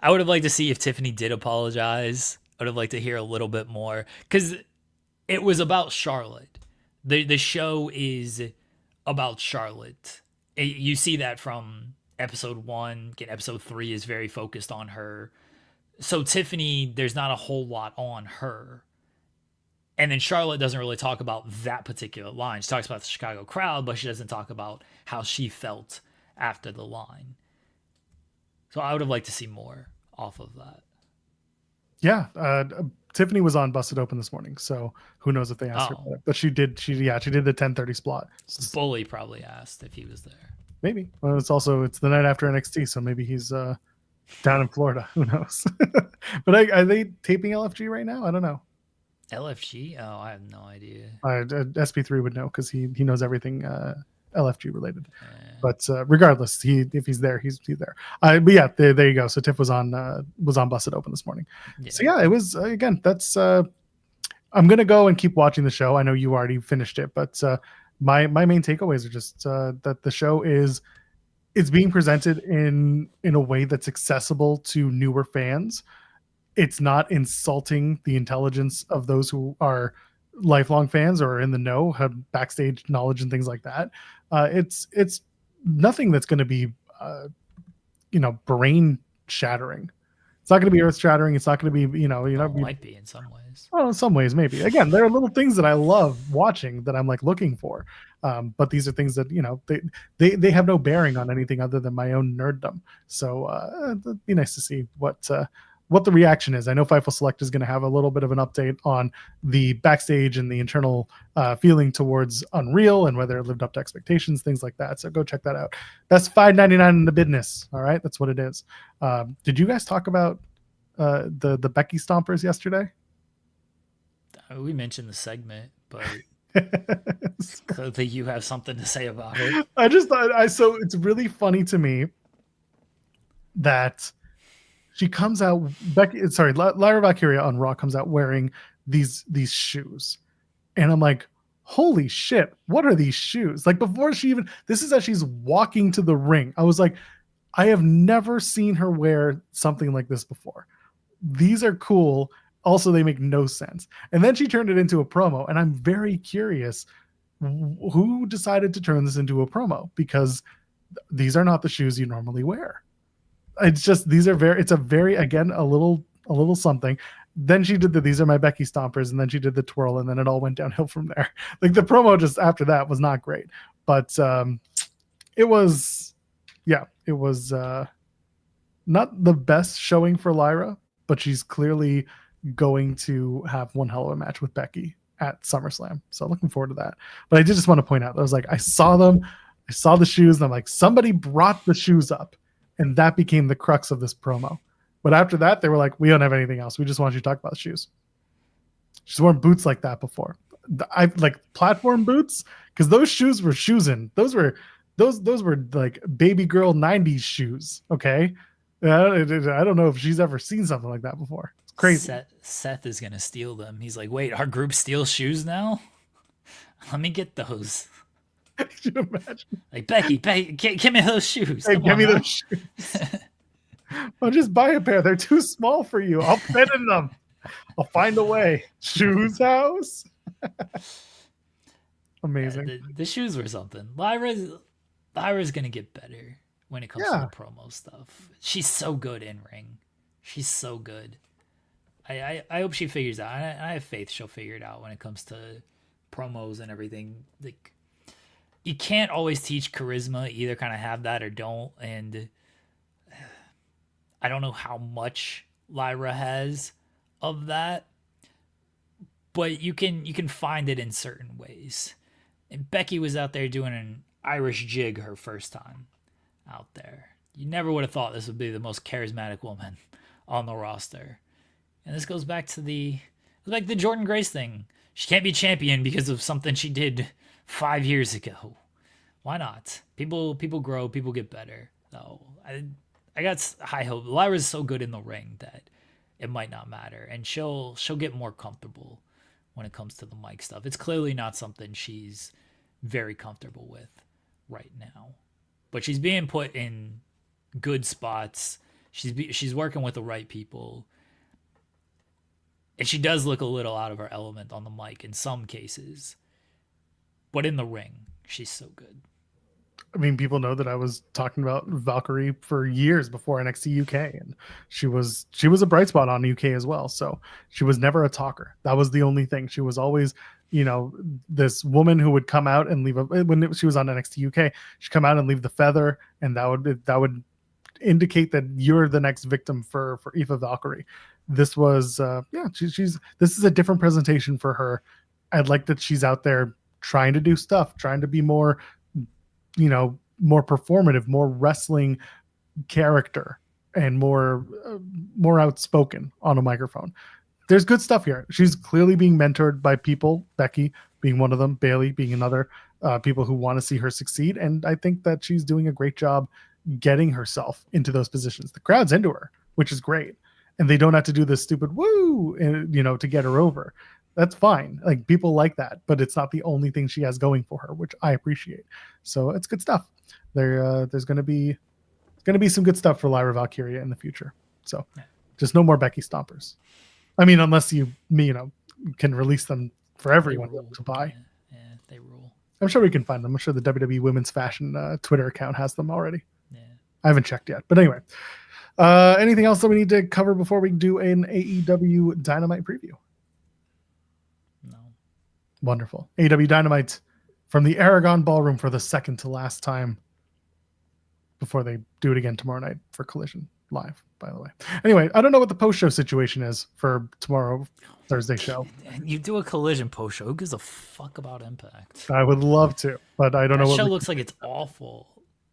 I would have liked to see if Tiffany did apologize. I would have liked to hear a little bit more because it was about Charlotte. The show is about Charlotte. You see that from episode 1. Again, episode 3 is very focused on her. So Tiffany, there's not a whole lot on her. And then Charlotte doesn't really talk about that particular line. She talks about the Chicago crowd, but she doesn't talk about how she felt after the line. So I would have liked to see more off of that. Yeah, Tiffany was on Busted Open this morning, so who knows if they asked her about it. But she did the 10:30 slot. Bully probably asked if he was there. Maybe. Well, it's the night after NXT, so maybe he's down in Florida. Who knows? But are they taping LFG right now? I don't know. LFG? Oh, I have no idea. SP3 would know because he knows everything LFG related. But regardless, if he's there, he's there. But yeah, there you go. So Tiff was on Busted Open this morning. Yeah. So yeah, it was again. That's I'm gonna go and keep watching the show. I know you already finished it, but my main takeaways are just that the show it's being presented in a way that's accessible to newer fans. It's not insulting the intelligence of those who are lifelong fans or in the know, have backstage knowledge and things like that. It's nothing that's going to be brain shattering. It's not going to be earth shattering. It's not going to be it might be in some ways. Well, in some ways maybe. Again, there are little things that I love watching that I'm like looking for, but these are things that they have no bearing on anything other than my own nerddom. So it'd be nice to see what the reaction is. I know Fightful Select is going to have a little bit of an update on the backstage and the internal feeling towards Unreal and whether it lived up to expectations, things like that. So go check that out. That's $5.99 in the business. All right, that's what it is. Did you guys talk about the Becky Stompers yesterday? We mentioned the segment, but clearly you have something to say about it. I just thought so it's really funny to me that she comes out, Lyra Valkyria on Raw comes out wearing these shoes. And I'm like, holy shit, what are these shoes? Like before this is as she's walking to the ring. I was like, I have never seen her wear something like this before. These are cool. Also, they make no sense. And then she turned it into a promo. And I'm very curious who decided to turn this into a promo, because these are not the shoes you normally wear. It's just it's a very again a little something. Then she did these are my Becky Stompers, and then she did the twirl, and then it all went downhill from there. Like the promo just after that was not great, but it was not the best showing for Lyra, but she's clearly going to have one hell of a match with Becky at SummerSlam. So looking forward to that. But I did just want to point out, I was like, I saw the shoes, and I'm like, somebody brought the shoes up. And that became the crux of this promo. But after that, they were like, we don't have anything else. We just want you to talk about the shoes. She's worn boots like that before. I like platform boots, because those shoes were shoesin'. Those were like baby girl 90s shoes. Okay. I don't know if she's ever seen something like that before. It's crazy. Seth is going to steal them. He's like, wait, our group steals shoes now? Let me get those. Can you imagine? Like, Becky, give me those shoes. Hey, give me those shoes. I'll just buy a pair. They're too small for you. I'll fit in them. I'll find a way. Shoes house. Amazing. Yeah, the shoes were something. Lyra's going to get better when it comes to the promo stuff. She's so good in ring. She's so good. I hope she figures out. I have faith she'll figure it out when it comes to promos and everything. Like, you can't always teach charisma. Either kind of have that or don't. And I don't know how much Lyra has of that, but you can find it in certain ways. And Becky was out there doing an Irish jig her first time out there. You never would have thought this would be the most charismatic woman on the roster. And this goes back to the Jordan Grace thing. She can't be champion because of something she did 5 years ago. Why not? People grow, people get better. So I got high hope. Lyra's so good in the ring that it might not matter, and she'll get more comfortable when it comes to the mic stuff. It's clearly not something she's very comfortable with right now, but she's being put in good spots. She's working with the right people, and she does look a little out of her element on the mic in some cases, but in the ring, she's so good. I mean, people know that I was talking about Valkyrie for years before NXT UK, and she was a bright spot on UK as well. So she was never a talker. That was the only thing. She was always, this woman who would come out and leave she was on NXT UK, she'd come out and leave the feather, and that would indicate that you're the next victim for Aoife Valkyrie. This was this is a different presentation for her. I like that she's out there trying to do stuff, trying to be more more performative, more wrestling character, and more outspoken on a microphone. There's good stuff here. She's clearly being mentored by people, Becky being one of them, Bailey being another, people who want to see her succeed. And I think that she's doing a great job getting herself into those positions. The crowd's into her, which is great. And they don't have to do this stupid woo, to get her over. That's fine. Like, people like that, but it's not the only thing she has going for her, which I appreciate. So it's good stuff. There's going to be some good stuff for Lyra Valkyria in the future. So just no more Becky stompers. I mean, unless you can release them for everyone to buy. Yeah, they rule. I'm sure we can find them. I'm sure the WWE Women's Fashion Twitter account has them already. Yeah. I haven't checked yet, but anyway. Anything else that we need to cover before we do an AEW Dynamite preview? No. Wonderful. AEW Dynamite from the Aragon Ballroom for the second to last time before they do it again tomorrow night for Collision Live, by the way. Anyway, I don't know what the post-show situation is for tomorrow, Thursday show. You do a Collision post-show. Who gives a fuck about Impact? I would love to, but I don't know that what show looks like it's awful.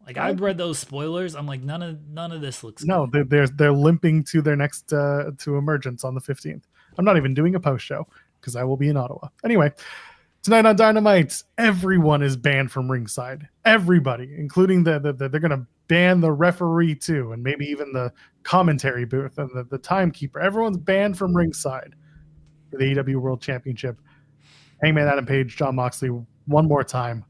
Like, I've read those spoilers. I'm like, none of this looks good. They're limping to their next to Emergence on the 15th. I'm not even doing a post-show because I will be in Ottawa. Anyway, tonight on Dynamite, everyone is banned from ringside. Everybody, including they're going to ban the referee too, and maybe even the commentary booth and the timekeeper. Everyone's banned from ringside for the AEW World Championship. Hangman Adam Page, Jon Moxley, one more time.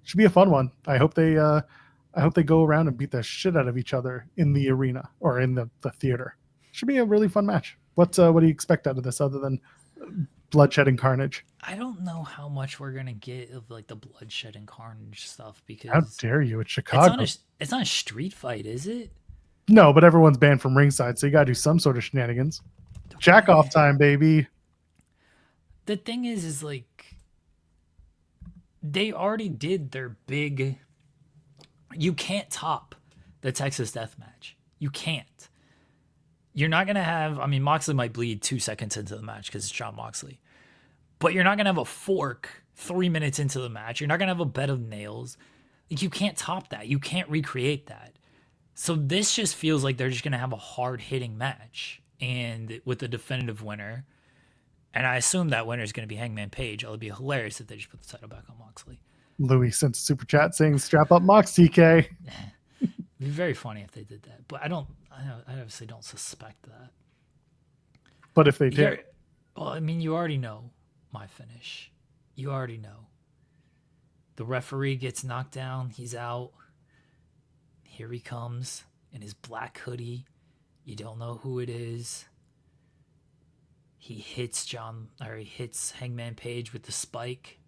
Should be a fun one. I hope they go around and beat the shit out of each other in the arena or in the theater. Should be a really fun match. What do you expect out of this other than bloodshed and carnage? I don't know how much we're gonna get of like the bloodshed and carnage stuff, because how dare you? It's Chicago. It's not a street fight, is it? No, but everyone's banned from ringside, so you gotta do some sort of shenanigans. Jack off time, baby. The thing is like, they already did their big. You can't top the Texas Death Match. You can't. You're not going to have... I mean, Moxley might bleed 2 seconds into the match because it's Jon Moxley. But you're not going to have a fork 3 minutes into the match. You're not going to have a bed of nails. Like, you can't top that. You can't recreate that. So this just feels like they're just going to have a hard-hitting match. And with the definitive winner. And I assume that winner is going to be Hangman Page. It would be hilarious if they just put the title back on Moxley. Louis sent a super chat saying, strap up Mox, TK. It'd be very funny if they did that. But I obviously don't suspect that. But if they did. Well, I mean, you already know my finish. You already know. The referee gets knocked down. He's out. Here he comes in his black hoodie. You don't know who it is. He hits Hangman Page with the spike.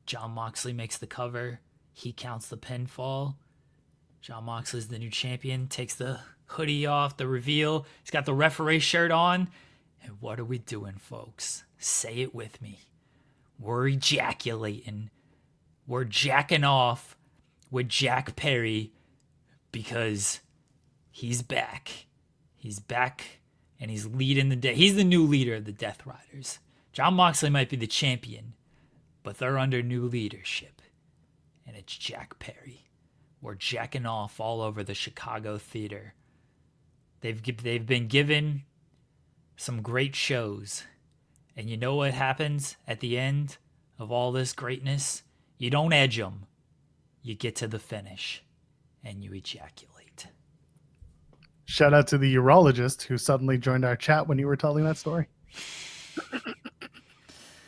Jon Moxley makes the cover. He counts the pinfall. Jon Moxley's the new champion. Takes the hoodie off, the reveal. He's got the referee shirt on. And what are we doing, folks? Say it with me. We're ejaculating. We're jacking off with Jack Perry because he's back. He's back and he's leading he's the new leader of the Death Riders. Jon Moxley might be the champion, but they're under new leadership, and it's Jack Perry. We're jacking off all over the Chicago theater. They've been given some great shows, and you know what happens at the end of all this greatness? You don't edge them. You get to the finish, and you ejaculate. Shout out to the urologist who suddenly joined our chat when you were telling that story.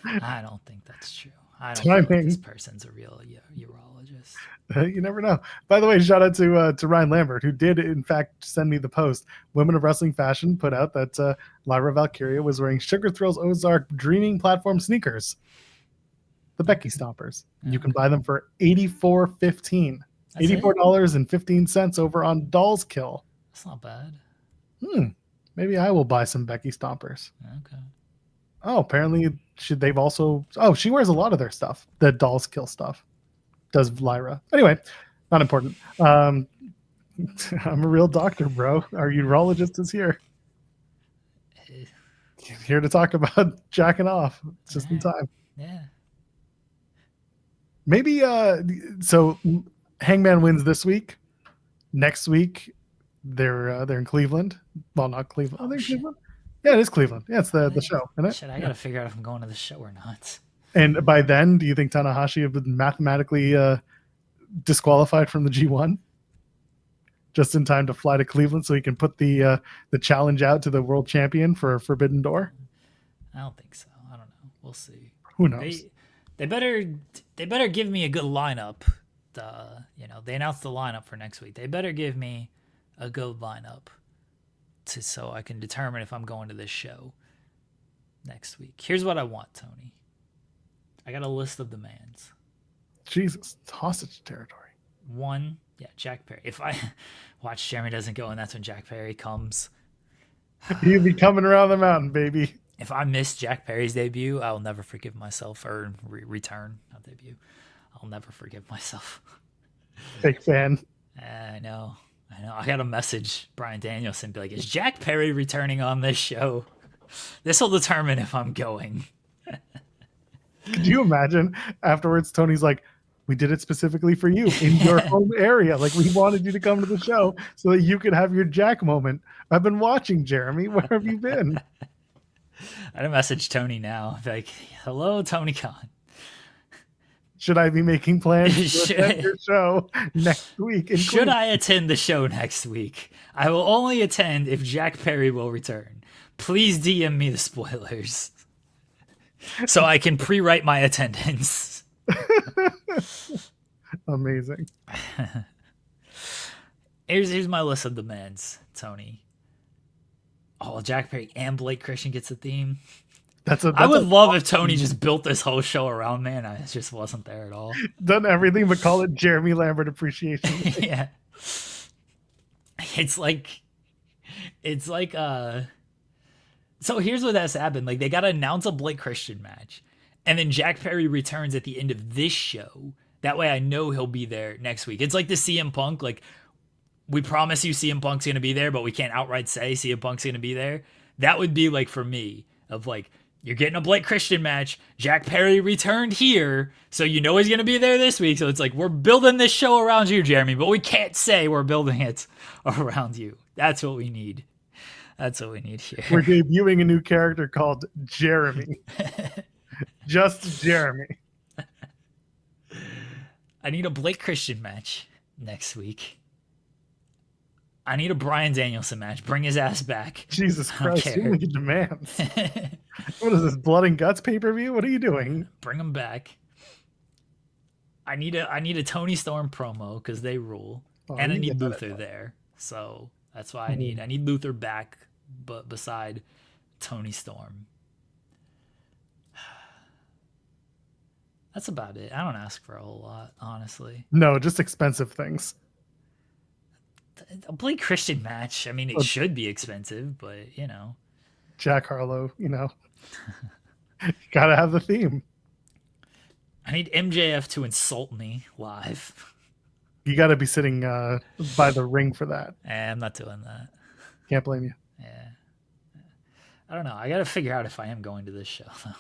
I don't think that's true. I don't feel like Timing. this person's a real urologist. You never know. By the way, shout out to Ryan Lambert, who did in fact send me the post. Women of Wrestling Fashion put out that Lyra Valkyria was wearing Sugar Thrills Ozark Dreaming Platform sneakers, the Becky Stompers. You can buy them for $84.15. $84.15 over on Dolls Kill. That's not bad. Maybe I will buy some Becky Stompers. Okay. Oh, apparently they've also. Oh, she wears a lot of their stuff. The Dolls Kill stuff. Does Lyra. Anyway, not important. I'm a real doctor, bro. Our urologist is here. Here to talk about jacking off. It's just in time. Yeah. Maybe so Hangman wins this week. Next week they're in Cleveland. Well, not Cleveland. Are they in Cleveland? Yeah, it is Cleveland. Yeah, it's the show, isn't it? Shit, I gotta figure out if I'm going to the show or not. And by then, do you think Tanahashi have been mathematically disqualified from the G1? Just in time to fly to Cleveland so he can put the challenge out to the world champion for Forbidden Door? I don't think so. I don't know. We'll see. Who knows? They better give me a good lineup. They announced the lineup for next week. They better give me a good lineup so I can determine if I'm going to this show next week. Here's what I want, Tony. I got a list of demands. Jesus, it's hostage territory. 1, Jack Perry. If I watch Jeremy doesn't go, and that's when Jack Perry comes. He'll be coming around the mountain, baby. If I miss Jack Perry's debut, I'll never forgive myself. Or return, not debut. I'll never forgive myself. Fake fan. I know. I got to message Bryan Danielson, be like, is Jack Perry returning on this show? This will determine if I'm going. Could you imagine afterwards Tony's like, we did it specifically for you in your home area. Like, we wanted you to come to the show so that you could have your Jack moment. I've been watching, Jeremy. Where have you been? I'd message Tony now. Be like, hello, Tony Khan. Should I be making plans to attend your show next week? Should I attend the show next week? I will only attend if Jack Perry will return. Please DM me the spoilers so I can pre-write my attendance. Amazing. Here's my list of demands, Tony. Oh, Jack Perry and Blake Christian gets a theme. I would love if Tony just built this whole show around me and I just wasn't there at all. Done everything but call it Jeremy Lambert Appreciation. Yeah. It's like so here's what has happened. Like, they got to announce a Blake Christian match, and then Jack Perry returns at the end of this show. That way I know he'll be there next week. It's like the CM Punk, like, we promise you CM Punk's going to be there, but we can't outright say CM Punk's going to be there. That would be like, for me, of like, you're getting a Blake Christian match. Jack Perry returned here, so you know he's going to be there this week. So it's like, we're building this show around you, Jeremy, but we can't say we're building it around you. That's what we need. That's what we need here. We're debuting a new character called Jeremy. Just Jeremy. I need a Blake Christian match next week. I need a Bryan Danielson match. Bring his ass back. Jesus Christ, too many demands. What is this, Blood and Guts pay-per-view? What are you doing? Bring him back. I need a Tony Storm promo because they rule. And I need Luther there. So that's why I need Luther back, but beside Tony Storm. That's about it. I don't ask for a whole lot, honestly. No, just expensive things. A Blake Christian match. I mean, it should be expensive, but Jack Harlow, gotta have the theme. I need MJF to insult me live. You gotta be sitting by the ring for that. I'm not doing that. Can't blame you. Yeah. I don't know. I gotta figure out if I am going to this show, though.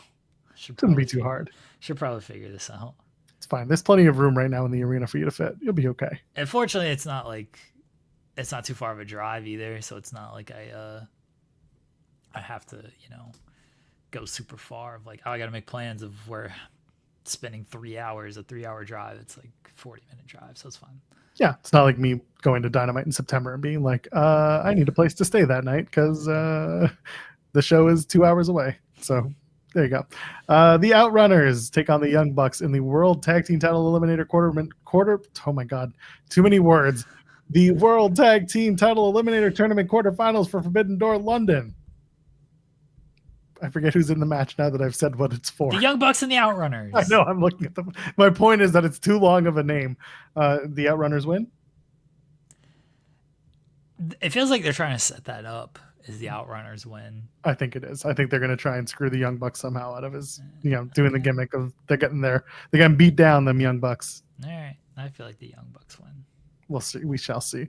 Shouldn't be too hard. Should probably figure this out. It's fine. There's plenty of room right now in the arena for you to fit. You'll be okay. Unfortunately, it's not too far of a drive either, so it's not like I have to, go super far of like, I gotta make plans of where spending 3 hours, a 3-hour drive. It's like 40-minute drive, so it's fine. Yeah, it's not like me going to Dynamite in September and being like, I need a place to stay that night because the show is 2 hours away. So There you go. The Outrunners take on the Young Bucks in the World Tag Team Title Eliminator quarter. Oh my God, too many words. The World Tag Team Title Eliminator Tournament quarterfinals for Forbidden Door London. I forget who's in the match now that I've said what it's for. The Young Bucks and the Outrunners. I know. I'm looking at them. My point is that it's too long of a name. The Outrunners win. It feels like they're trying to set that up as the Outrunners win. I think it is. I think they're going to try and screw the Young Bucks somehow out of his, doing the gimmick of they're getting beat down, them Young Bucks. All right. I feel like the Young Bucks win. We'll see. We shall see.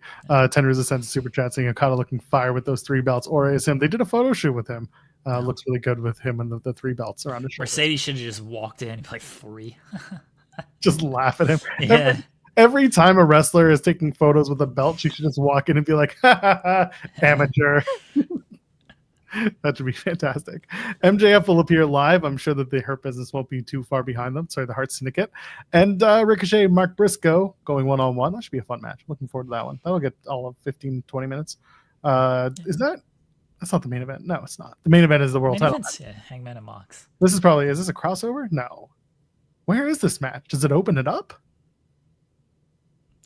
Ten Resistance Super Chat saying Okada looking fire with those 3 belts. Or is him. They did a photo shoot with him. Looks really good with him and the 3 belts around his shoulder. Mercedes should have just walked in and be like 3. Just laugh at him. Yeah. Every time a wrestler is taking photos with a belt, she should just walk in and be like, ha, ha, ha, amateur. That should be fantastic. MJF will appear live. I'm sure that the Hurt Business won't be too far behind them. Sorry, the Hart Syndicate. And Ricochet and Mark Briscoe going one-on-one. That should be a fun match. Looking forward to that one. That'll get all of 15, 20 minutes. That's not the main event. No, it's not. The main event is the world title match. Yeah, Hangman and Mox. Is this a crossover? No. Where is this match? Does it open it up?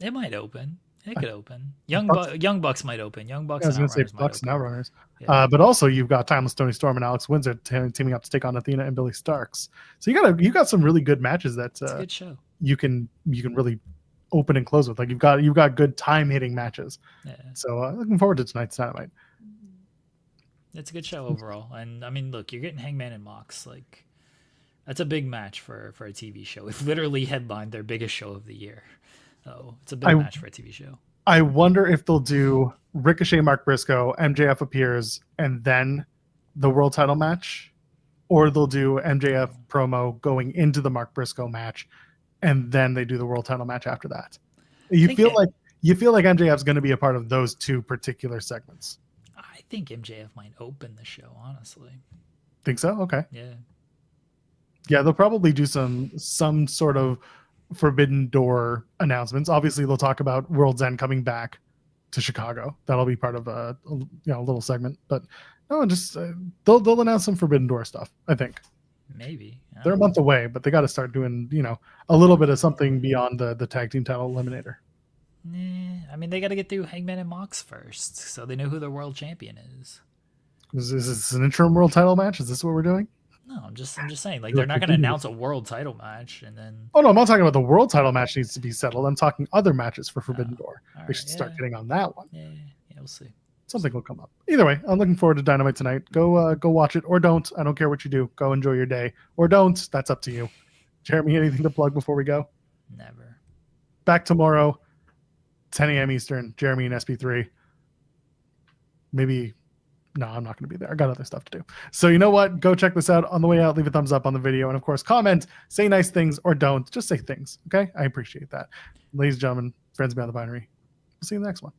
It might open. It could open. Young Bucks might open. Young Bucks. I was and going to say Outrunners Bucks and might open. Outrunners. Yeah. But also you've got Timeless Tony Storm and Alex Windsor teaming up to take on Athena and Billy Starks. So you got some really good matches that It's a good show. you can really open and close with. Like you've got good time hitting matches. Yeah. So looking forward to tonight's Dynamite. It's a good show overall. And I mean, look, you're getting Hangman and Mox. Like, that's a big match for a TV show. It literally headlined their biggest show of the year. So it's a big match for a TV show. I wonder if they'll do Ricochet, Mark Briscoe, MJF appears, and then the world title match, or they'll do MJF promo going into the Mark Briscoe match, and then they do the world title match after that. You feel like MJF's going to be a part of those 2 particular segments. I think MJF might open the show, honestly. Think so? Okay. Yeah, they'll probably do some sort of Forbidden Door announcements. Obviously, they'll talk about World's End coming back to Chicago. That'll be part of a little segment. But no, just they'll announce some Forbidden Door stuff. I think maybe they're a month away, but they got to start doing a little bit of something beyond the tag team title eliminator. I mean, they got to get through Hangman and Mox first, so they know who their world champion is. Is this an interim world title match? Is this what we're doing? No, I'm just saying, like, they're not going to announce a world title match and then. Oh no, I'm not talking about the world title match needs to be settled. I'm talking other matches for Forbidden Door. They should start getting on that one. Yeah, we'll see. Something will come up. Either way, I'm looking forward to Dynamite tonight. Go watch it or don't. I don't care what you do. Go enjoy your day or don't. That's up to you. Jeremy, anything to plug before we go? Never. Back tomorrow, 10 a.m. Eastern. Jeremy and SB3. Maybe. No, I'm not going to be there. I got other stuff to do. So you know what? Go check this out on the way out. Leave a thumbs up on the video. And of course, comment, say nice things or don't. Just say things. Okay? I appreciate that. Ladies and gentlemen, friends beyond the binary. We'll see you in the next one.